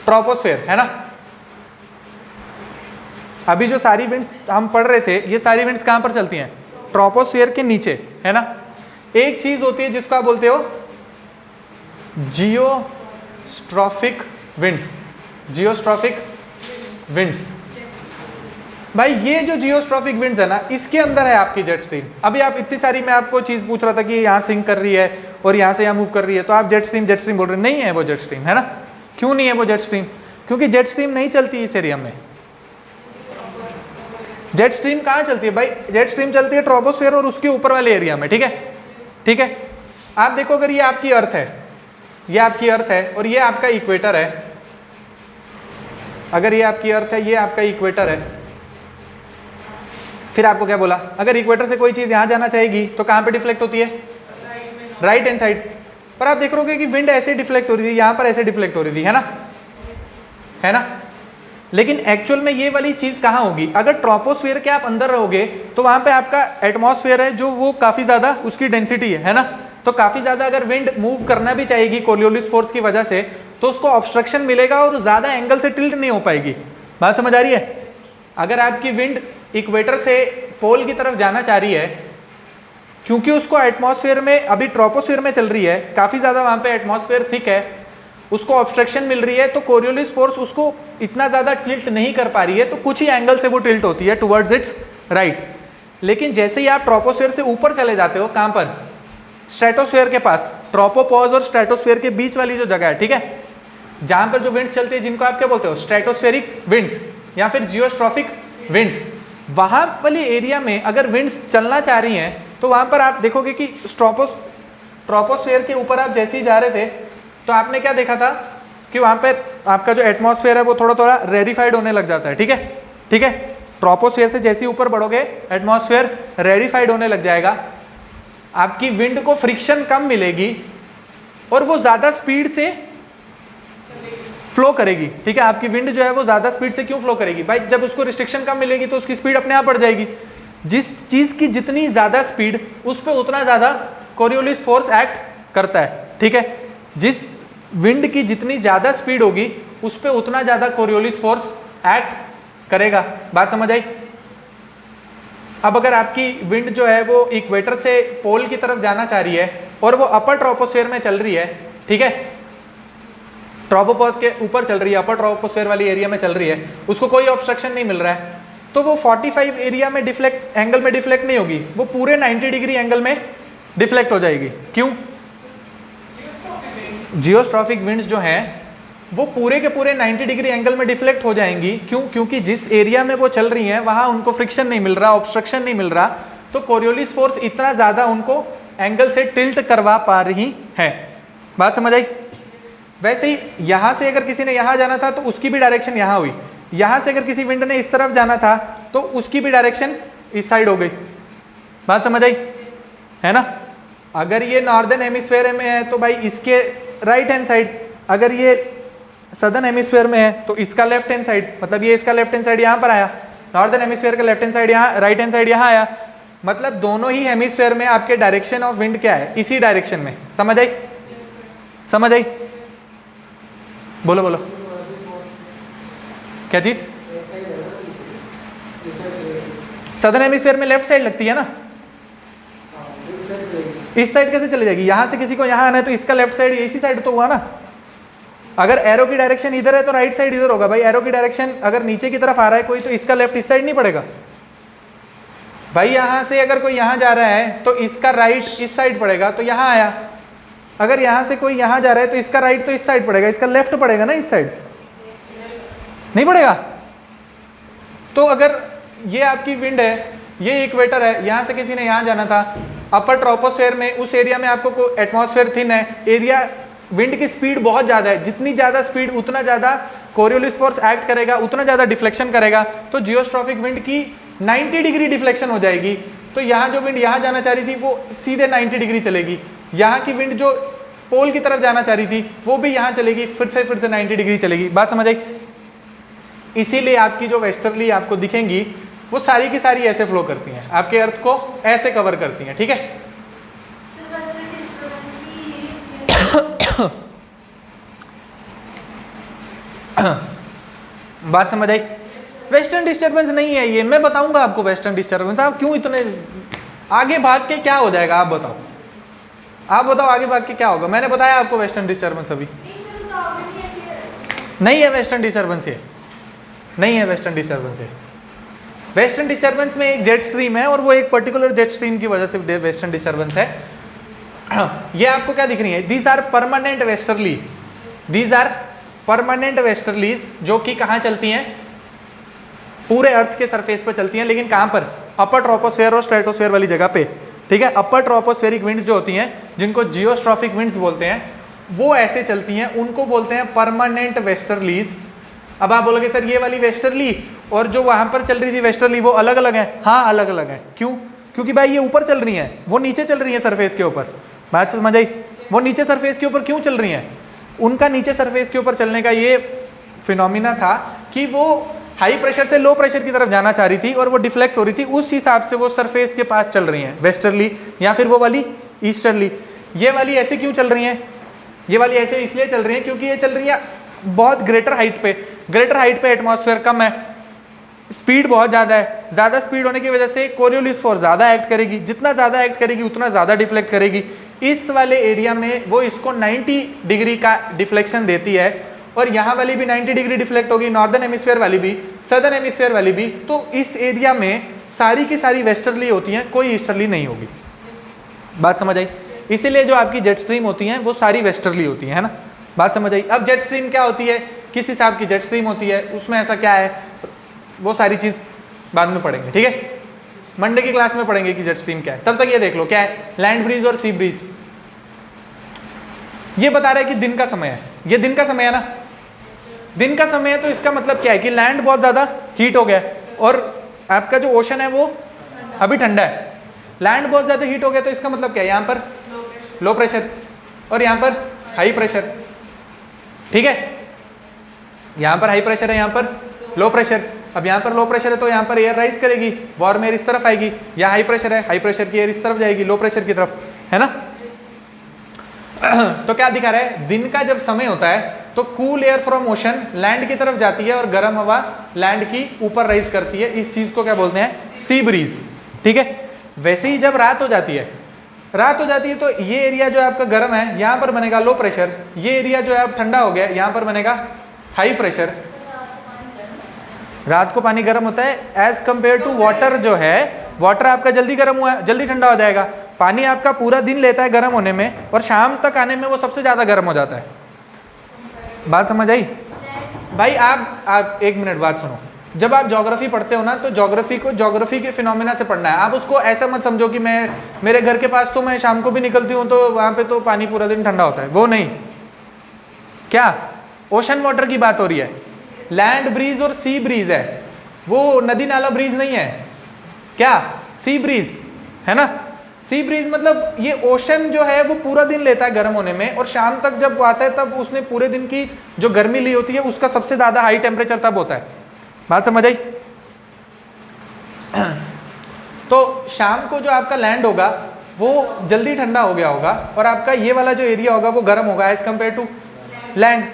ट्रोपोस्फेयर, है ना। अभी जो सारी विंड्स हम पढ़ रहे थे ये सारी विंड्स कहाँ पर चलती हैं? ट्रोपोस्फेयर के नीचे, है ना। एक चीज होती है जिसको आप बोलते हो जियोस्ट्रॉफिक विंड्स। जियोस्ट्रॉफिक विंड्स, भाई ये जो जियोस्ट्रॉफिक विंड्स है ना, इसके अंदर है आपकी जेट स्ट्रीम। अभी आप इतनी सारी, मैं आपको चीज पूछ रहा था कि यहाँ सिंक कर रही है और यहाँ से यहाँ मूव कर रही है, तो आप जेट स्ट्रीम बोल रहे हैं, नहीं है वो जेट स्ट्रीम, है ना। क्यों नहीं है वो जेट स्ट्रीम? क्योंकि जेट स्ट्रीम नहीं चलती इस एरिया में। जेट स्ट्रीम कहाँ चलती है भाई? जेट स्ट्रीम चलती है ट्रोपोस्फेयर और उसके ऊपर वाले एरिया में, ठीक है, ठीक है। आप देखो, अगर ये आपकी अर्थ है, ये आपकी अर्थ है और ये आपका इक्वेटर है, अगर ये आपकी अर्थ है, ये आपका इक्वेटर है, फिर आपको क्या बोला? अगर इक्वेटर से कोई चीज यहां जाना चाहेगी तो कहां पे डिफ्लेक्ट होती है? राइट हैंड साइड पर। आप देख रहे कि विंड ऐसे डिफ्लेक्ट हो रही थी, यहां पर ऐसे डिफ्लेक्ट हो रही थी, है ना, है ना। लेकिन एक्चुअल में ये वाली चीज कहां होगी? अगर ट्रोपोस्फेयर के आप अंदर रहोगे तो वहां पे आपका एटमॉस्फेयर है जो वो काफी ज्यादा उसकी डेंसिटी है ना। तो काफी ज्यादा अगर विंड मूव करना भी चाहेगी कोरियोलिस फोर्स की वजह से तो उसको ऑब्स्ट्रक्शन मिलेगा और ज्यादा एंगल से टिल्ट नहीं हो पाएगी। बात समझ आ रही है? अगर आपकी विंड इक्वेटर से पोल की तरफ जाना चाह रही है, क्योंकि उसको एटमॉस्फेयर में, अभी ट्रोपोस्फेयर में चल रही है, काफी ज्यादा वहां पे एटमॉस्फेयर थिक है, उसको ऑब्स्ट्रक्शन मिल रही है, तो कोरियोलिस फोर्स उसको इतना ज्यादा टिल्ट नहीं कर पा रही है, तो कुछ ही एंगल से वो टिल्ट होती है टुवर्ड्स इट्स राइट। लेकिन जैसे ही आप ट्रोपोस्फेयर से ऊपर चले जाते हो, कहां पर? स्ट्रेटोस्फेयर के पास, ट्रोपोपॉज और स्ट्रेटोस्फेयर के बीच वाली जो जगह है, ठीक है, जहां पर जो विंड्स चलती है जिनको आप क्या बोलते हो? स्ट्रेटोस्फेरिक विंड्स या फिर जियोस्ट्रॉफिक विंड्स। वहां वाले एरिया में अगर विंड्स चलना चाह रही हैं तो वहां पर आप देखोगे कि ट्रोपोस्फेयर के ऊपर आप जैसे ही जा रहे थे तो आपने क्या देखा था कि वहां पर आपका जो एटमॉस्फेयर है वो थोड़ा थोड़ा रेरिफाइड होने लग जाता है, ठीक है, ठीक है। ट्रोपोस्फेयर से जैसे ही ऊपर बढ़ोगे एटमॉस्फेयर रेरिफाइड होने लग जाएगा, आपकी विंड को फ्रिक्शन कम मिलेगी और वो ज्यादा स्पीड से फ्लो करेगी, ठीक है। आपकी विंड जो है वो ज्यादा स्पीड से क्यों फ्लो करेगी भाई? जब उसको रिस्ट्रिक्शन कम मिलेगी तो उसकी स्पीड अपने आप बढ़ जाएगी। जिस चीज की जितनी ज्यादा स्पीड, उस पर उतना ज्यादा कोरियोलिस फोर्स एक्ट करता है, ठीक है। जिस विंड की जितनी ज्यादा स्पीड होगी उस पर उतना ज्यादा कोरियोलिस फोर्स एक्ट करेगा। बात समझ आई? अब अगर आपकी विंड जो है वो इक्वेटर से पोल की तरफ जाना चाह रही है और वो अपर ट्रोपोस्फेयर में चल रही है, ठीक है, ट्रोपोपॉज के ऊपर चल रही है, अपर ट्रोपोस्फेयर वाली एरिया में चल रही है, उसको कोई ऑब्स्ट्रक्शन नहीं मिल रहा है, तो वो 45 एरिया में डिफ्लेक्ट, एंगल में डिफ्लेक्ट नहीं होगी, वो पूरे 90 डिग्री एंगल में डिफ्लेक्ट हो जाएगी। क्यों? जियोस्ट्रॉफिक विंड्स जो हैं वो पूरे के पूरे 90 डिग्री एंगल में डिफ्लेक्ट हो जाएंगी। क्यों? क्योंकि जिस एरिया में वो चल रही हैं वहां उनको फ्रिक्शन नहीं मिल रहा, ऑब्स्ट्रक्शन नहीं मिल रहा, तो कोरियोलिस फोर्स इतना ज्यादा उनको एंगल से टिल्ट करवा पा रही है। बात समझ आई? वैसे ही यहां से अगर किसी ने यहां जाना था तो उसकी भी डायरेक्शन यहां हुई, यहां से अगर किसी विंड ने इस तरफ जाना था तो उसकी भी डायरेक्शन इस साइड हो गई। बात समझ आई, है ना? अगर ये नॉर्दर्न हेमिस्फेयर में है तो भाई इसके राइट हैंड साइड, अगर ये सदर्न हेमिस्फेयर में है तो इसका लेफ्ट हैंड साइड, मतलब ये इसका लेफ्ट हैंड साइड यहाँ पर आया, नॉर्दर्न हेमिस्फेयर का लेफ्ट हैंड साइड यहाँ, राइट हैंड साइड यहाँ आया, मतलब दोनों ही हेमिस्फेयर में आपके डायरेक्शन ऑफ विंड क्या है? इसी डायरेक्शन में। समझ आई? समझ आई? बोलो बोलो, क्या चीज? सदर्न हेमिस्फेयर में लेफ्ट साइड लगती है ना, इस साइड कैसे चली जाएगी? यहां से किसी को यहां आना है तो इसका लेफ्ट साइड इसी साइड तो हुआ ना। अगर एरो की डायरेक्शन इधर है तो राइट साइड इधर होगा भाई। एरो की डायरेक्शन अगर नीचे की तरफ आ रहा है कोई तो इसका लेफ्ट इस साइड नहीं पड़ेगा भाई। यहां से अगर कोई यहां जा रहा है तो इसका राइट इस साइड पड़ेगा, तो यहां आया। अगर यहां से कोई यहां जा रहा है तो इसका राइट तो इस साइड पड़ेगा, इसका लेफ्ट पड़ेगा ना, इस साइड नहीं पड़ेगा। तो अगर ये आपकी विंड है, ये इक्वेटर है, यहां से किसी ने यहां जाना था, अपर ट्रोपोस्फेयर में, उस एरिया में आपको एटमॉस्फेयर थिन है, एरिया विंड की स्पीड बहुत ज्यादा है, जितनी ज्यादा स्पीड उतना ज्यादा कोरियोलिस फोर्स एक्ट करेगा, उतना ज्यादा डिफ्लेक्शन करेगा, तो जियोस्ट्रॉफिक विंड की 90 डिग्री डिफ्लेक्शन हो जाएगी। तो यहाँ जो विंड यहाँ जाना चाह रही थी वो सीधे 90 डिग्री चलेगी, यहाँ की विंड जो पोल की तरफ जाना चाह रही थी वो भी यहाँ चलेगी, फिर से 90 डिग्री चलेगी। बात समझ आई? इसीलिए आपकी जो वेस्टर्ली आपको दिखेंगी वो सारी की सारी ऐसे फ्लो करती हैं, आपके अर्थ को ऐसे कवर करती हैं, ठीक है। बात समझ आई? वेस्टर्न डिस्टर्बेंस नहीं है ये, मैं बताऊंगा आपको वेस्टर्न डिस्टर्बेंस। आप क्यों इतने आगे भाग के क्या हो जाएगा, आप बताओ, आप बताओ आगे भाग के क्या होगा। मैंने बताया आपको वेस्टर्न डिस्टर्बेंस अभी नहीं है, वेस्टर्न डिस्टर्बेंस ये नहीं है, वेस्टर्न डिस्टर्बेंस है। वेस्टर्न डिस्टर्बेंस में एक जेट स्ट्रीम है और वो एक पर्टिकुलर जेट स्ट्रीम की वजह से वेस्टर्न डिस्टर्बेंस है। ये आपको क्या दिख रही है, these are permanent westerly, these are permanent westerlies, जो कि कहाँ चलती हैं, पूरे अर्थ के सरफेस पर चलती हैं, लेकिन कहाँ पर, अपर ट्रोपोस्फेयर और स्ट्रेटोस्फेयर वाली जगह पे, ठीक है। अपर ट्रोपोस्फेरिक विंड्स जो होती हैं, जिनको जियोस्ट्रॉफिक विंड्स बोलते हैं, वो ऐसे चलती हैं, उनको बोलते हैं परमानेंट वेस्टर्लीज। अब आप बोलोगे सर ये वाली वेस्टर्ली और जो वहां पर चल रही थी वेस्टर्ली वो अलग अलग है। हाँ अलग अलग है, क्यों? क्योंकि भाई ये ऊपर चल रही हैं, वो नीचे चल रही हैं सरफेस के ऊपर। बात समझ आई? वो नीचे सरफेस के ऊपर क्यों चल रही हैं? उनका नीचे सरफेस के ऊपर चलने का ये फिनोमिना था कि वो हाई प्रेशर से लो प्रेशर की तरफ जाना चाह रही थी और वो डिफ्लेक्ट हो रही थी, उस हिसाब से वो सरफेस के पास चल रही हैं, वेस्टर्ली या फिर वो वाली ईस्टर्ली। ये वाली ऐसे क्यों चल रही हैं? ये वाली ऐसे इसलिए चल रही है क्योंकि ये चल रही है बहुत ग्रेटर हाइट पे। ग्रेटर हाइट पे एटमॉस्फेयर कम है, स्पीड बहुत ज़्यादा है, ज़्यादा स्पीड होने की वजह से कोरियोलिस फोर्स ज़्यादा एक्ट करेगी, जितना ज़्यादा एक्ट करेगी उतना ज़्यादा डिफ्लेक्ट करेगी। इस वाले एरिया में वो इसको 90 डिग्री का डिफ्लेक्शन देती है और यहाँ वाली भी 90 डिग्री डिफ्लेक्ट होगी, नॉर्दर्न हेमिस्फीयर वाली भी, सदर्न हेमिस्फीयर वाली भी। तो इस एरिया में सारी की सारी वेस्टर्ली होती हैं, कोई ईस्टर्ली नहीं होगी। बात समझ आई? इसीलिए जो आपकी जेट स्ट्रीम होती हैं वो सारी वेस्टर्ली होती है ना। बात समझ आई? अब जेट स्ट्रीम क्या होती है, किस हिसाब की जेट स्ट्रीम होती है, उसमें ऐसा क्या है, वो सारी चीज़ बाद में पढ़ेंगे, ठीक है। मंडे की क्लास में पढ़ेंगे कि जेट स्ट्रीम क्या है। तब तक ये देख लो क्या है, लैंड ब्रीज और सी ब्रीज। ये बता रहा है कि दिन का समय है, ये दिन का समय है ना, दिन का समय है, तो इसका मतलब क्या है कि लैंड बहुत ज़्यादा हीट हो गया और आपका जो ओशन है वो अभी ठंडा है। लैंड बहुत ज़्यादा हीट हो गया तो इसका मतलब क्या है, यहाँ पर लो प्रेशर और यहाँ पर हाई प्रेशर, ठीक है। यहाँ पर हाई प्रेशर है, यहाँ पर लो प्रेशर। अब यहाँ पर लो प्रेशर है तो यहाँ पर एयर राइज करेगी, वार्म एयर इस तरफ आएगी। यहाँ हाई प्रेशर है, हाई प्रेशर की एयर इस तरफ जाएगी, लो प्रेशर की तरफ, है ना। तो क्या दिखा रहा है, दिन का जब समय होता है तो cool air from ocean land की तरफ जाती है और गर्म हवा लैंड की ऊपर राइज करती है। इस चीज को क्या बोलते हैं, सी ब्रीज, ठीक है। वैसे ही जब रात हो जाती है, रात हो जाती है तो ये एरिया जो है आपका गर्म है, यहाँ पर बनेगा लो प्रेशर। ये एरिया जो है अब ठंडा हो गया, यहाँ पर बनेगा हाई प्रेशर। रात को पानी गर्म होता है एज कंपेयर टू वाटर। जो है वाटर आपका जल्दी गर्म हुआ है, जल्दी ठंडा हो जाएगा। पानी आपका पूरा दिन लेता है गर्म होने में और शाम तक आने में वो सबसे ज़्यादा गर्म हो जाता है। बात समझ आई भाई? आप एक मिनट बात सुनो। जब आप ज्योग्राफी पढ़ते हो ना तो ज्योग्राफी को ज्योग्राफी के फिनोमिना से पढ़ना है। आप उसको ऐसा मत समझो कि मेरे घर के पास तो मैं शाम को भी निकलती हूँ तो वहाँ पे तो पानी पूरा दिन ठंडा होता है, वो नहीं। क्या ओशन वाटर की बात हो रही है, लैंड ब्रीज और सी ब्रीज है, वो नदी नाला ब्रीज नहीं है। क्या सी ब्रीज है ना। सी ब्रीज मतलब ये ओशन जो है वो पूरा दिन लेता है गर्म होने में और शाम तक जब वो आता है तब उसने पूरे दिन की जो गर्मी ली होती है उसका सबसे ज़्यादा हाई टेम्परेचर तब होता है। बात समझ आई? तो शाम को जो आपका लैंड होगा वो जल्दी ठंडा हो गया होगा और आपका ये वाला जो एरिया होगा वो गर्म होगा एज कम्पेयर टू लैंड।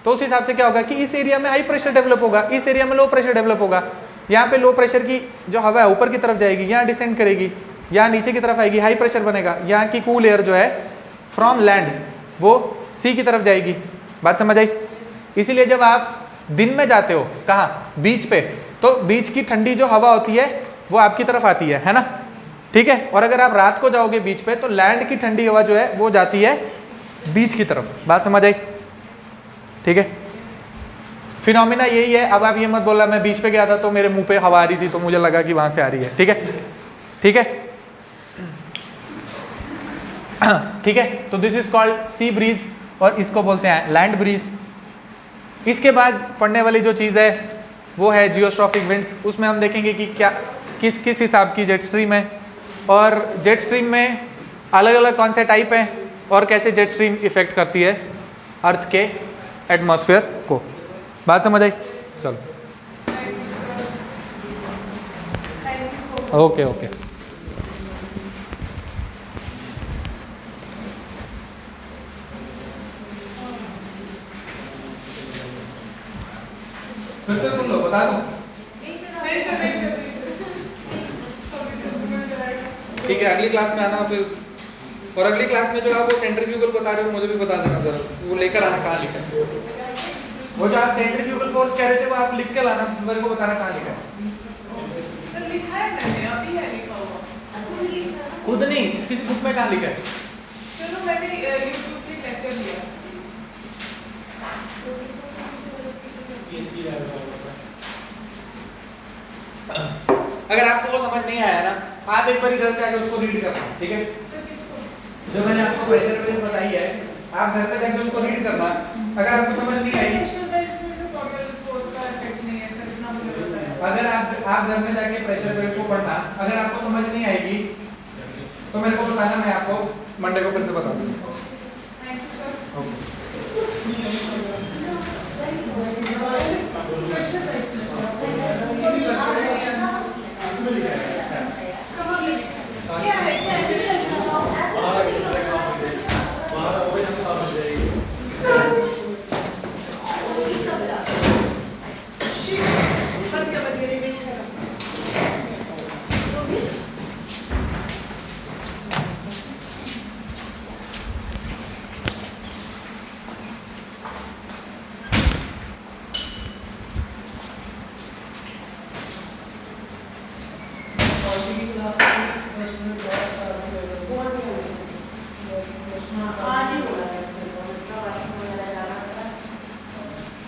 तो उस हिसाब से क्या होगा कि इस एरिया में हाई प्रेशर डेवलप होगा, इस एरिया में लो प्रेशर डेवलप होगा। यहाँ पे लो प्रेशर की जो हवा है ऊपर की तरफ जाएगी, यहाँ डिसेंड करेगी, यहाँ नीचे की तरफ आएगी, हाई प्रेशर बनेगा। यहाँ की कूल एयर जो है फ्रॉम लैंड वो सी की तरफ जाएगी। बात समझ आई? इसीलिए जब आप दिन में जाते हो कहाँ, बीच पे, तो बीच की ठंडी जो हवा होती है वो आपकी तरफ आती है ना, ठीक है। और अगर आप रात को जाओगे बीच पे तो लैंड की ठंडी हवा जो है वो जाती है बीच की तरफ। बात समझ आई? ठीक है, फिनोमिना यही है। अब आप ये मत बोला मैं बीच पे गया था तो मेरे मुंह पे हवा आ रही थी तो मुझे लगा कि वहां से आ रही है, ठीक है, ठीक है, ठीक है। तो this is called sea breeze और इसको बोलते हैं लैंड ब्रीज। इसके बाद पढ़ने वाली जो चीज़ है वो है जियोस्ट्रॉफिक विंड्स। उसमें हम देखेंगे कि क्या किस हिसाब की जेट स्ट्रीम है और जेट स्ट्रीम में अलग अलग कौन से टाइप हैं और कैसे जेट स्ट्रीम इफेक्ट करती है अर्थ के एटमॉस्फेयर को। बात समझ आई? चलो ओके ओके। फिर से सुन लो, बता दूं? ठीक है, अगली क्लास में आना फिर। और अगली क्लास में जो आप वो सेंट्रीफ्यूगल बता रहे हो मुझे भी बता देना जरा, वो लेकर आना कहाँ लिखा है। वो जो आप सेंट्रीफ्यूगल फोर्स कह रहे थे वो आप लिख के लाना, मेरे को बताना कहाँ लिखा है। लिखा है मैंने, अभी है लिखा हुआ। खुद नहीं, किसी बुक में कहाँ लिखा है? चलो मैंने यूट्यूब से लेक्चर लिया। अगर आपको वो समझ नहीं आया ना, आप एक बार घर जाके उसको रीड करना, ठीक है? जो मैंने आपको प्रेशर वेव बताई है, आप घर पे जाके उसको रीड करना। अगर आपको समझ नहीं आई, अगर आप घर में जाके प्रेशर वेव को पढ़ना, अगर आपको समझ नहीं आएगी तो मेरे को बताना, मैं आपको मंडे को फिर से बता दूंगा। आज ही हो रहा है।